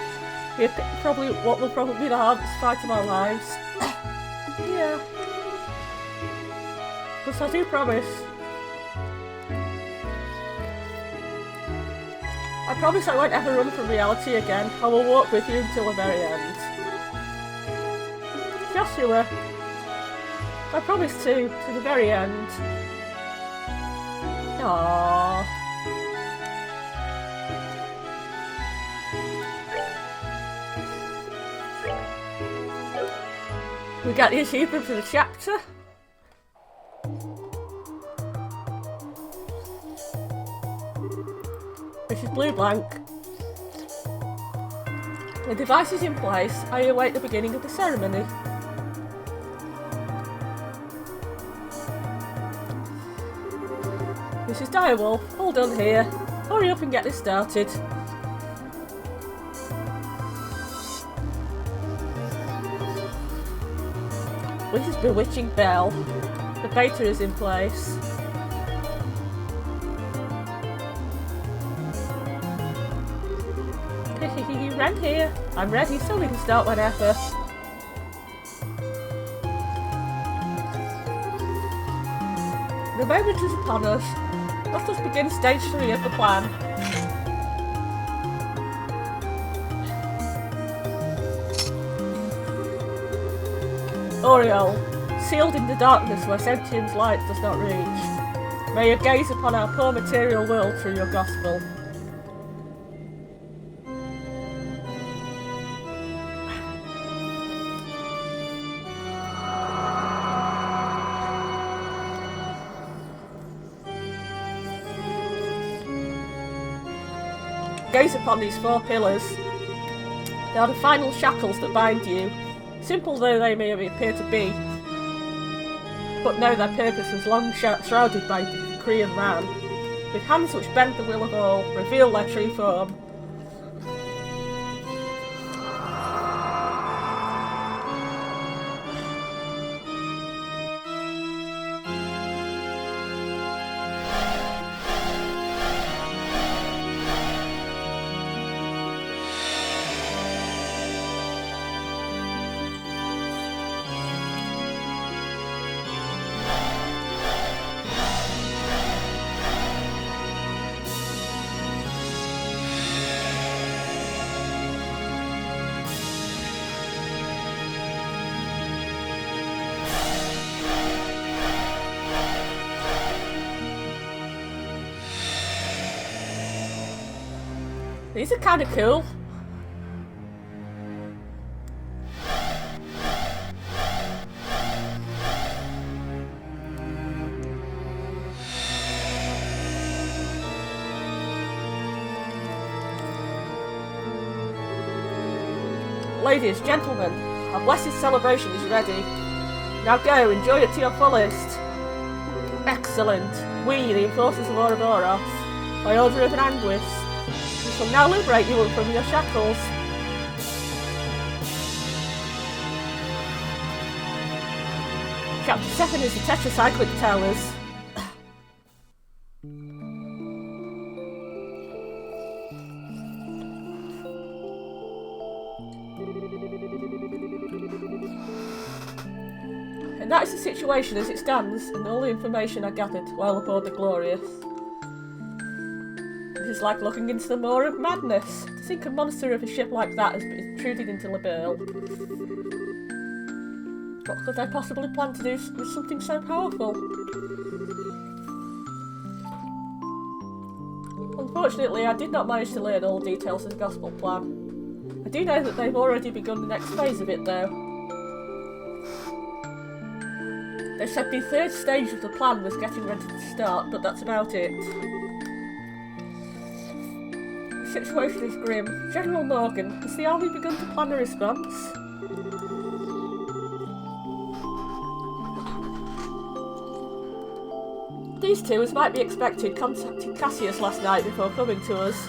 [SPEAKER 1] We have what will probably be the hardest fight of our lives. Yeah. But I do promise. I promise I won't ever run from reality again. I will walk with you until the very end. Joshua. I promise to the very end. Aww. We got the achievement for the chapter. Which is blue blank. The device is in place. I await the beginning of the ceremony. Mrs. Direwolf, all done here. Hurry up and get this started. Mrs. Bewitching Bell. The beta is in place. Ren here. I'm ready, so we can start whenever. The moment is upon us. Let us begin stage 3 of the plan. Oriole, sealed in the darkness where sentience light does not reach. May you gaze upon our poor material world through your gospel. Gaze upon these 4 pillars. They are the final shackles that bind you, simple though they may appear to be, but know their purpose is long shrouded by decree of man. With hands which bend the will of all, reveal their true form. These are kind of cool. Ladies, gentlemen, our blessed celebration is ready. Now go, enjoy it to your fullest. Excellent. We, the enforcers of Ouroboros, by order of an Anguis, shall now liberate you from your shackles. Chapter 7 is the tetracyclic towers. And that is the situation as it stands, and all the information I gathered while aboard the Glorious. It is like looking into the maw of madness. To think a monster of a ship like that has intruded into Liberl. What could they possibly plan to do with something so powerful? Unfortunately, I did not manage to learn all the details of the gospel plan. I do know that they've already begun the next phase of it, though. They said the third stage of the plan was getting ready to start, but that's about it. The situation is grim. General Morgan, has the army begun to plan a response? These two, as might be expected, contacted Cassius last night before coming to us.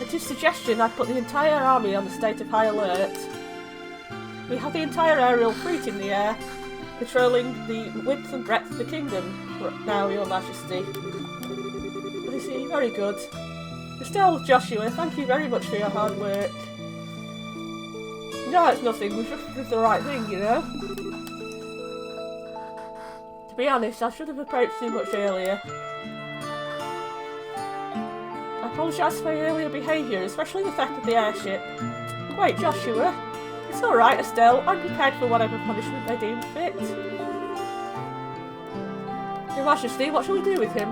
[SPEAKER 1] At his suggestion, I put the entire army on a state of high alert. We have the entire aerial fleet in the air, patrolling the width and breadth of the kingdom now, Your Majesty. I see, very good. Still, Joshua, thank you very much for your hard work. No, it's nothing, we just did the right thing, you know? To be honest, I should have approached you much earlier. I apologise for my earlier behaviour, especially the theft of the airship. Wait, Joshua, it's alright, Estelle, I'm prepared for whatever punishment they deem fit. Your Majesty, what shall we do with him?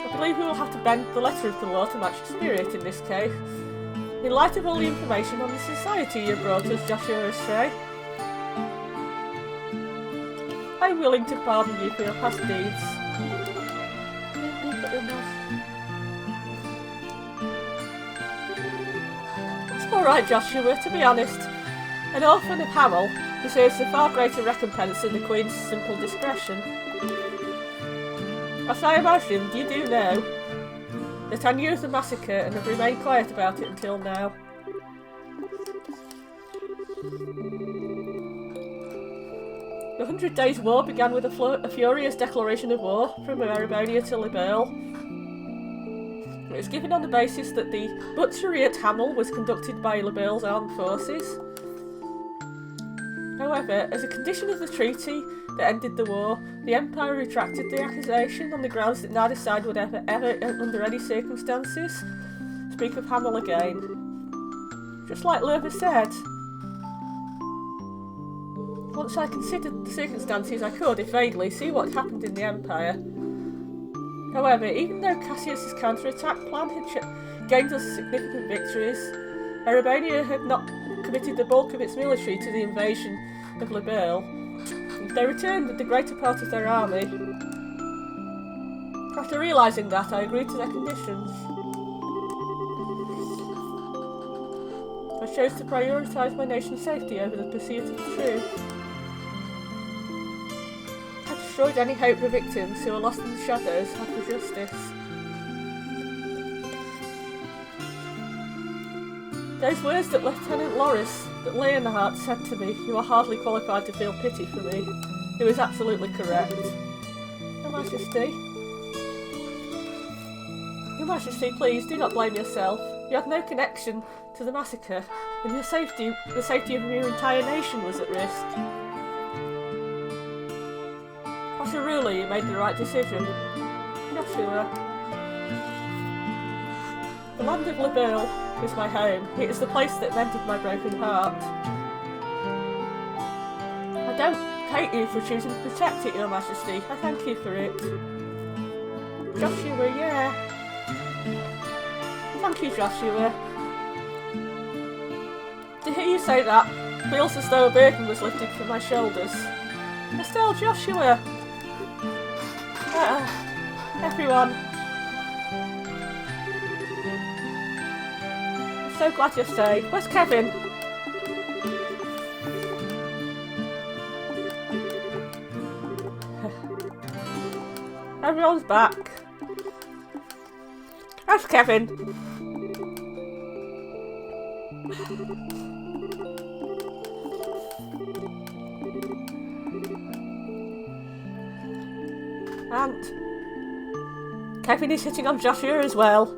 [SPEAKER 1] I believe we will have to bend the letter of the law to match the spirit in this case. In light of all the information on the society you brought us, Joshua Stray, I'm willing to pardon you for your past deeds. It's alright, Joshua, to be honest. An orphan of Hamel deserves a far greater recompense than the Queen's simple discretion. As I imagined, you do know that I knew of the massacre and have remained quiet about it until now. The 100 Days' War began with a furious declaration of war from Erebonia to Liberl. It was given on the basis that the butchery at Hamel was conducted by Liberl's armed forces. However, as a condition of the treaty that ended the war, the Empire retracted the accusation on the grounds that neither side would ever, under any circumstances, speak of Hamel again. Just like Lerva said. Once I considered the circumstances, I could, if vaguely, see what happened in the Empire. However, even though Cassius's counterattack plan had gained us significant victories, Erebonia had not committed the bulk of its military to the invasion of Liberl. They returned with the greater part of their army. After realising that, I agreed to their conditions. I chose to prioritise my nation's safety over the pursuit of the truth. I destroyed any hope for victims who are lost in the shadows after justice. Those words that Lieutenant Leonhardt said to me, "You are hardly qualified to feel pity for me," it was absolutely correct. Your Majesty. Your Majesty, please do not blame yourself. You had no connection to the massacre, and the safety of your entire nation was at risk. As a ruler, you made the right decision. Joshua. The land of Liberl is my home. It is the place that mended my broken heart. I don't hate you for choosing to protect it, Your Majesty. I thank you for it. Joshua, yeah. Thank you, Joshua. To hear you say that feels as though a burden was lifted from my shoulders. Estelle, Joshua. Everyone. I'm so glad you're safe. Where's Kevin? Everyone's back. Where's Kevin? can't. Kevin is hitting on Joshua as well.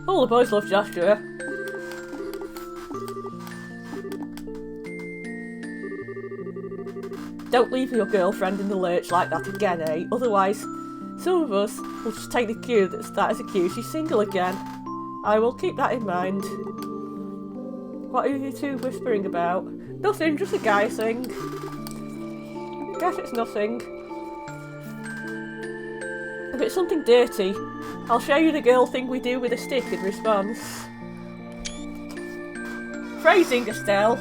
[SPEAKER 1] All the boys love Joshua. Don't leave your girlfriend in the lurch like that again, eh? Otherwise, some of us will just take the cue that is a cue she's single again. I will keep that in mind. What are you two whispering about? Nothing, just a guy thing. Guess it's nothing. If it's something dirty, I'll show you the girl thing we do with a stick in response. Phrasing, Estelle.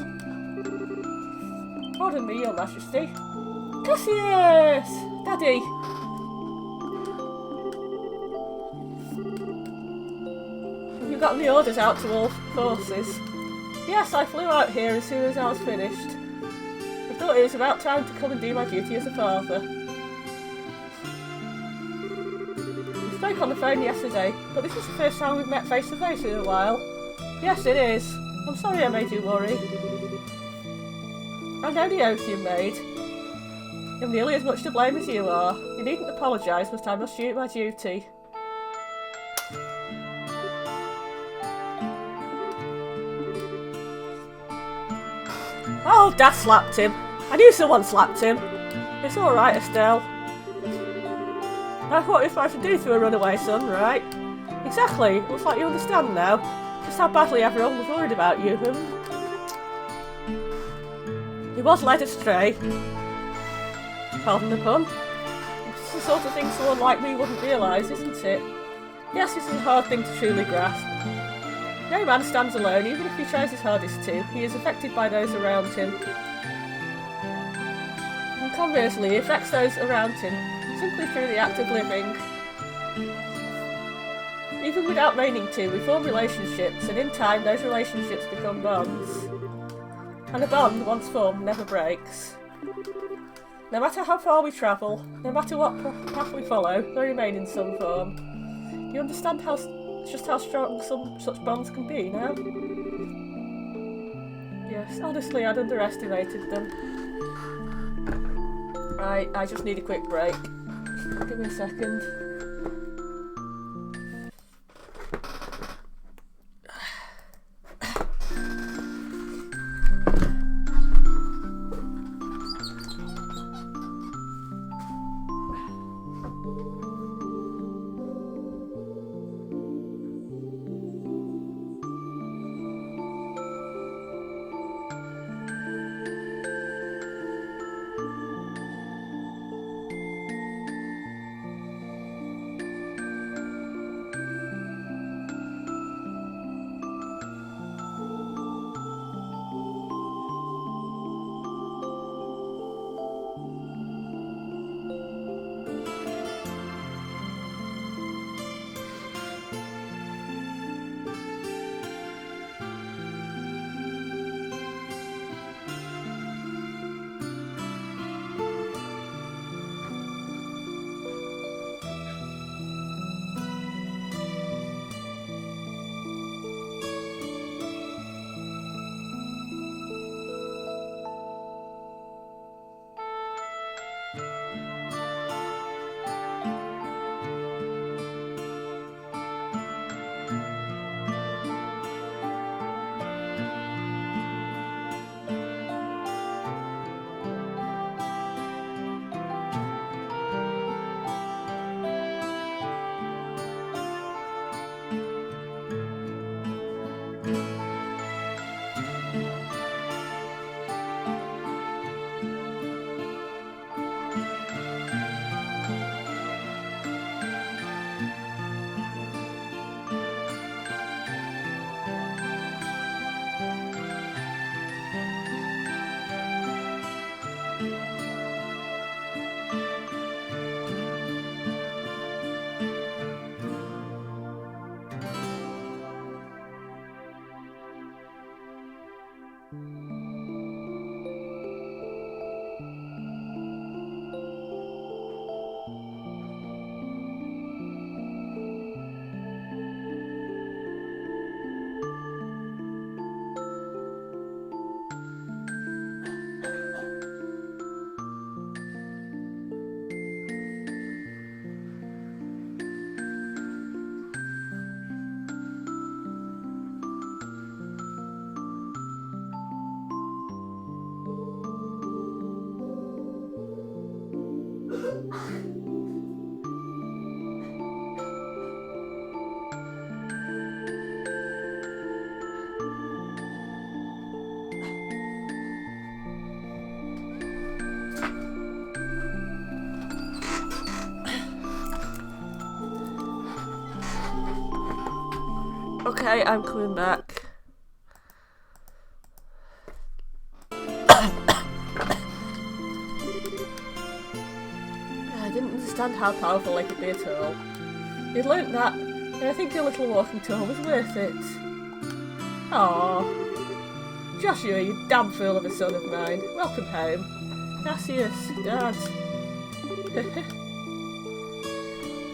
[SPEAKER 1] Pardon me, Your Majesty. Cassius! Daddy! Have you gotten the orders out to all forces? Yes, I flew out here as soon as I was finished. I thought it was about time to come and do my duty as a father. We spoke on the phone yesterday, but this is the first time we've met face to face in a while. Yes, it is. I'm sorry I made you worry. I know the oath you made. I'm nearly as much to blame as you are. You needn't apologise, but I must do my duty. Oh, Dad slapped him. I knew someone slapped him. It's alright, Estelle. That's what you're supposed to do to a runaway son, right? Exactly. Looks like you understand now. Just how badly everyone was worried about you. He was led astray. Pardon the pun. It's the sort of thing someone like me wouldn't realise, isn't it? Yes, this is a hard thing to truly grasp. No man stands alone, even if he tries his hardest to. He is affected by those around him. And conversely, he affects those around him simply through the act of living. Even without meaning to, we form relationships, and in time those relationships become bonds. And a bond, once formed, never breaks. No matter how far we travel, no matter what path we follow, they remain in some form. Do you understand just how strong some such bonds can be now? Yes, honestly, I'd underestimated them. I just need a quick break. Give me a second. Okay, I'm coming back. I didn't understand how powerful they could be at all. You'd learnt that, and I think your little walking tour was worth it. Aww. Joshua, you damn fool of a son of mine. Welcome home. Cassius, Dad.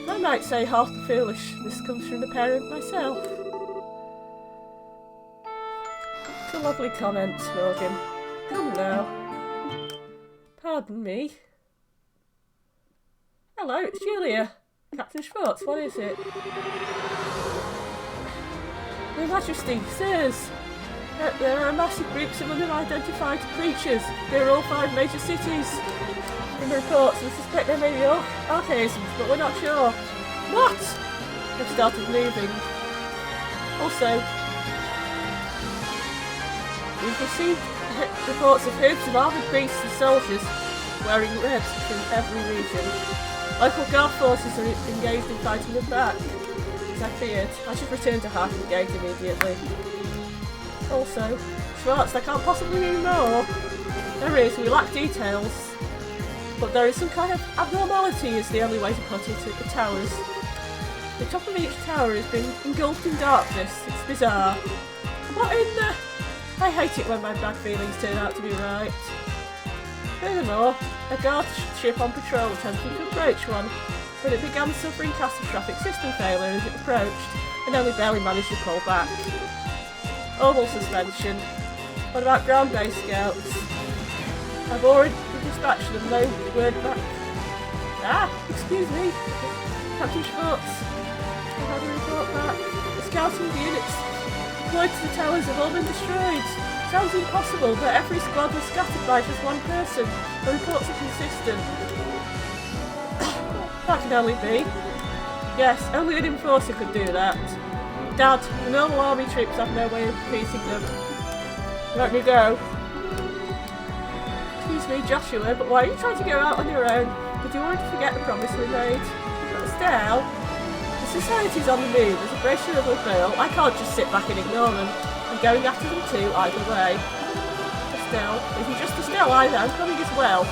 [SPEAKER 1] I might say half the foolishness comes from the parent myself. It's a lovely comment, Morgan. Come now. Pardon me. Hello, it's Julia. Captain Schwartz, what is it? Your Majesty, sirs, there are massive groups of unidentified creatures. They're all 5 major cities. In the reports, we suspect they may be archaisms, but we're not sure. What? They've started moving. Also, we've received reports of herds of armoured beasts and soldiers wearing red from every region. Local guard forces are engaged in fighting them back. As I feared, I should return to Harkin Gate immediately. Also, Schwartz, there can't possibly be more. There is, we lack details. But there is some kind of abnormality, is the only way to put it, at the towers. The top of each tower has been engulfed in darkness. It's bizarre. What in the... I hate it when my bad feelings turn out to be right. Furthermore, a guard ship on patrol attempted to approach one, but it began suffering catastrophic system failure as it approached, and only barely managed to pull back. Orbital suspension. What about ground-based scouts? I've already dispatched them, no word back. Ah, excuse me. Captain Schwartz. I've had a report back. The scouting units deployed to the towers have all been destroyed. Sounds impossible, but every squad was scattered by just one person. The reports are consistent. That can only be. Yes, only an enforcer could do that. Dad, the normal army troops have no way of defeating them. Let me go. Excuse me, Joshua, but why are you trying to go out on your own? Did you already forget the promise we made? But Estelle, the society's on the move. There's a brochure of a bill. I can't just sit back and ignore them. I'm going after them too, either way. Estelle, if you're just Estelle either, I'm coming as well.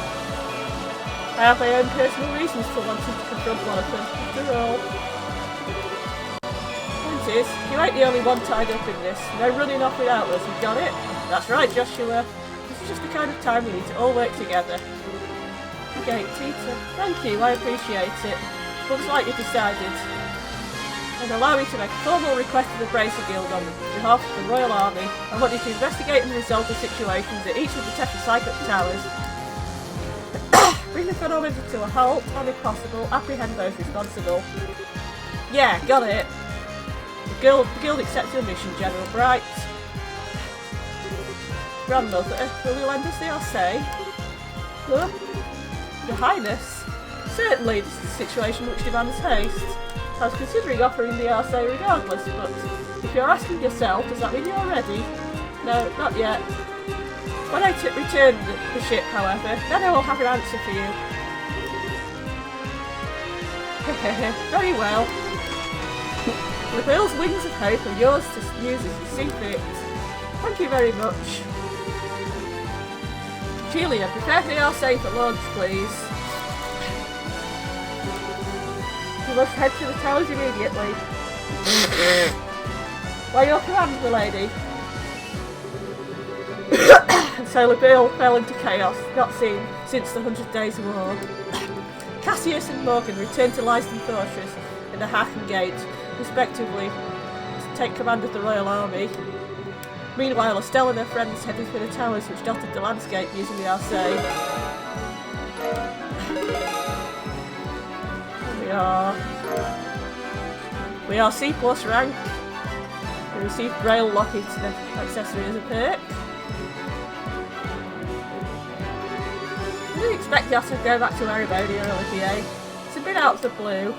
[SPEAKER 1] I have my own personal reasons for wanting to confront one of them, after all. Point is, you ain't the only one tied up in this. No running off without us, you got it? That's right, Joshua. This is just the kind of time we need to all work together. Okay, Tita, thank you, I appreciate it. Looks like you've decided. And allow me to make a formal request to the Bracer Guild on behalf of the Royal Army. I want you to investigate and resolve the situations at each of the tetracyclic towers. Bring the phenomena to a halt, and if possible, apprehend those responsible. Yeah, got it. The guild accepts your mission, General Bright. Grandmother, will you lend us the Arcee? Huh? Your Highness? Certainly, this is a situation which demands haste. I was considering offering the Arcee regardless, but if you're asking yourself, does that mean you're ready? No, not yet. When I return the ship, however, then I will have an answer for you. Very well. The Bill's wings of hope are yours to use as you see fit. Thank you very much. Julia, prepare the Arcee for launch, please. You must head to the towers immediately. By your command, milady. And so the Bill fell into chaos, not seen since the 100 Days War. Cassius and Morgan returned to Leiston Fortress and the Hacken Gate, respectively, to take command of the Royal Army. Meanwhile, Estelle and her friends headed for the towers which dotted the landscape using the Arcee. We are C+ rank. We received Braille Locket accessory as a perk. I didn't expect you to go back to Erebody or Olivier. It's a bit out of the blue.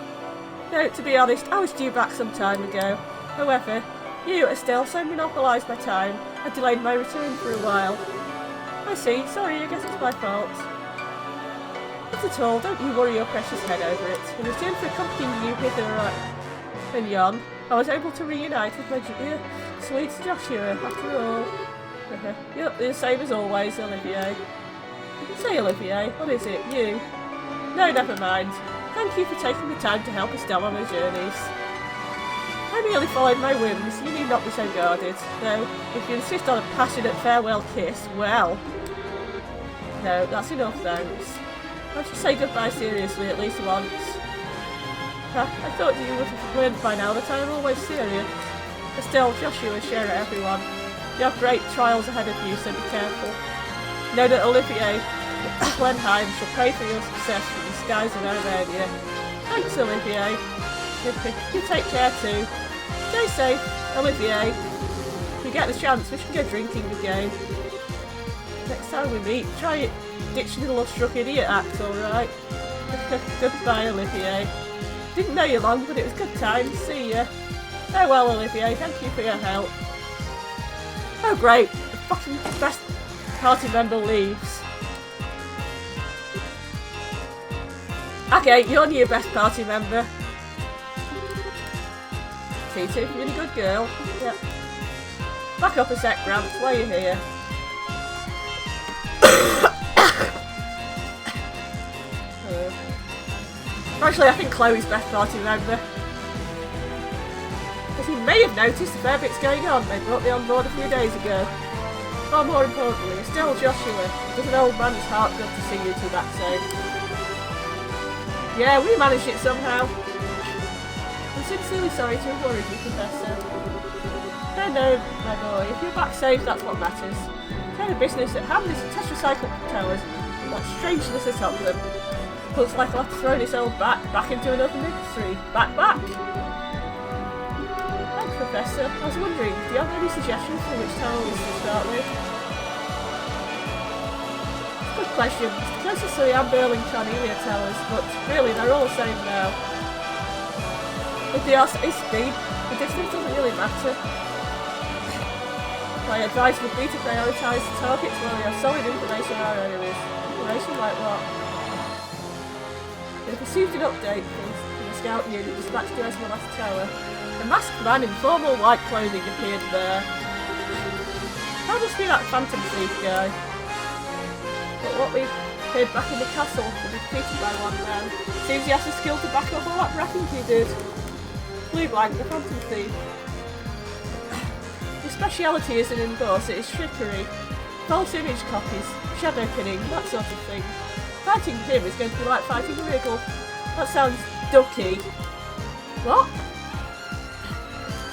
[SPEAKER 1] No, to be honest, I was due back some time ago. However, you, Estelle, so monopolised my time, I delayed my return for a while. I see, sorry, I guess it's my fault. Not at all, don't you worry your precious head over it. In return for accompanying you hither And Jan, I was able to reunite with my sweet Joshua after all. Yep, the same as always, Olivier. Say, Olivier, what is it? You? No, never mind. Thank you for taking the time to help Estelle on her journeys. I merely followed my whims. You need not be so guarded. Though, if you insist on a passionate farewell kiss, well... No, that's enough, thanks. I should say goodbye seriously at least once. I thought you would have learned by now that I am always serious. Estelle, Joshua, share everyone. You have great trials ahead of you, so be careful. Know that Olivier Blenheim shall pray for your success from the skies of Arabia. Thanks, Olivier. You take care too. Stay safe, Olivier. If we get the chance, we should go drinking again. Next time we meet, try ditching the love-struck idiot act, alright? Goodbye, Olivier. Didn't know you long, but it was good time. See ya. Farewell, Olivier. Thank you for your help. Oh, great. The fucking best party member leaves. Okay, you're new best party member. T2, you're really good girl. Yeah. Back up a sec, Gramps. Why are you here? Actually, I think Chloe's best party member. As you may have noticed, a fair bit's going on. They brought me on board a few days ago. Far more importantly, still Joshua. It does an old man's heart good to see you two back safe. Yeah, we managed it somehow. I'm sincerely sorry to have worried you, Professor. No, my boy. If you're back safe, that's what matters. Kind of business at hand is tetracycle towers. That strangeness atop them. Looks like I'll have to throw this old back into another mystery. Back! Thanks, Professor. I was wondering, do you have any suggestions for which tower we should start with? Good question. It's the closest to the Amberl and Cornelia towers, but really they're all the same now. If they are so steep, the distance doesn't really matter. My advice would be to prioritise targets where we have solid information on our enemies. Information like what? We have received an update from the scout unit dispatched to Esmeralda Tower. A masked man in formal white clothing appeared there. That must be that phantom thief guy. But what we heard back in the castle was defeated by one man. Seems he has the skill to back up all that wrecking he did. Blue Blank, the phantom thief. His speciality isn't in boss, it is trickery. False image copies, shadow pinning, that sort of thing. Fighting him is going to be like fighting a Wriggle. That sounds ducky. What?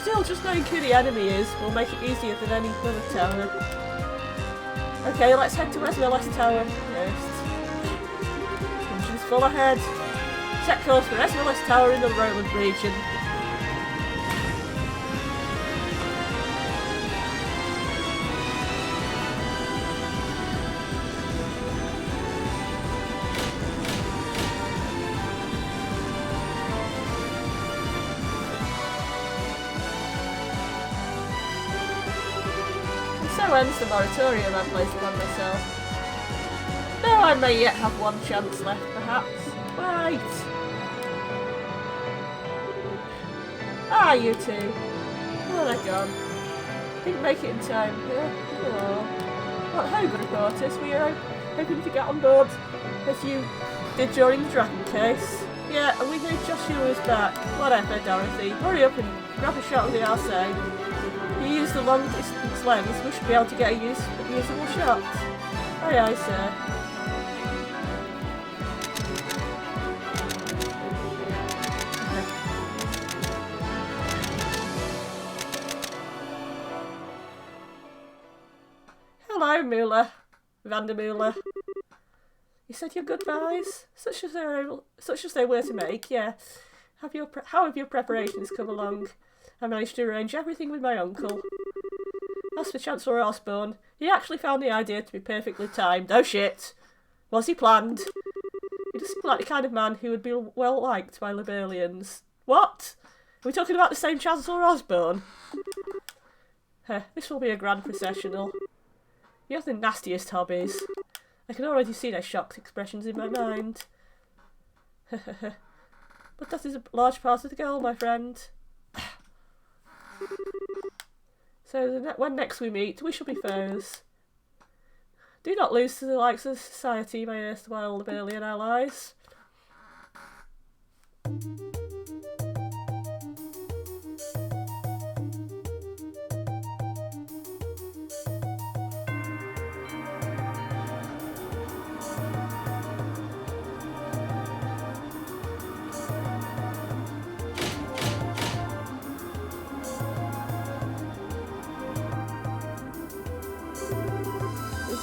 [SPEAKER 1] Still, just knowing who the enemy is will make it easier than any other tower. Okay, let's head to Esmeralda Tower first. Engine's full ahead. Set course for Esmeralda Tower in the Roland region. So ends the moratorium I placed upon myself. Though I may yet have one chance left, perhaps. Right. Ah, you two. Oh, they're gone. Didn't make it in time. Oh. What Hogan reporters? We are hoping to get on board as you did during the Dragon case. Yeah, and we know Joshua is back. Whatever, Dorothy. Hurry up and grab a shot of the RC. You use the long distance lens, we should be able to get a usable shot. Aye aye, sir. Hello, Mueller. Vandermuller. You said your goodbyes? Such as they were to make, yeah. How have your preparations come along? I managed to arrange everything with my uncle. As for Chancellor Osborne, he actually found the idea to be perfectly timed. Oh shit! Was he planned? He does seem like the kind of man who would be well liked by Liberalians. What? Are we talking about the same Chancellor Osborne? This will be a grand processional. You have the nastiest hobbies. I can already see their shocked expressions in my mind. But that is a large part of the goal, my friend. So when next we meet, we shall be foes. Do not lose to the likes of society, my erstwhile Liberlian allies.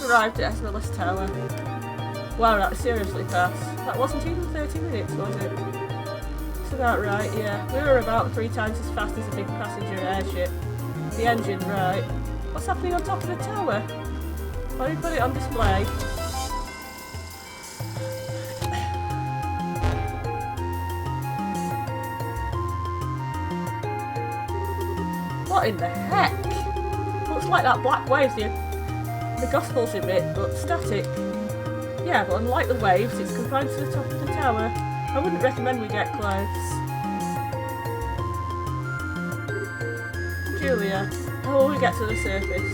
[SPEAKER 1] Arrived at Esmeralda's Tower. Wow, that was seriously fast. That wasn't even 30 minutes, was it? Is that right? Yeah. We were about 3 times as fast as a big passenger airship. The engine, right. What's happening on top of the tower? Why don't we put it on display? What in the heck? Looks like that black wave's the gospel's a bit, but static. Yeah, but unlike the waves, it's confined to the top of the tower. I wouldn't recommend we get close. Julia, how will we get to the surface?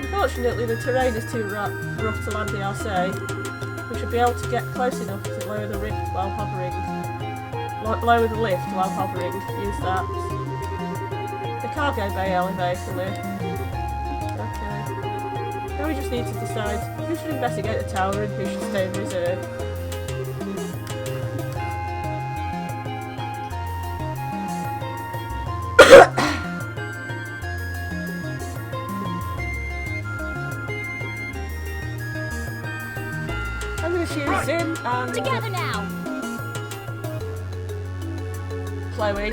[SPEAKER 1] Unfortunately, the terrain is too rough to land the RC. We should be able to get close enough to lower the lift while hovering. Lower the lift while hovering. Use that. The cargo bay elevator lift. Now we just need to decide who should investigate the tower and who should stay in reserve. I'm going to choose Zin and
[SPEAKER 2] Together now.
[SPEAKER 1] Chloe.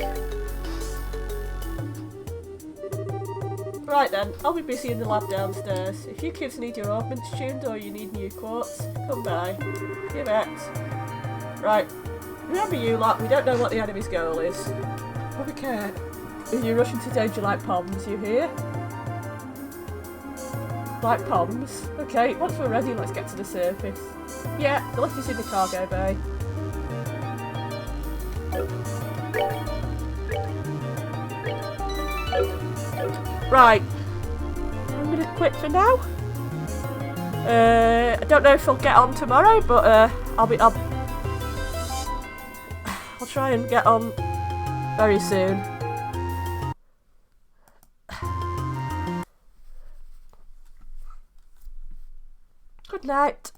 [SPEAKER 1] Right then, I'll be busy in the lab downstairs. If you kids need your augments tuned or you need new quartz, come by. You bet. Right, remember you lot, we don't know what the enemy's goal is. But we care. If you're rushing to danger like Poms, you hear? Like Poms? Okay, once we're ready, let's get to the surface. Yeah, the lift is in the cargo bay. Right, I'm gonna quit for now. I don't know if I'll get on tomorrow, but I'll try and get on very soon. Good night.